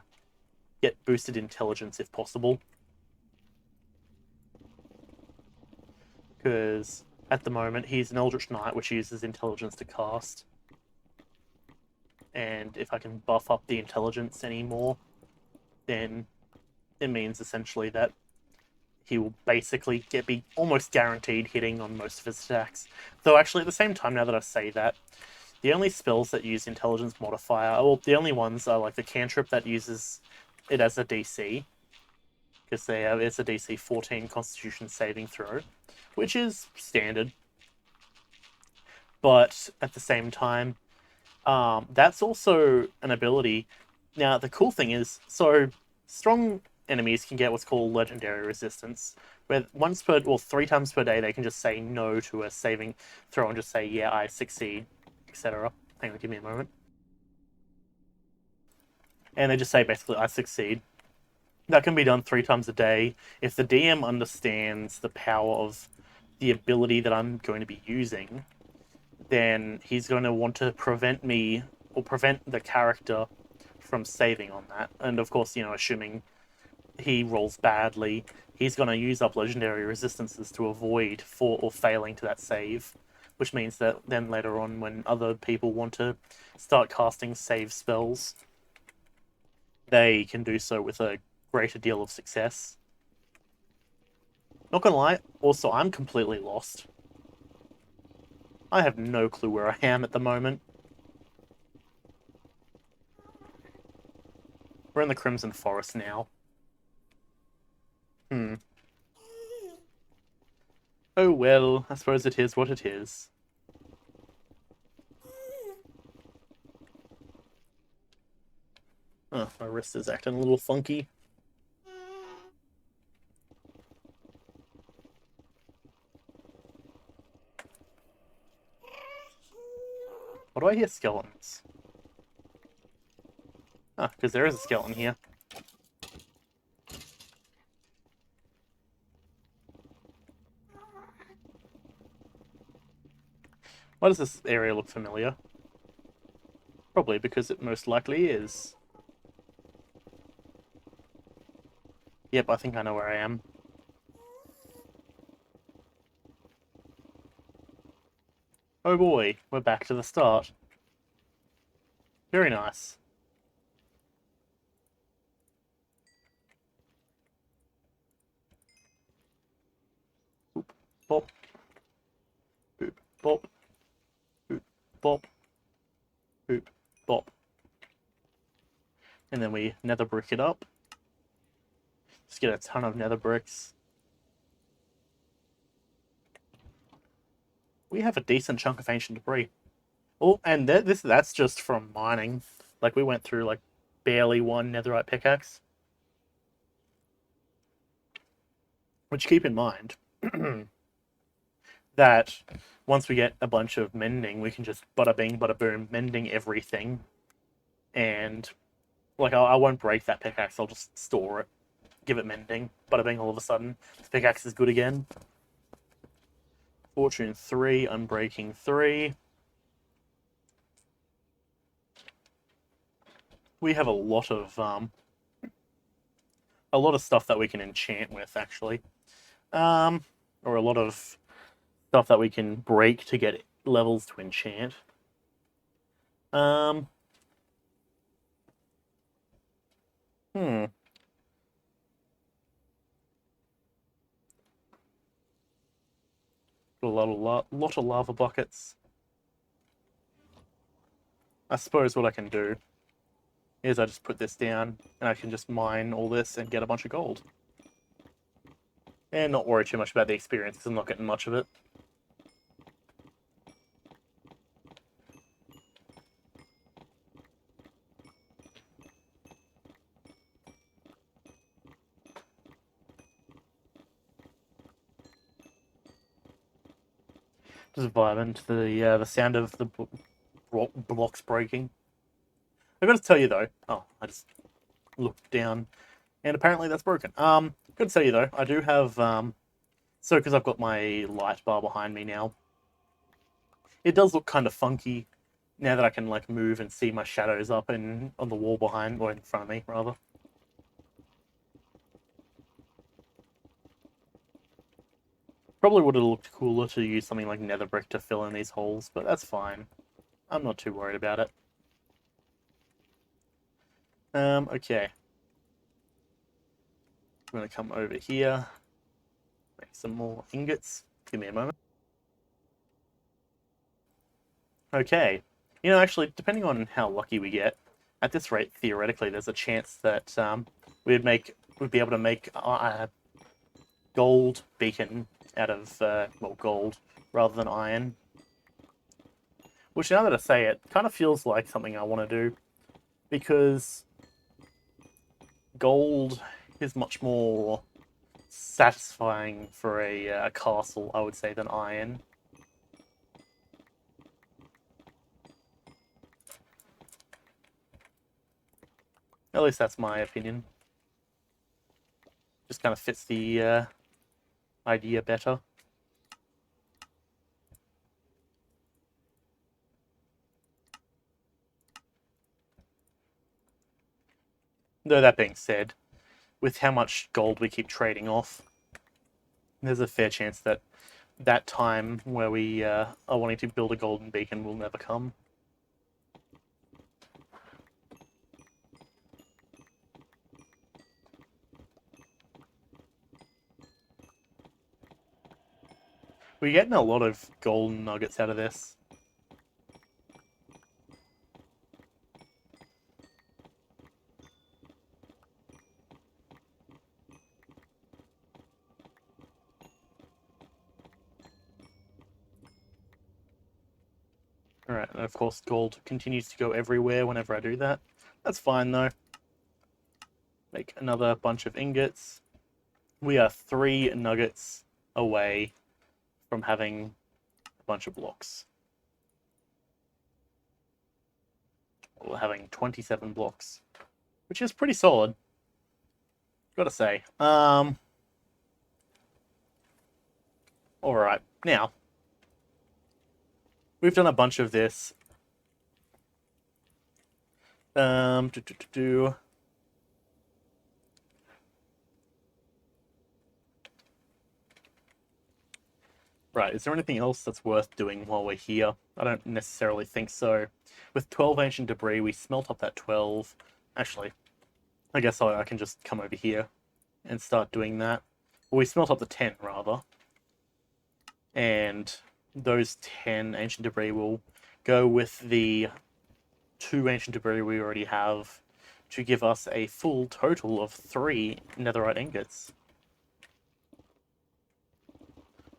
get boosted intelligence if possible, because at the moment he's an Eldritch Knight, which uses intelligence to cast. And if I can buff up the intelligence anymore, then it means essentially that he will basically be almost guaranteed hitting on most of his attacks. Though actually, at the same time, now that I say that, the only spells that use intelligence modifier, well, the only ones are like the cantrip that uses it as a DC, because it's a DC 14 Constitution saving throw, which is standard. But at the same time, that's also an ability. Now, the cool thing is, so strong enemies can get what's called legendary resistance, where 3 times per day they can just say no to a saving throw and just say, yeah, I succeed, etc. Hang on, give me a moment. And they just say basically, I succeed. That can be done 3 times a day. If the DM understands the power of the ability that I'm going to be using, then he's going to want to prevent me or prevent the character from saving on that. And of course, assuming he rolls badly, he's going to use up legendary resistances to avoid failing to that save, which means that then later on, when other people want to start casting save spells, they can do so with a greater deal of success. Not gonna lie, also, I'm completely lost. I have no clue where I am at the moment. We're in the Crimson Forest now. Oh well, I suppose it is what it is. Oh, my wrist is acting a little funky. Why do I hear skeletons? Ah, because there is a skeleton here. Why does this area look familiar? Probably because it most likely is. Yep, I think I know where I am. Oh boy, we're back to the start. Very nice. Boop, bop. Boop, bop. Boop, bop. Boop, bop. And then we nether brick it up. Just get a ton of nether bricks. We have a decent chunk of ancient debris. Oh, and that's just from mining. Like, we went through, like, barely one netherite pickaxe. Which, keep in mind, that once we get a bunch of mending, we can just bada bing, bada boom, mending everything. And, like, I won't break that pickaxe, I'll just store it, give it mending. Bada bing, all of a sudden, the pickaxe is good again. Fortune 3, Unbreaking 3. We have a lot of stuff that we can enchant with, actually. Or a lot of stuff that we can break to get levels to enchant. Hmm. A lot of lava buckets. I suppose what I can do is I just put this down and I can just mine all this and get a bunch of gold. And not worry too much about the experience because I'm not getting much of it. Just vibing to the sound of the blocks breaking. I've got to tell you though. Oh, I just looked down, and apparently that's broken. Got to tell you though, I do have so because I've got my light bar behind me now, it does look kind of funky now that I can like move and see my shadows up and on the wall behind or in front of me rather. Probably would have looked cooler to use something like nether brick to fill in these holes, but that's fine. I'm not too worried about it. Okay. I'm gonna come over here, make some more ingots. Give me a moment. Okay. You know, actually, depending on how lucky we get, at this rate, theoretically, there's a chance that we'd be able to make a gold beacon out of well, gold rather than iron. Which, now that I say it, kind of feels like something I want to do because gold is much more satisfying for a castle, I would say, than iron. At least that's my opinion. Just kind of fits the idea better. Though that being said, with how much gold we keep trading off, there's a fair chance that that time where we are wanting to build a golden beacon will never come. We're getting a lot of golden nuggets out of this. Alright, and of course gold continues to go everywhere whenever I do that. That's fine though. Make another bunch of ingots. We are 3 nuggets away from having a bunch of blocks. Or having 27 blocks, which is pretty solid, gotta say. Alright, now, we've done a bunch of this. Right, is there anything else that's worth doing while we're here? I don't necessarily think so. With 12 ancient debris, we smelt up that 12. Actually, I guess I can just come over here and start doing that. Well, we smelt up the 10, rather. And those 10 ancient debris will go with the 2 ancient debris we already have to give us a full total of 3 netherite ingots.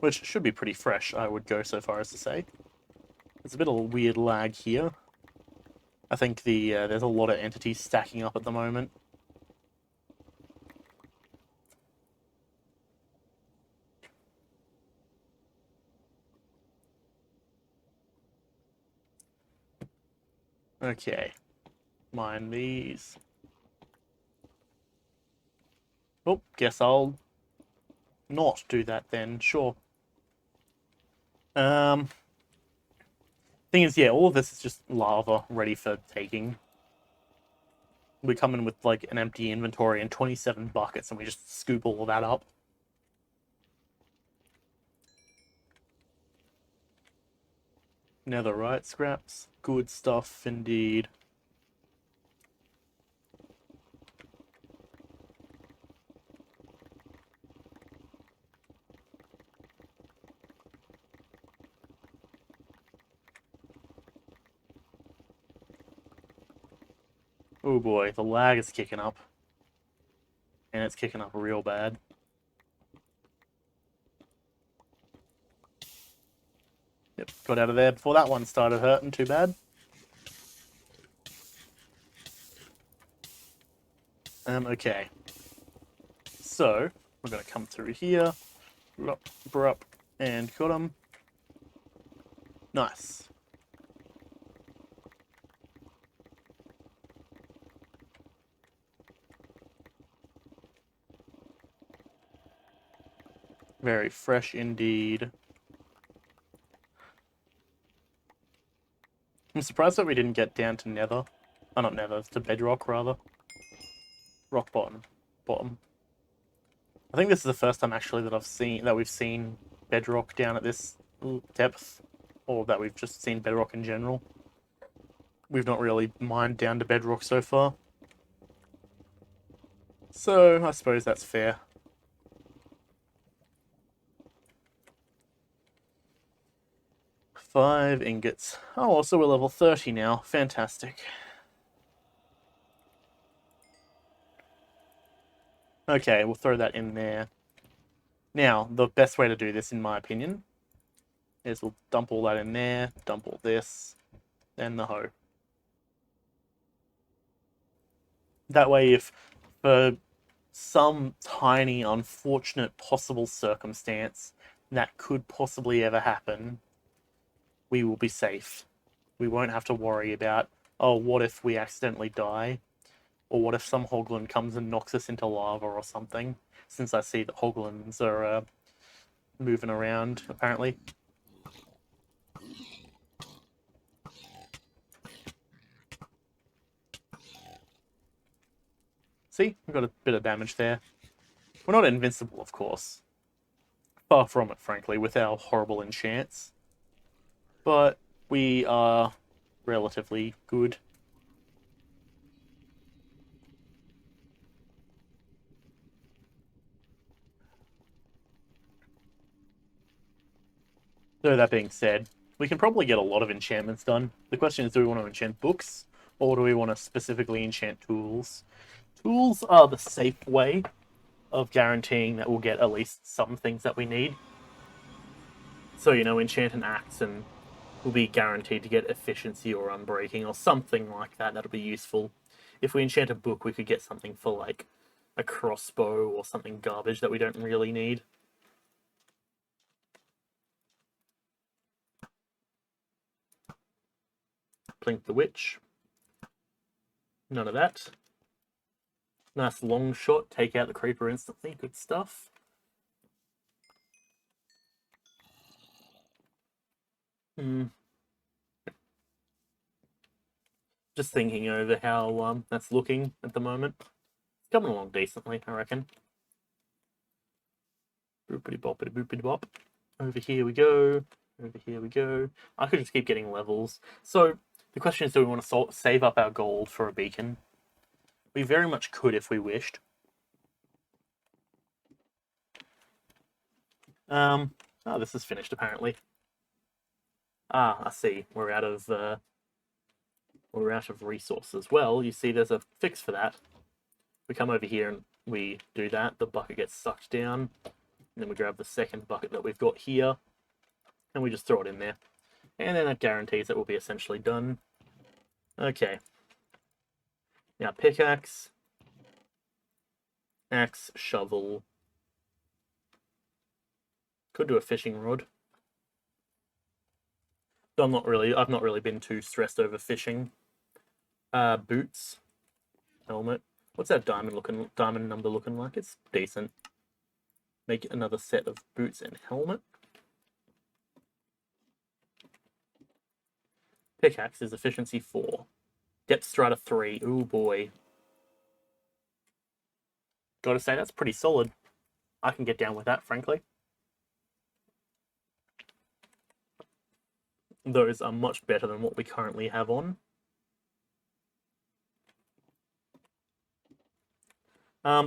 Which should be pretty fresh, I would go so far as to say. There's a bit of a weird lag here. I think there's a lot of entities stacking up at the moment. Okay. Mine these. Oh, guess I'll not do that then, sure. Thing is, yeah, all of this is just lava ready for taking. We come in with like an empty inventory and 27 buckets and we just scoop all of that up. Netherite scraps. Good stuff indeed. Oh boy, the lag is kicking up. And it's kicking up real bad. Yep, got out of there before that one started hurting too bad. Okay. So, we're going to come through here. Up, and got him. Nice. Very fresh indeed. I'm surprised that we didn't get down to nether. Oh, not nether, to bedrock, rather. Rock bottom. Bottom. I think this is the first time, actually, that we've seen bedrock down at this depth. Or that we've just seen bedrock in general. We've not really mined down to bedrock so far. So, I suppose that's fair. Five ingots. Oh, so we're level 30 now. Fantastic. Okay, we'll throw that in there. Now, the best way to do this, in my opinion, is we'll dump all that in there, dump all this, then the hoe. That way, if for some tiny, unfortunate possible circumstance that could possibly ever happen, we will be safe. We won't have to worry about, oh, what if we accidentally die? Or what if some hoglin comes and knocks us into lava or something? Since I see that hoglins are moving around, apparently. See? We've got a bit of damage there. We're not invincible, of course. Far from it, frankly, with our horrible enchants. But we are relatively good. So that being said, we can probably get a lot of enchantments done. The question is, do we want to enchant books, or do we want to specifically enchant tools? Tools are the safe way of guaranteeing that we'll get at least some things that we need. So, enchant an axe and we'll be guaranteed to get efficiency or unbreaking or something like that. That'll be useful. If we enchant a book, we could get something for like a crossbow or something garbage that we don't really need. Plink the Witch. None of that. Nice long shot. Take out the creeper instantly. Good stuff. Just thinking over how that's looking at the moment. It's coming along decently, I reckon. Boopity boppity boopity bop. Over here we go. Over here we go. I could just keep getting levels. So the question is, do we want to save up our gold for a beacon? We very much could if we wished. Oh, this is finished apparently. Ah, I see. We're out of resources. Well, you see, there's a fix for that. We come over here and we do that. The bucket gets sucked down. And then we grab the second bucket that we've got here, and we just throw it in there. And then that guarantees that we'll be essentially done. Okay. Now, pickaxe, axe, shovel. Could do a fishing rod. I've not really been too stressed over fishing. Boots, helmet. What's that diamond number looking like? It's decent. Make another set of boots and helmet. Pickaxe is efficiency 4. Depth strata 3. Ooh boy. Gotta say, that's pretty solid. I can get down with that, frankly. Those are much better than what we currently have on.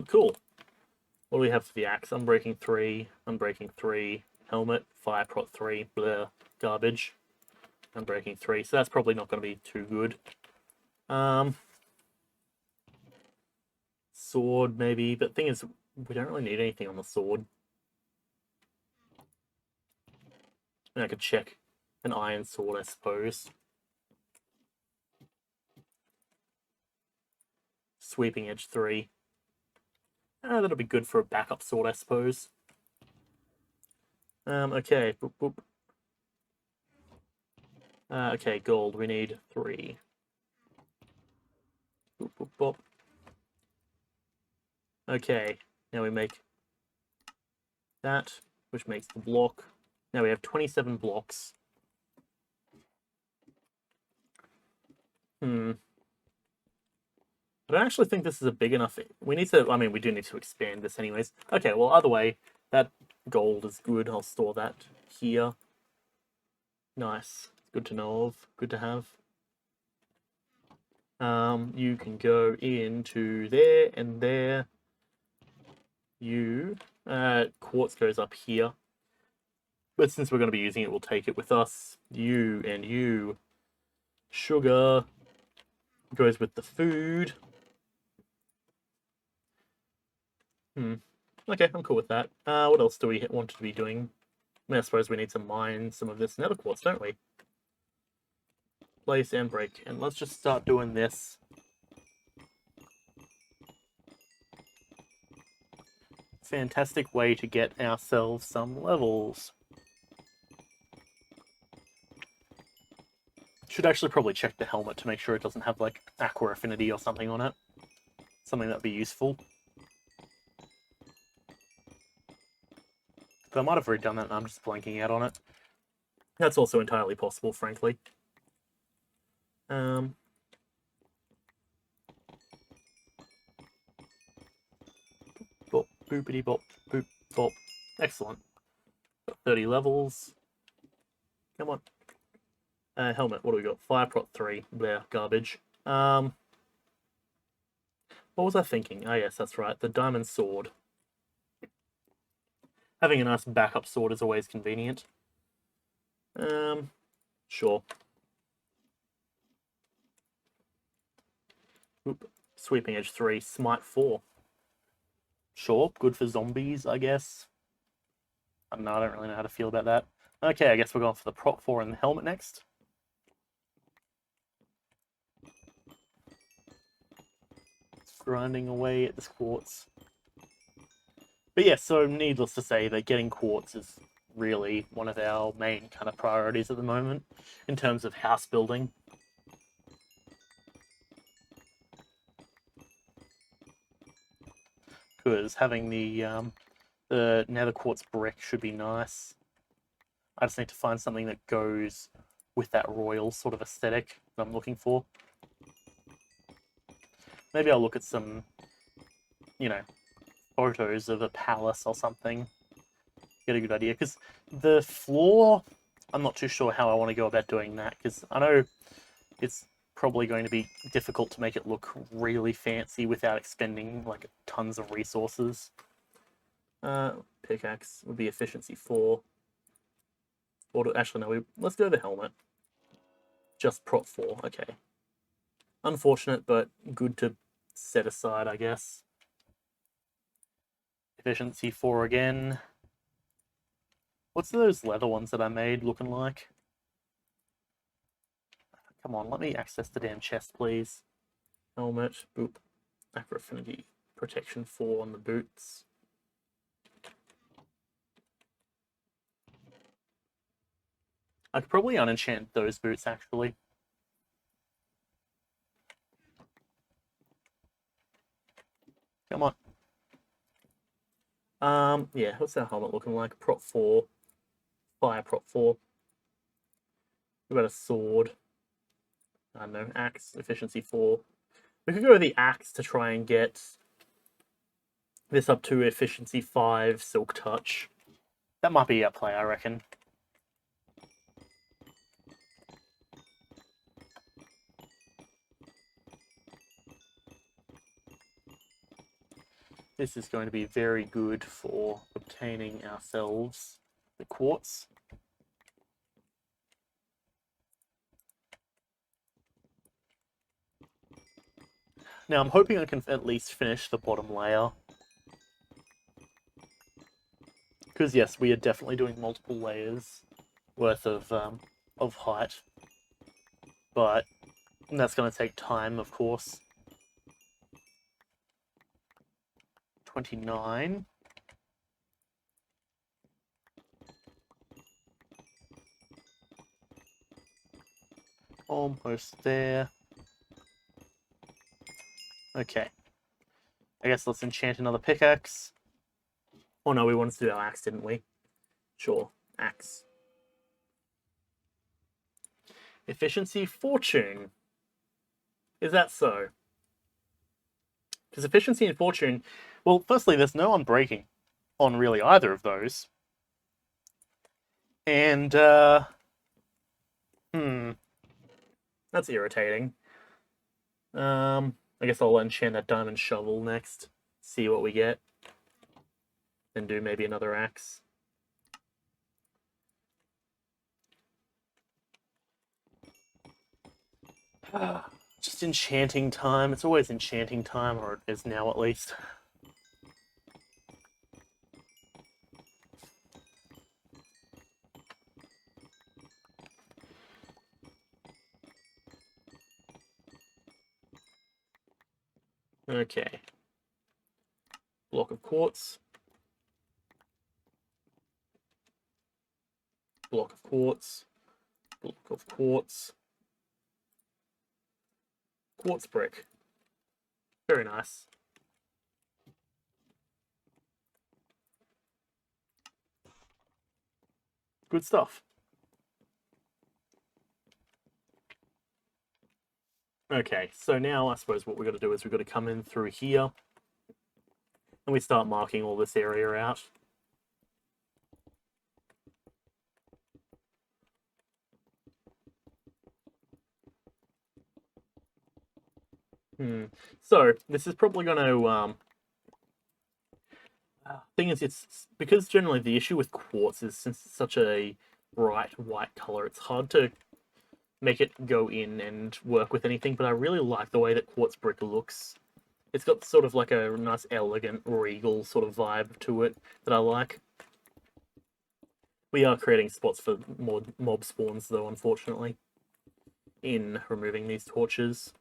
Cool. What do we have for the axe? Unbreaking 3, Unbreaking 3, helmet, fire prot 3, blur, garbage. Unbreaking 3, so that's probably not going to be too good. Sword, maybe, but the thing is, we don't really need anything on the sword. I could check an iron sword, I suppose. Sweeping edge 3. That'll be good for a backup sword, I suppose. Okay, boop, boop. Okay, gold, we need 3. Boop, boop, boop. Okay, now we make that, which makes the block. Now we have 27 blocks. I don't actually think this is a big enough... We need to... I mean, we do need to expand this anyways. Okay, well, either way, that gold is good. I'll store that here. Nice. Good to know of. Good to have. You can go into there and there. Quartz goes up here. But since we're going to be using it, we'll take it with us. You and you. Sugar goes with the food. Okay, I'm cool with that. What else do we want to be doing? I mean, I suppose we need to mine some of this nether quartz, don't we? Place and break. And let's just start doing this. Fantastic way to get ourselves some levels. Should actually probably check the helmet to make sure it doesn't have, like, aqua affinity or something on it. Something that'd be useful. But I might have already done that and I'm just blanking out on it. That's also entirely possible, frankly. Boop, boopity bop, boop, bop. Excellent. Got 30 levels. Come on. Helmet, what do we got? Fire prot 3. Bleh, garbage. What was I thinking? Oh yes, that's right. The diamond sword. Having a nice backup sword is always convenient. Sure. Oop. Sweeping edge 3. Smite 4. Sure, good for zombies, I guess. I don't know, I don't really know how to feel about that. Okay, I guess we're going for the prop 4 and the helmet next. Grinding away at this quartz. But yeah, so needless to say that getting quartz is really one of our main kind of priorities at the moment in terms of house building. Because having the nether quartz brick should be nice. I just need to find something that goes with that royal sort of aesthetic that I'm looking for. Maybe I'll look at some, you know, photos of a palace or something. Get a good idea. Because the floor, I'm not too sure how I want to go about doing that. Because I know it's probably going to be difficult to make it look really fancy without expending like tons of resources. Pickaxe would be efficiency 4. Or actually, no, let's go the helmet. Just prop 4, okay. Unfortunate, but good to set aside, I guess. Efficiency 4 again. What's those leather ones that I made looking like? Come on, let me access the damn chest, please. Helmet, boop. Acro affinity protection 4 on the boots. I could probably unenchant those boots, actually. Come on. Yeah, what's that helmet looking like? Prop 4. Fire prop 4. We've got a sword. I don't know, axe, efficiency 4. We could go with the axe to try and get this up to efficiency 5, silk touch. That might be our play, I reckon. This is going to be very good for obtaining ourselves the quartz. Now, I'm hoping I can at least finish the bottom layer. Because, yes, we are definitely doing multiple layers worth of height. But that's going to take time, of course. 29. Almost there. Okay. I guess let's enchant another pickaxe. Oh no, we wanted to do our axe, didn't we? Sure, axe. Efficiency, fortune. Is that so? Because efficiency and fortune... Well, firstly, there's no unbreaking on really either of those. And, that's irritating. I guess I'll enchant that diamond shovel next. See what we get. And do maybe another axe. Just enchanting time. It's always enchanting time, or it is now at least. Okay. Block of quartz. Block of quartz. Block of quartz. Quartz brick. Very nice. Good stuff. Okay, so now I suppose what we've got to do is we've got to come in through here and we start marking all this area out. So this is probably going to thing is, it's because generally the issue with quartz is since it's such a bright white color, it's hard to make it go in and work with anything. But I really like the way that quartz brick looks. It's got sort of like a nice, elegant, regal sort of vibe to it that I like. We are creating spots for more mob spawns, though, unfortunately, in removing these torches.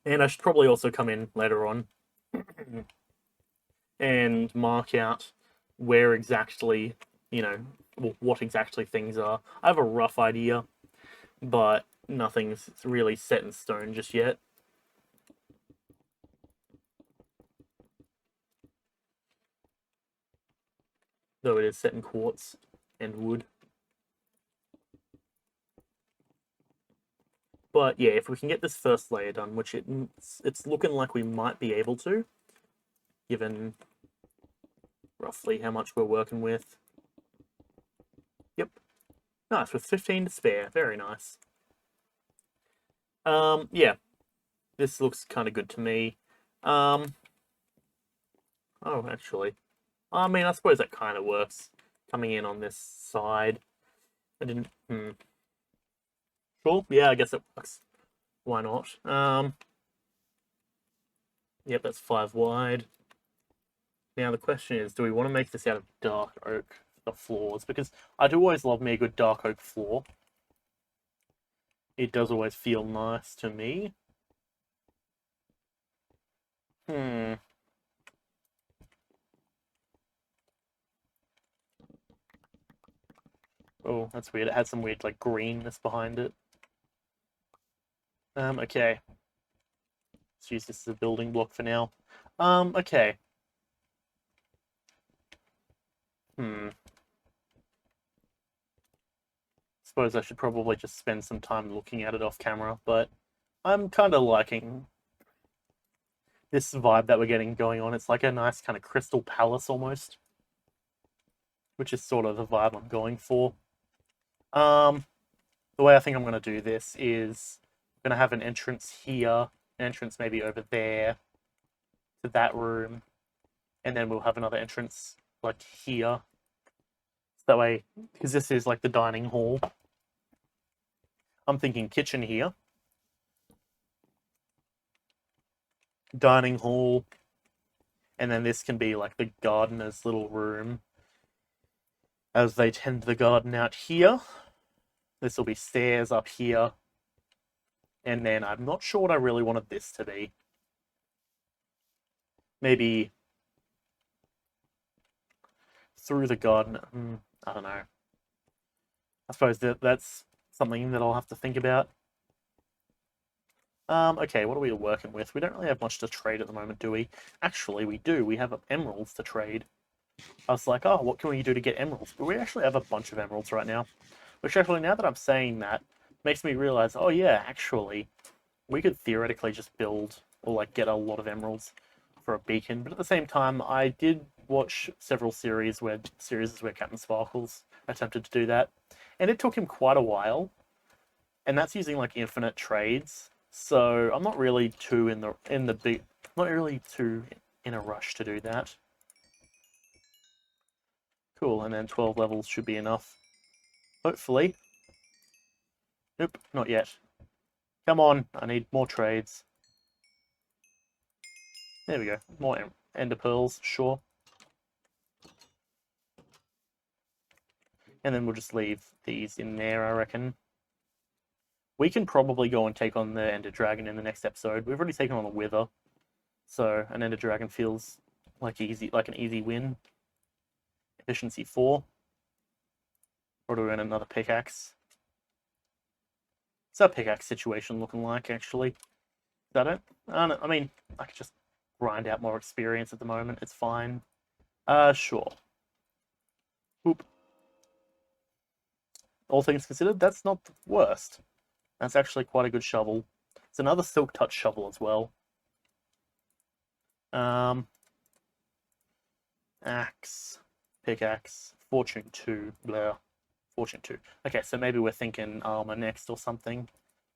And I should probably also come in later on and mark out where exactly, what exactly things are. I have a rough idea, but nothing's really set in stone just yet. Though it is set in quartz and wood. But yeah, if we can get this first layer done, which it's looking like we might be able to, given roughly how much we're working with. Yep. Nice, with 15 to spare. Very nice. Yeah. This looks kind of good to me. Oh, actually. I mean, I suppose that kind of works. Coming in on this side. I didn't... Sure, yeah, I guess it works. Why not? Yep, that's 5 wide. Now the question is, do we want to make this out of dark oak, the floors? Because I do always love me a good dark oak floor. It does always feel nice to me. Oh, that's weird. It had some weird, like, greenness behind it. Okay. Let's use this as a building block for now. Okay. Suppose I should probably just spend some time looking at it off camera, but I'm kind of liking this vibe that we're getting going on. It's like a nice kind of crystal palace almost, which is sort of the vibe I'm going for. The way I think I'm going to do this is I'm going to have an entrance here, an entrance maybe over there to that room, and then we'll have another entrance like here. So that way, because this is like the dining hall, I'm thinking kitchen here, dining hall, and then this can be like the gardener's little room as they tend the garden out here. This will be stairs up here. And then I'm not sure what I really wanted this to be. Maybe through the garden. I don't know. I suppose that's something that I'll have to think about. Okay, what are we working with? We don't really have much to trade at the moment, do we? Actually, we do. We have emeralds to trade. I was like, oh, what can we do to get emeralds? But we actually have a bunch of emeralds right now. Which actually, now that I'm saying that, makes me realize, oh yeah, actually, we could theoretically just build or like get a lot of emeralds for a beacon. But at the same time, I did watch several series where Captain Sparkles attempted to do that, and it took him quite a while. And that's using like infinite trades. So I'm not really too not really too in a rush to do that. Cool, and then 12 levels should be enough. Hopefully. Nope, not yet. Come on, I need more trades. There we go. More ender pearls, sure. And then we'll just leave these in there, I reckon. We can probably go and take on the ender dragon in the next episode. We've already taken on a wither, so an ender dragon feels like an easy win. Efficiency 4. Or do we win another pickaxe? What's our pickaxe situation looking like, actually? I don't know. I mean, I could just grind out more experience at the moment. It's fine. Sure. Oop. All things considered, that's not the worst. That's actually quite a good shovel. It's another Silk Touch shovel as well. Axe, pickaxe, Fortune 2, blah. Fortune 2. Okay, so maybe we're thinking armor next or something.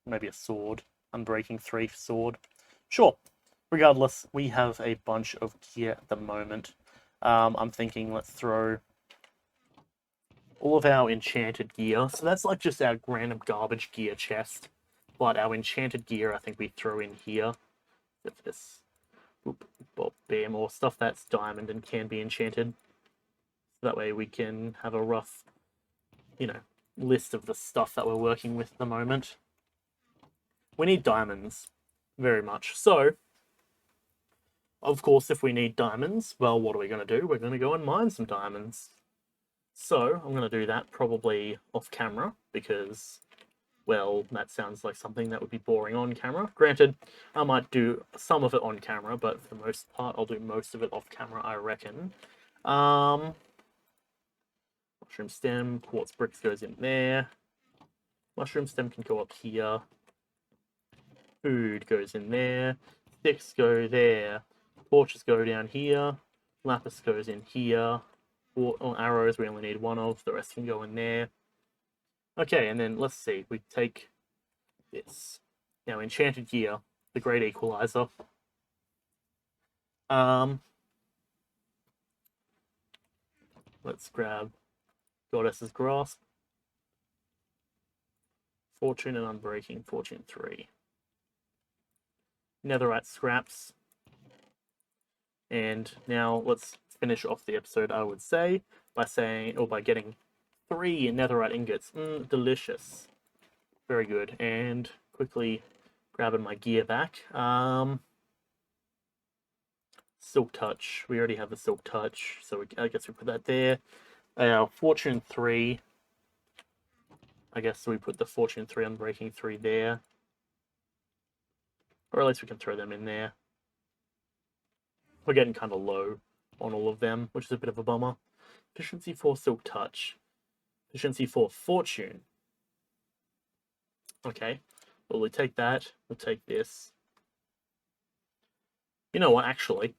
Maybe a sword. Unbreaking 3 sword. Sure. Regardless, we have a bunch of gear at the moment. I'm thinking let's throw all of our enchanted gear. So that's like just our random garbage gear chest. But our enchanted gear, I think we throw in here. Except for this Boop, boop, bam, or stuff that's diamond and can be enchanted. So that way we can have a rough, list of the stuff that we're working with at the moment. We need diamonds, very much. So, of course, if we need diamonds, well, what are we going to do? We're going to go and mine some diamonds. So, I'm going to do that probably off camera, because, well, that sounds like something that would be boring on camera. Granted, I might do some of it on camera, but for the most part, I'll do most of it off camera, I reckon. Mushroom stem, quartz bricks goes in there. Mushroom stem can go up here. Food goes in there. Sticks go there. Torches go down here. Lapis goes in here. Arrows, we only need one of. The rest can go in there. Okay, and then let's see. We take this. Now, enchanted gear, the Great Equalizer. Let's grab Goddess's Grasp. Fortune and Unbreaking, Fortune 3. Netherite Scraps. And now let's finish off the episode, I would say, by getting 3 netherite ingots. Delicious. Very good. And quickly grabbing my gear back. Silk Touch. We already have the Silk Touch, so I guess we put that there. Fortune 3. I guess we put the Fortune 3 Unbreaking 3 there. Or at least we can throw them in there. We're getting kind of low on all of them, which is a bit of a bummer. Efficiency 4 Silk Touch. Efficiency 4 Fortune. Okay. Well, we'll take that. We'll take this. You know what, actually,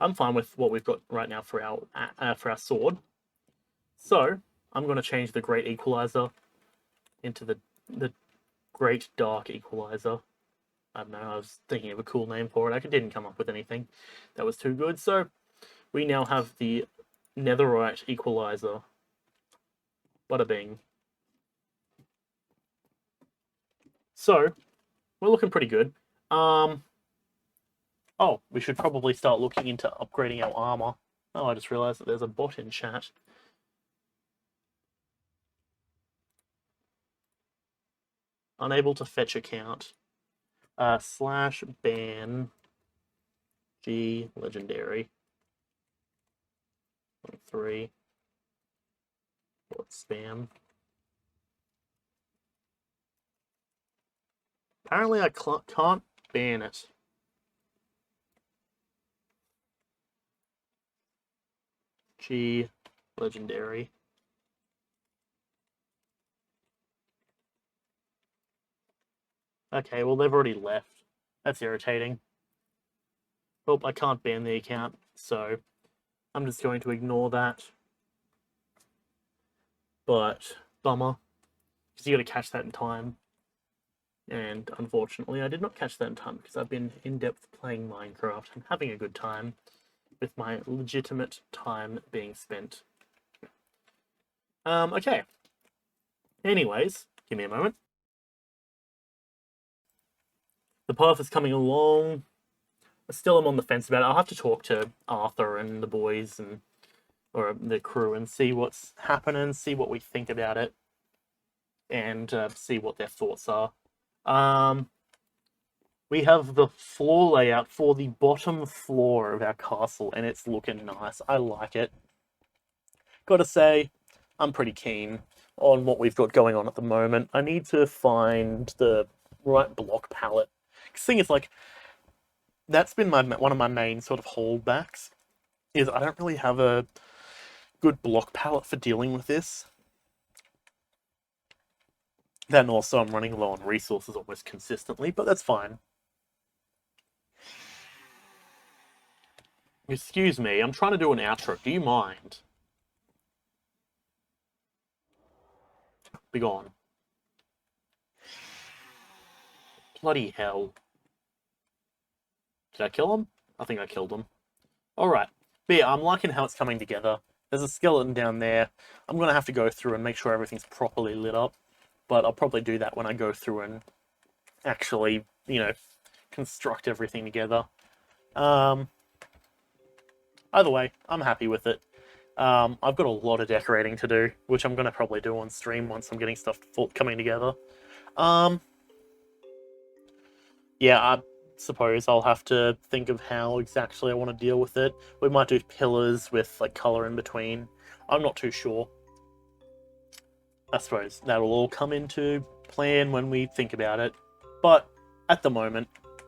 I'm fine with what we've got right now for our sword. So, I'm going to change the Great Equalizer into the Great Dark Equalizer. I don't know, I was thinking of a cool name for it. I didn't come up with anything that was too good. So, we now have the Netherite Equalizer. Bada bing. So, we're looking pretty good. Oh, we should probably start looking into upgrading our armor. Oh, I just realized that there's a bot in chat. Unable to fetch account. /ban G legendary. 3. What spam? Apparently I can't ban it. G legendary. Okay, well, they've already left. That's irritating. Oh, I can't ban the account, so I'm just going to ignore that. But, bummer. Because you gotta catch that in time. And, unfortunately, I did not catch that in time because I've been in-depth playing Minecraft and having a good time with my legitimate time being spent. Okay. Anyways, give me a moment. The path is coming along. I still am on the fence about it. I'll have to talk to Arthur and the boys or the crew and see what's happening, see what we think about it, and see what their thoughts are. We have the floor layout for the bottom floor of our castle, and it's looking nice. I like it. Gotta say, I'm pretty keen on what we've got going on at the moment. I need to find the right block palette. The thing is, like, that's been one of my main sort of holdbacks, is I don't really have a good block palette for dealing with this. Then also I'm running low on resources almost consistently, but that's fine. Excuse me, I'm trying to do an outro. Do you mind? Be gone. Bloody hell. Did I kill him? I think I killed him. Alright. But yeah, I'm liking how it's coming together. There's a skeleton down there. I'm going to have to go through and make sure everything's properly lit up. But I'll probably do that when I go through and actually, construct everything together. Either way, I'm happy with it. I've got a lot of decorating to do, which I'm going to probably do on stream once I'm getting stuff coming together. Yeah, I suppose I'll have to think of how exactly I want to deal with it. We might do pillars with like color in between. I'm not too sure. I suppose that'll all come into plan when we think about it. But at the moment,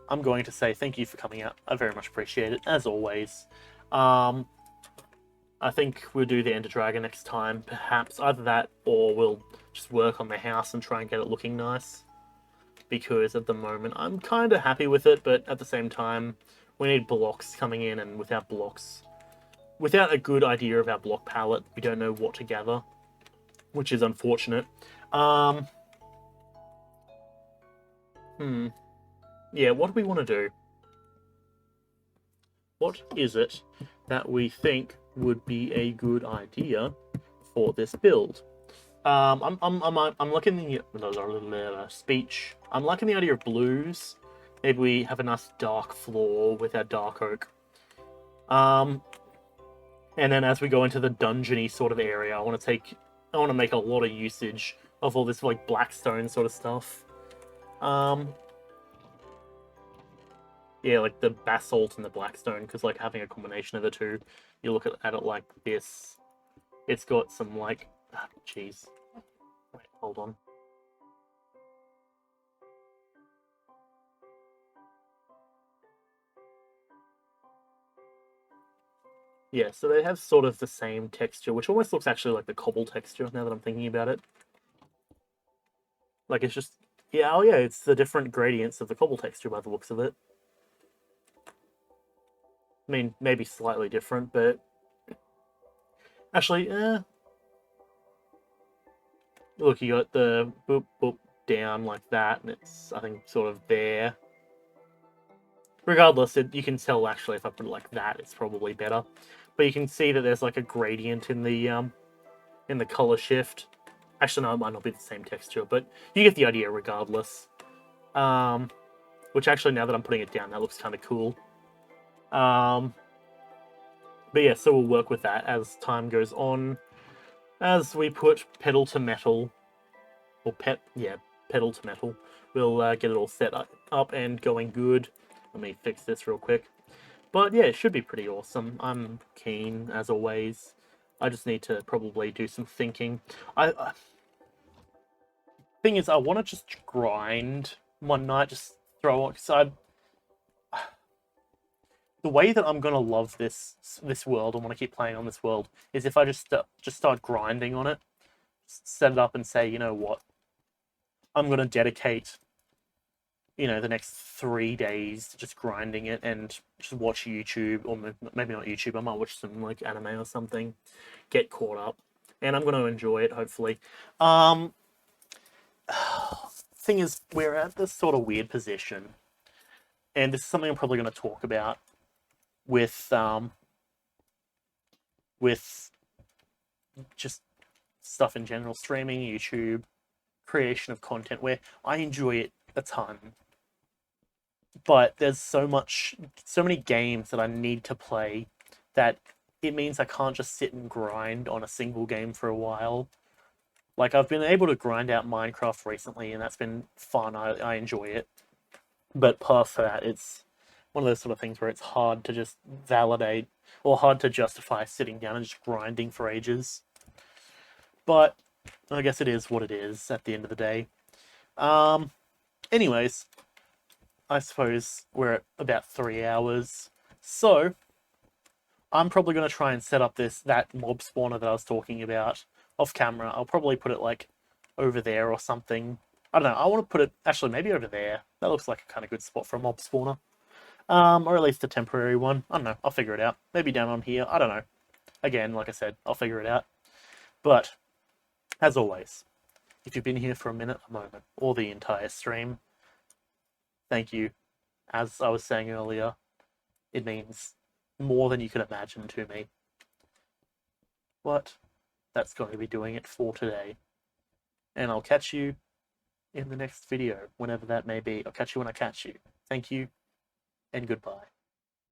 I'm going to say thank you for coming out. I very much appreciate it, as always. I think we'll do the Ender Dragon next time, perhaps. Either that, or we'll just work on the house and try and get it looking nice. Because at the moment, I'm kind of happy with it, but at the same time, we need blocks coming in, and without blocks... Without a good idea of our block palette, we don't know what to gather, which is unfortunate. Yeah, what do we want to do? What is it that we think would be a good idea for this build? I'm liking the speech. I'm liking the idea of blues. Maybe we have a nice dark floor with our dark oak. And then as we go into the dungeony sort of area, I want to make a lot of usage of all this like blackstone sort of stuff. Yeah, like the basalt and the blackstone, because like having a combination of the two, you look at it like this. It's got some like, jeez. Wait, hold on. Yeah, so they have sort of the same texture, which almost looks actually like the cobble texture now that I'm thinking about it. Like it's just, yeah, oh yeah, it's the different gradients of the cobble texture by the looks of it. I mean, maybe slightly different, but actually, look, you got the boop boop down like that, and it's, I think, sort of there. Regardless, you can tell actually if I put it like that, it's probably better. But you can see that there's like a gradient in the color shift. Actually, no, it might not be the same texture, but you get the idea regardless. Which actually, now that I'm putting it down, that looks kind of cool. But yeah, so we'll work with that as time goes on. As we put pedal to metal, or pedal to metal, we'll get it all set up and going good. Let me fix this real quick. But yeah, it should be pretty awesome. I'm keen, as always. I just need to probably do some thinking. Thing is, I want to just grind one night, just throw it, because the way that I'm gonna love this world and want to keep playing on this world is if I just start grinding on it, set it up and say, you know what, I'm gonna dedicate, the next 3 days to just grinding it and just watch YouTube, or maybe not YouTube. I might watch some like anime or something, get caught up, and I'm gonna enjoy it hopefully. Thing is, we're at this sort of weird position, and this is something I'm probably going to talk about with just stuff in general, streaming, YouTube, creation of content, where I enjoy it a ton. But there's so many games that I need to play that it means I can't just sit and grind on a single game for a while. Like, I've been able to grind out Minecraft recently, and that's been fun. I enjoy it. But past that, it's one of those sort of things where it's hard to just validate, or hard to justify sitting down and just grinding for ages. But I guess it is what it is at the end of the day. Anyways, I suppose we're at about 3 hours. So, I'm probably going to try and set up that mob spawner that I was talking about off camera. I'll probably put it like over there or something. I don't know. I want to put it actually maybe over there. That looks like a kind of good spot for a mob spawner. Or at least a temporary one. I don't know. I'll figure it out. Maybe down on here. I don't know. Again, like I said, I'll figure it out. But as always, if you've been here for a minute, a moment, or the entire stream, thank you. As I was saying earlier, it means more than you can imagine to me. But that's going to be doing it for today. And I'll catch you in the next video, whenever that may be. I'll catch you when I catch you. Thank you, and goodbye.